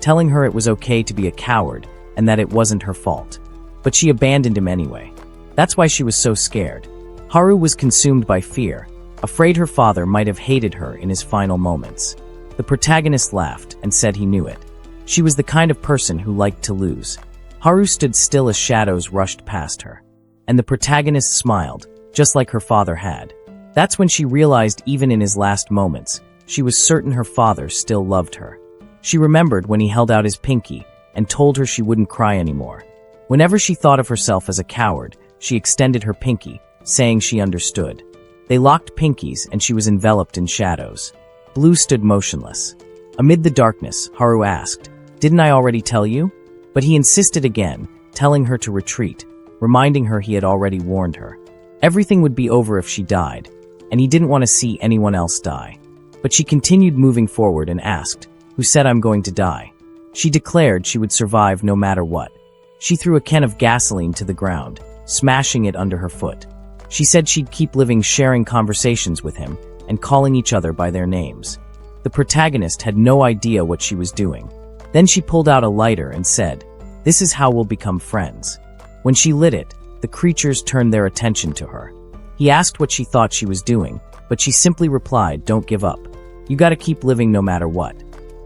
telling her it was okay to be a coward and that it wasn't her fault. But she abandoned him anyway. That's why she was so scared. Haru was consumed by fear, afraid her father might have hated her in his final moments. The protagonist laughed and said he knew it. She was the kind of person who liked to lose. Haru stood still as shadows rushed past her. And the protagonist smiled, just like her father had. That's when she realized even in his last moments, she was certain her father still loved her. She remembered when he held out his pinky and told her she wouldn't cry anymore. Whenever she thought of herself as a coward, she extended her pinky, saying she understood. They locked pinkies and she was enveloped in shadows. Blue stood motionless. Amid the darkness, Haru asked, "Didn't I already tell you?" But he insisted again, telling her to retreat, reminding her he had already warned her. Everything would be over if she died, and he didn't want to see anyone else die. But she continued moving forward and asked, "Who said I'm going to die?" She declared she would survive no matter what. She threw a can of gasoline to the ground, smashing it under her foot. She said she'd keep living, sharing conversations with him and calling each other by their names. The protagonist had no idea what she was doing. Then she pulled out a lighter and said, "This is how we'll become friends." When she lit it, the creatures turned their attention to her. He asked what she thought she was doing, but she simply replied, "Don't give up. You gotta keep living no matter what."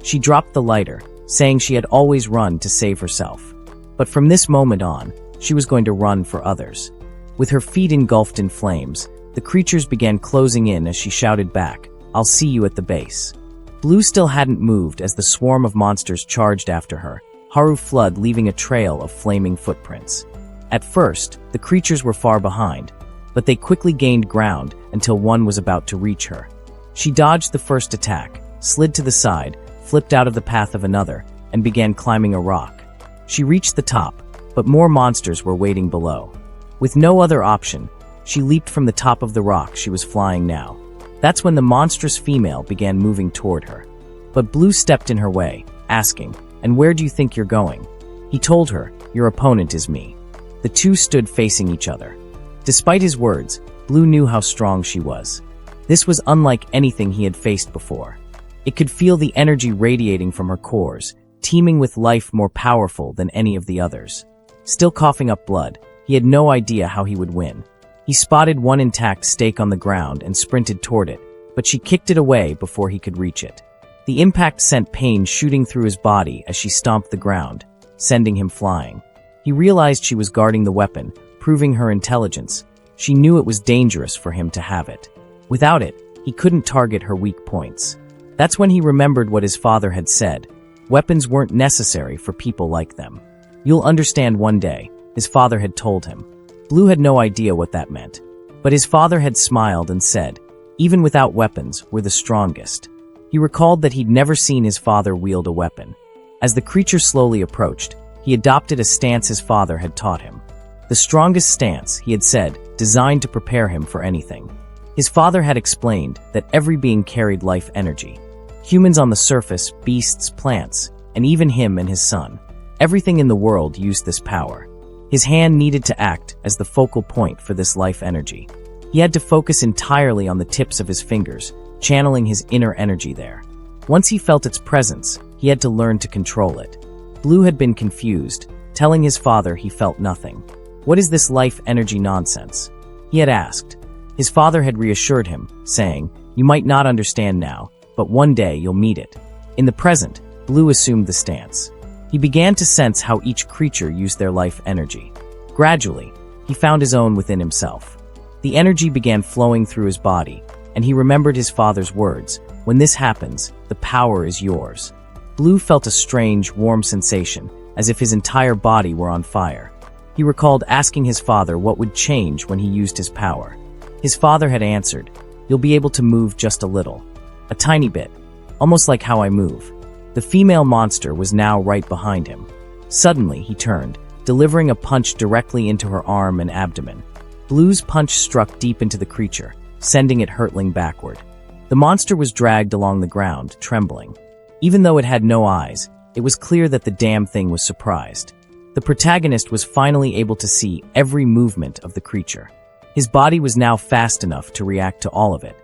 She dropped the lighter, saying she had always run to save herself. But from this moment on, she was going to run for others. With her feet engulfed in flames, the creatures began closing in as she shouted back, "I'll see you at the base." Blue still hadn't moved as the swarm of monsters charged after her, Haru fled, leaving a trail of flaming footprints. At first, the creatures were far behind, but they quickly gained ground until one was about to reach her. She dodged the first attack, slid to the side, flipped out of the path of another, and began climbing a rock. She reached the top, but more monsters were waiting below. With no other option, she leaped from the top of the rock she was flying now. That's when the monstrous female began moving toward her. But Blue stepped in her way, asking, "And where do you think you're going?" He told her, "Your opponent is me." The two stood facing each other. Despite his words, Blue knew how strong she was. This was unlike anything he had faced before. It could feel the energy radiating from her cores, teeming with life more powerful than any of the others. Still coughing up blood, he had no idea how he would win. He spotted one intact stake on the ground and sprinted toward it, but she kicked it away before he could reach it. The impact sent pain shooting through his body as she stomped the ground, sending him flying. He realized she was guarding the weapon, proving her intelligence. She knew it was dangerous for him to have it. Without it, he couldn't target her weak points. That's when he remembered what his father had said. Weapons weren't necessary for people like them. "You'll understand one day," his father had told him. Blue had no idea what that meant. But his father had smiled and said, "Even without weapons, we're the strongest." He recalled that he'd never seen his father wield a weapon. As the creature slowly approached, he adopted a stance his father had taught him. The strongest stance, he had said, designed to prepare him for anything. His father had explained that every being carried life energy. Humans on the surface, beasts, plants, and even him and his son. Everything in the world used this power. His hand needed to act as the focal point for this life energy. He had to focus entirely on the tips of his fingers, channeling his inner energy there. Once he felt its presence, he had to learn to control it. Blue had been confused, telling his father he felt nothing. "What is this life energy nonsense?" he had asked. His father had reassured him, saying, "You might not understand now, but one day you'll meet it." In the present, Blue assumed the stance. He began to sense how each creature used their life energy. Gradually, he found his own within himself. The energy began flowing through his body, and he remembered his father's words, "When this happens, the power is yours." Blue felt a strange, warm sensation, as if his entire body were on fire. He recalled asking his father what would change when he used his power. His father had answered, "You'll be able to move just a little. A tiny bit. Almost like how I move." The female monster was now right behind him. Suddenly, he turned, delivering a punch directly into her arm and abdomen. Blue's punch struck deep into the creature, sending it hurtling backward. The monster was dragged along the ground, trembling. Even though it had no eyes, it was clear that the damn thing was surprised. The protagonist was finally able to see every movement of the creature. His body was now fast enough to react to all of it.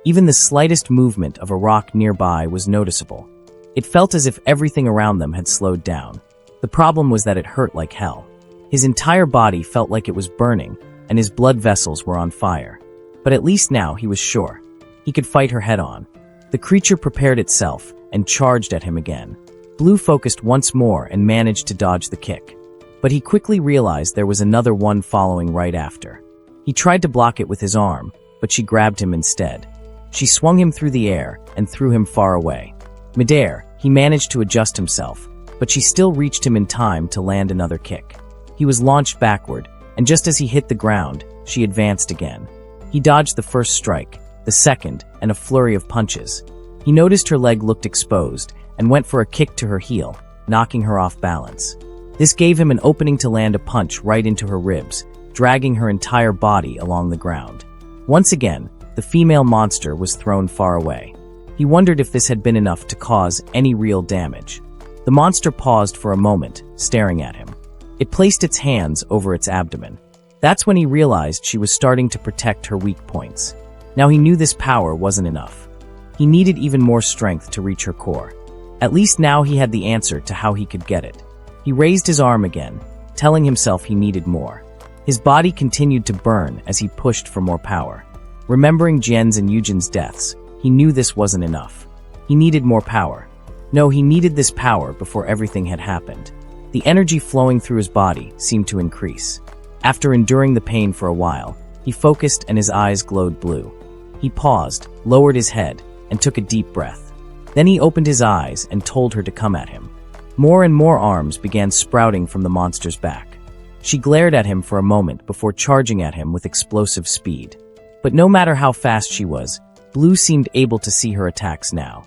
Even the slightest movement of a rock nearby was noticeable. It felt as if everything around them had slowed down. The problem was that it hurt like hell. His entire body felt like it was burning, and his blood vessels were on fire. But at least now he was sure. He could fight her head-on. The creature prepared itself and charged at him again. Blue focused once more and managed to dodge the kick. But he quickly realized there was another one following right after. He tried to block it with his arm, but she grabbed him instead. She swung him through the air and threw him far away. Midair, he managed to adjust himself, but she still reached him in time to land another kick. He was launched backward, and just as he hit the ground, she advanced again. He dodged the first strike, the second, and a flurry of punches. He noticed her leg looked exposed, and went for a kick to her heel, knocking her off balance. This gave him an opening to land a punch right into her ribs, dragging her entire body along the ground. Once again, the female monster was thrown far away. He wondered if this had been enough to cause any real damage. The monster paused for a moment, staring at him. It placed its hands over its abdomen. That's when he realized she was starting to protect her weak points. Now he knew this power wasn't enough. He needed even more strength to reach her core. At least now he had the answer to how he could get it. He raised his arm again, telling himself he needed more. His body continued to burn as he pushed for more power. Remembering Jian's and Yujin's deaths, he knew this wasn't enough. He needed more power. No, he needed this power before everything had happened. The energy flowing through his body seemed to increase. After enduring the pain for a while, he focused and his eyes glowed blue. He paused, lowered his head, and took a deep breath. Then he opened his eyes and told her to come at him. More and more arms began sprouting from the monster's back. She glared at him for a moment before charging at him with explosive speed. But no matter how fast she was, Blue seemed able to see her attacks now.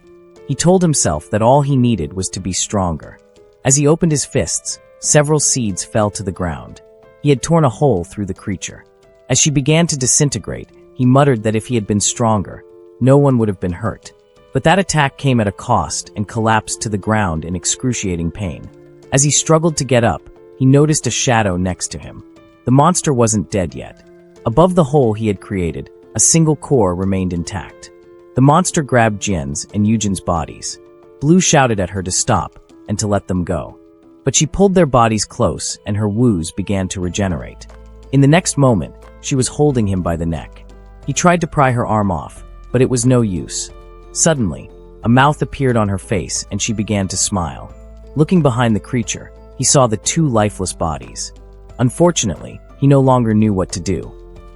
He told himself that all he needed was to be stronger. As he opened his fists, several seeds fell to the ground. He had torn a hole through the creature. As she began to disintegrate, he muttered that if he had been stronger, no one would have been hurt. But that attack came at a cost and collapsed to the ground in excruciating pain. As he struggled to get up, he noticed a shadow next to him. The monster wasn't dead yet. Above the hole he had created, a single core remained intact. The monster grabbed Jian's and Yujin's bodies. Blue shouted at her to stop and to let them go. But she pulled their bodies close and her wounds began to regenerate. In the next moment, she was holding him by the neck. He tried to pry her arm off, but it was no use. Suddenly, a mouth appeared on her face and she began to smile. Looking behind the creature, he saw the two lifeless bodies. Unfortunately, he no longer knew what to do.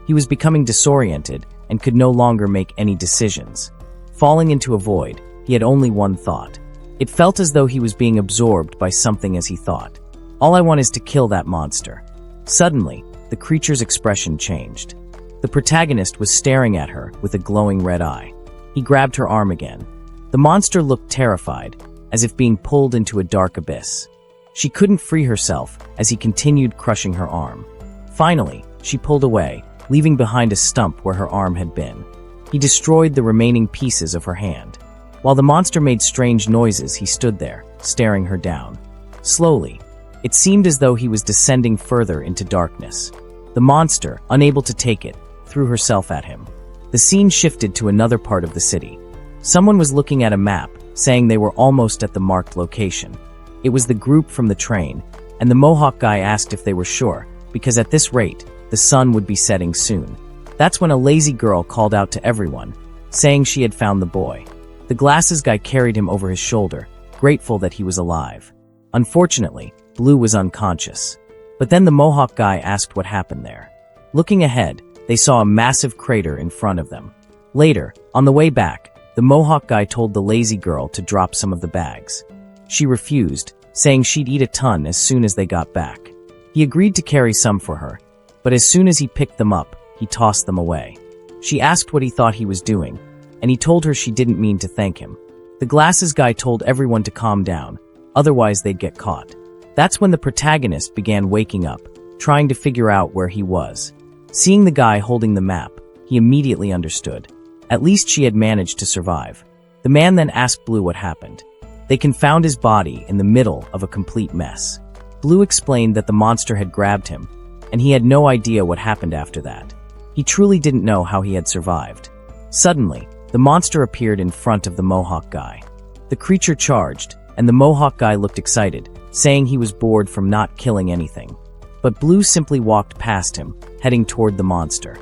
He was becoming disoriented and could no longer make any decisions. Falling into a void, he had only one thought. It felt as though he was being absorbed by something as he thought. All I want is to kill that monster. Suddenly, the creature's expression changed. The protagonist was staring at her with a glowing red eye. He grabbed her arm again. The monster looked terrified, as if being pulled into a dark abyss. She couldn't free herself as he continued crushing her arm. Finally, she pulled away, leaving behind a stump where her arm had been. He destroyed the remaining pieces of her hand. While the monster made strange noises, he stood there, staring her down. Slowly, it seemed as though he was descending further into darkness. The monster, unable to take it, threw herself at him. The scene shifted to another part of the city. Someone was looking at a map, saying they were almost at the marked location. It was the group from the train, and the Mohawk guy asked if they were sure, because at this rate, the sun would be setting soon. That's when a lazy girl called out to everyone, saying she had found the boy. The glasses guy carried him over his shoulder, grateful that he was alive. Unfortunately, Blue was unconscious. But then the Mohawk guy asked what happened there. Looking ahead, they saw a massive crater in front of them. Later, on the way back, the Mohawk guy told the lazy girl to drop some of the bags. She refused, saying she'd eat a ton as soon as they got back. He agreed to carry some for her, but as soon as he picked them up, he tossed them away. She asked what he thought he was doing, and he told her she didn't mean to thank him. The glasses guy told everyone to calm down, otherwise they'd get caught. That's when the protagonist began waking up, trying to figure out where he was. Seeing the guy holding the map, he immediately understood. At least she had managed to survive. The man then asked Blue what happened. They found his body in the middle of a complete mess. Blue explained that the monster had grabbed him, and he had no idea what happened after that. He truly didn't know how he had survived. Suddenly, the monster appeared in front of the Mohawk guy. The creature charged, and the Mohawk guy looked excited, saying he was bored from not killing anything. But Blue simply walked past him, heading toward the monster.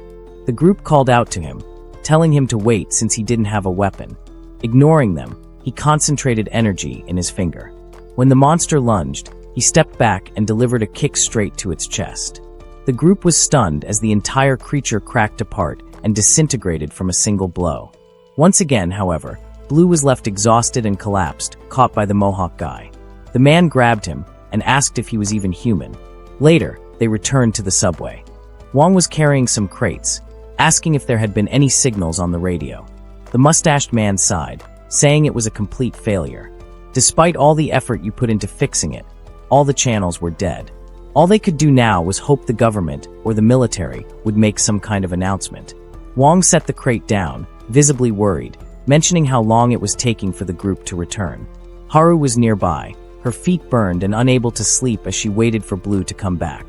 The group called out to him, telling him to wait since he didn't have a weapon. Ignoring them, he concentrated energy in his finger. When the monster lunged, he stepped back and delivered a kick straight to its chest. The group was stunned as the entire creature cracked apart and disintegrated from a single blow. Once again, however, Blue was left exhausted and collapsed, caught by the Mohawk guy. The man grabbed him and asked if he was even human. Later, they returned to the subway. Wang was carrying some crates, asking if there had been any signals on the radio. The mustached man sighed, saying it was a complete failure. Despite all the effort you put into fixing it, all the channels were dead. All they could do now was hope the government or the military would make some kind of announcement. Wang set the crate down, visibly worried, mentioning how long it was taking for the group to return. Haru was nearby, her feet burned and unable to sleep as she waited for Blue to come back.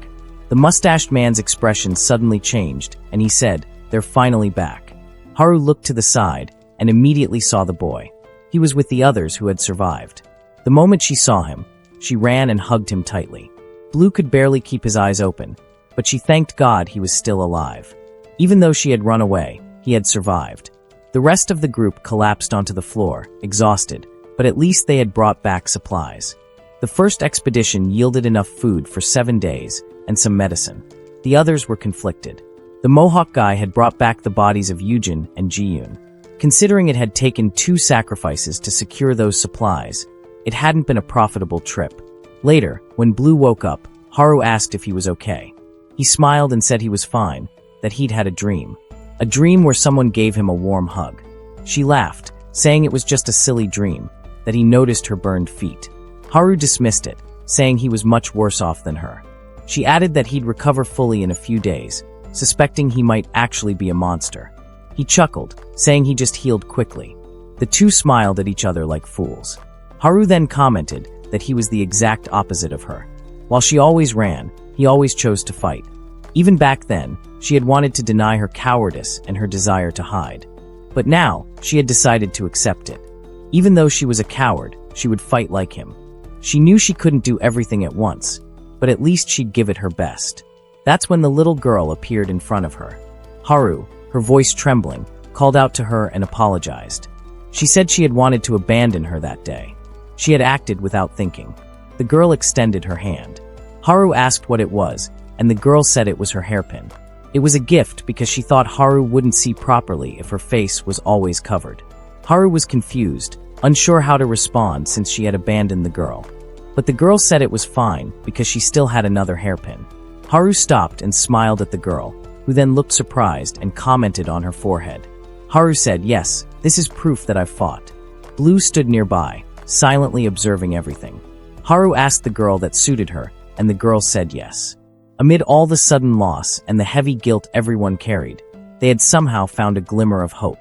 The mustached man's expression suddenly changed, and he said, "They're finally back." Haru looked to the side and immediately saw the boy. He was with the others who had survived. The moment she saw him, she ran and hugged him tightly. Blue could barely keep his eyes open, but she thanked God he was still alive. Even though she had run away, he had survived. The rest of the group collapsed onto the floor, exhausted, but at least they had brought back supplies. The first expedition yielded enough food for 7 days and some medicine. The others were conflicted. The Mohawk guy had brought back the bodies of Yujin and Jiyun. Considering it had taken 2 sacrifices to secure those supplies, it hadn't been a profitable trip. Later, when Blue woke up, Haru asked if he was okay. He smiled and said he was fine, that he'd had a dream. A dream where someone gave him a warm hug. She laughed, saying it was just a silly dream, that he noticed her burned feet. Haru dismissed it, saying he was much worse off than her. She added that he'd recover fully in a few days, suspecting he might actually be a monster. He chuckled, saying he just healed quickly. The two smiled at each other like fools. Haru then commented that he was the exact opposite of her. While she always ran, he always chose to fight. Even back then, she had wanted to deny her cowardice and her desire to hide. But now, she had decided to accept it. Even though she was a coward, she would fight like him. She knew she couldn't do everything at once, but at least she'd give it her best. That's when the little girl appeared in front of her. Haru, her voice trembling, called out to her and apologized. She said she had wanted to abandon her that day. She had acted without thinking. The girl extended her hand. Haru asked what it was, and the girl said it was her hairpin. It was a gift because she thought Haru wouldn't see properly if her face was always covered. Haru was confused, unsure how to respond since she had abandoned the girl. But the girl said it was fine because she still had another hairpin. Haru stopped and smiled at the girl, who then looked surprised and commented on her forehead. Haru said, "Yes, this is proof that I've fought." Blue stood nearby, silently observing everything. Haru asked the girl that suited her, and the girl said yes. Amid all the sudden loss and the heavy guilt everyone carried, they had somehow found a glimmer of hope.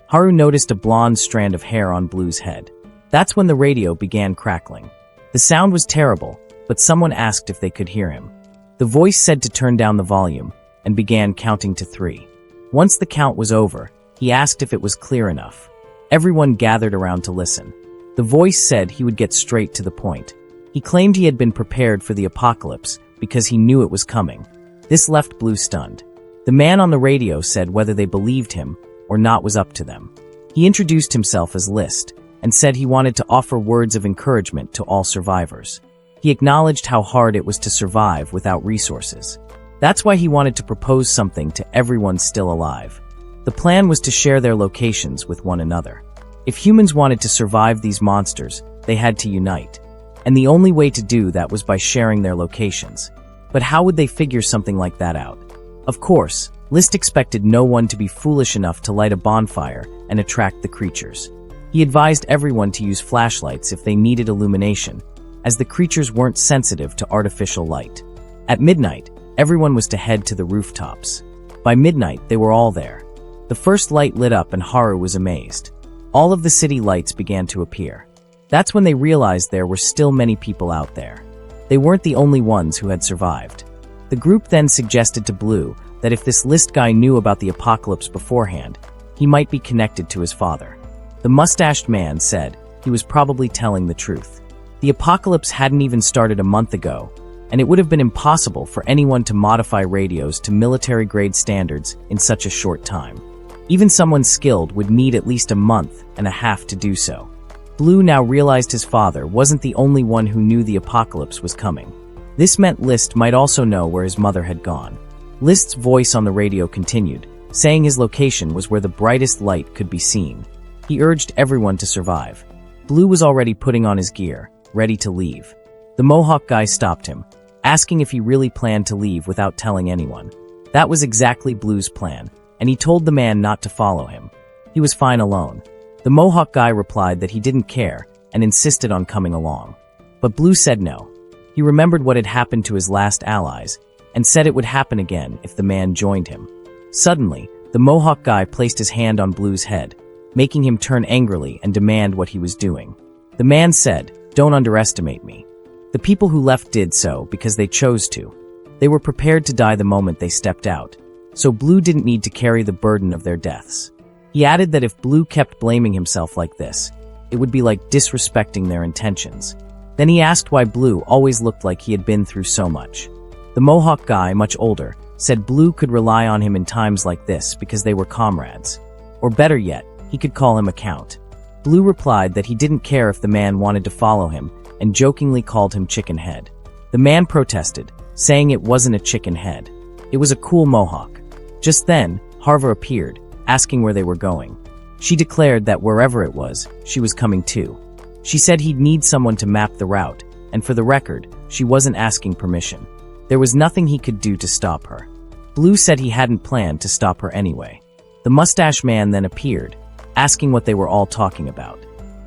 Haru noticed a blonde strand of hair on Blue's head. That's when the radio began crackling. The sound was terrible, but someone asked if they could hear him. The voice said to turn down the volume, and began counting to 3. Once the count was over, he asked if it was clear enough. Everyone gathered around to listen. The voice said he would get straight to the point. He claimed he had been prepared for the apocalypse because he knew it was coming. This left Blue stunned. The man on the radio said whether they believed him or not was up to them. He introduced himself as List and said he wanted to offer words of encouragement to all survivors. He acknowledged how hard it was to survive without resources. That's why he wanted to propose something to everyone still alive. The plan was to share their locations with one another. If humans wanted to survive these monsters, they had to unite. And the only way to do that was by sharing their locations. But how would they figure something like that out? Of course, List expected no one to be foolish enough to light a bonfire and attract the creatures. He advised everyone to use flashlights if they needed illumination, as the creatures weren't sensitive to artificial light. At midnight, everyone was to head to the rooftops. By midnight, they were all there. The first light lit up and Haru was amazed. All of the city lights began to appear. That's when they realized there were still many people out there. They weren't the only ones who had survived. The group then suggested to Blue that if this List guy knew about the apocalypse beforehand, he might be connected to his father. The mustached man said he was probably telling the truth. The apocalypse hadn't even started a month ago, and it would have been impossible for anyone to modify radios to military-grade standards in such a short time. Even someone skilled would need at least a month and a half to do so. Blue now realized his father wasn't the only one who knew the apocalypse was coming. This meant List might also know where his mother had gone. List's voice on the radio continued, saying his location was where the brightest light could be seen. He urged everyone to survive. Blue was already putting on his gear, ready to leave. The Mohawk guy stopped him, asking if he really planned to leave without telling anyone. That was exactly Blue's plan, and he told the man not to follow him. He was fine alone. The Mohawk guy replied that he didn't care and insisted on coming along. But Blue said no. He remembered what had happened to his last allies and said it would happen again if the man joined him. Suddenly, the Mohawk guy placed his hand on Blue's head, making him turn angrily and demand what he was doing. The man said, "Don't underestimate me." The people who left did so because they chose to. They were prepared to die the moment they stepped out, so Blue didn't need to carry the burden of their deaths. He added that if Blue kept blaming himself like this, it would be like disrespecting their intentions. Then he asked why Blue always looked like he had been through so much. The Mohawk guy, much older, said Blue could rely on him in times like this because they were comrades. Or better yet, he could call him a count. Blue replied that he didn't care if the man wanted to follow him and jokingly called him Chicken Head. The man protested, saying it wasn't a chicken head. It was a cool mohawk. Just then, Harva appeared, asking where they were going. She declared that wherever it was, she was coming too. She said he'd need someone to map the route, and for the record, she wasn't asking permission. There was nothing he could do to stop her. Blue said he hadn't planned to stop her anyway. The mustache man then appeared, asking what they were all talking about.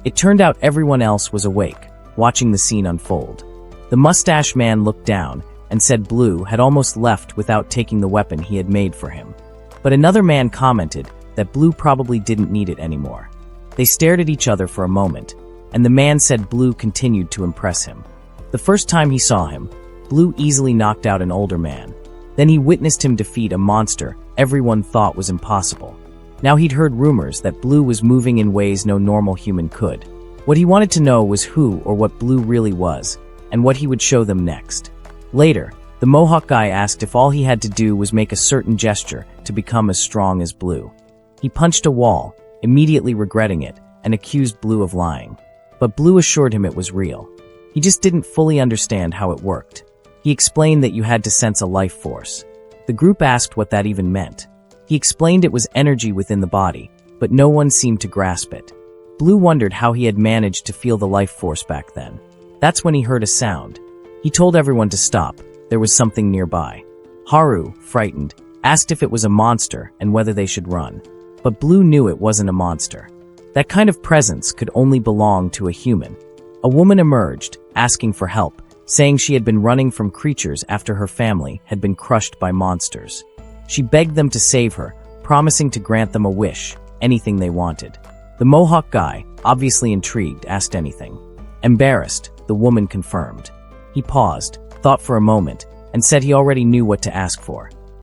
It turned out everyone else was awake, watching the scene unfold. The mustache man looked down and said Blue had almost left without taking the weapon he had made for him. But another man commented that Blue probably didn't need it anymore. They stared at each other for a moment, and the man said Blue continued to impress him. The first time he saw him, Blue easily knocked out an older man. Then he witnessed him defeat a monster everyone thought was impossible. Now he'd heard rumors that Blue was moving in ways no normal human could. What he wanted to know was who or what Blue really was, and what he would show them next. Later, the Mohawk guy asked if all he had to do was make a certain gesture to become as strong as Blue. He punched a wall, immediately regretting it, and accused Blue of lying. But Blue assured him it was real. He just didn't fully understand how it worked. He explained that you had to sense a life force. The group asked what that even meant. He explained it was energy within the body, but no one seemed to grasp it. Blue wondered how he had managed to feel the life force back then. That's when he heard a sound. He told everyone to stop. There was something nearby. Haru, frightened, asked if it was a monster and whether they should run. But Blue knew it wasn't a monster. That kind of presence could only belong to a human. A woman emerged, asking for help, saying she had been running from creatures after her family had been crushed by monsters. She begged them to save her, promising to grant them a wish, anything they wanted. The Mohawk guy, obviously intrigued, asked anything. Embarrassed, the woman confirmed. He paused, thought for a moment, and said he already knew what to ask for.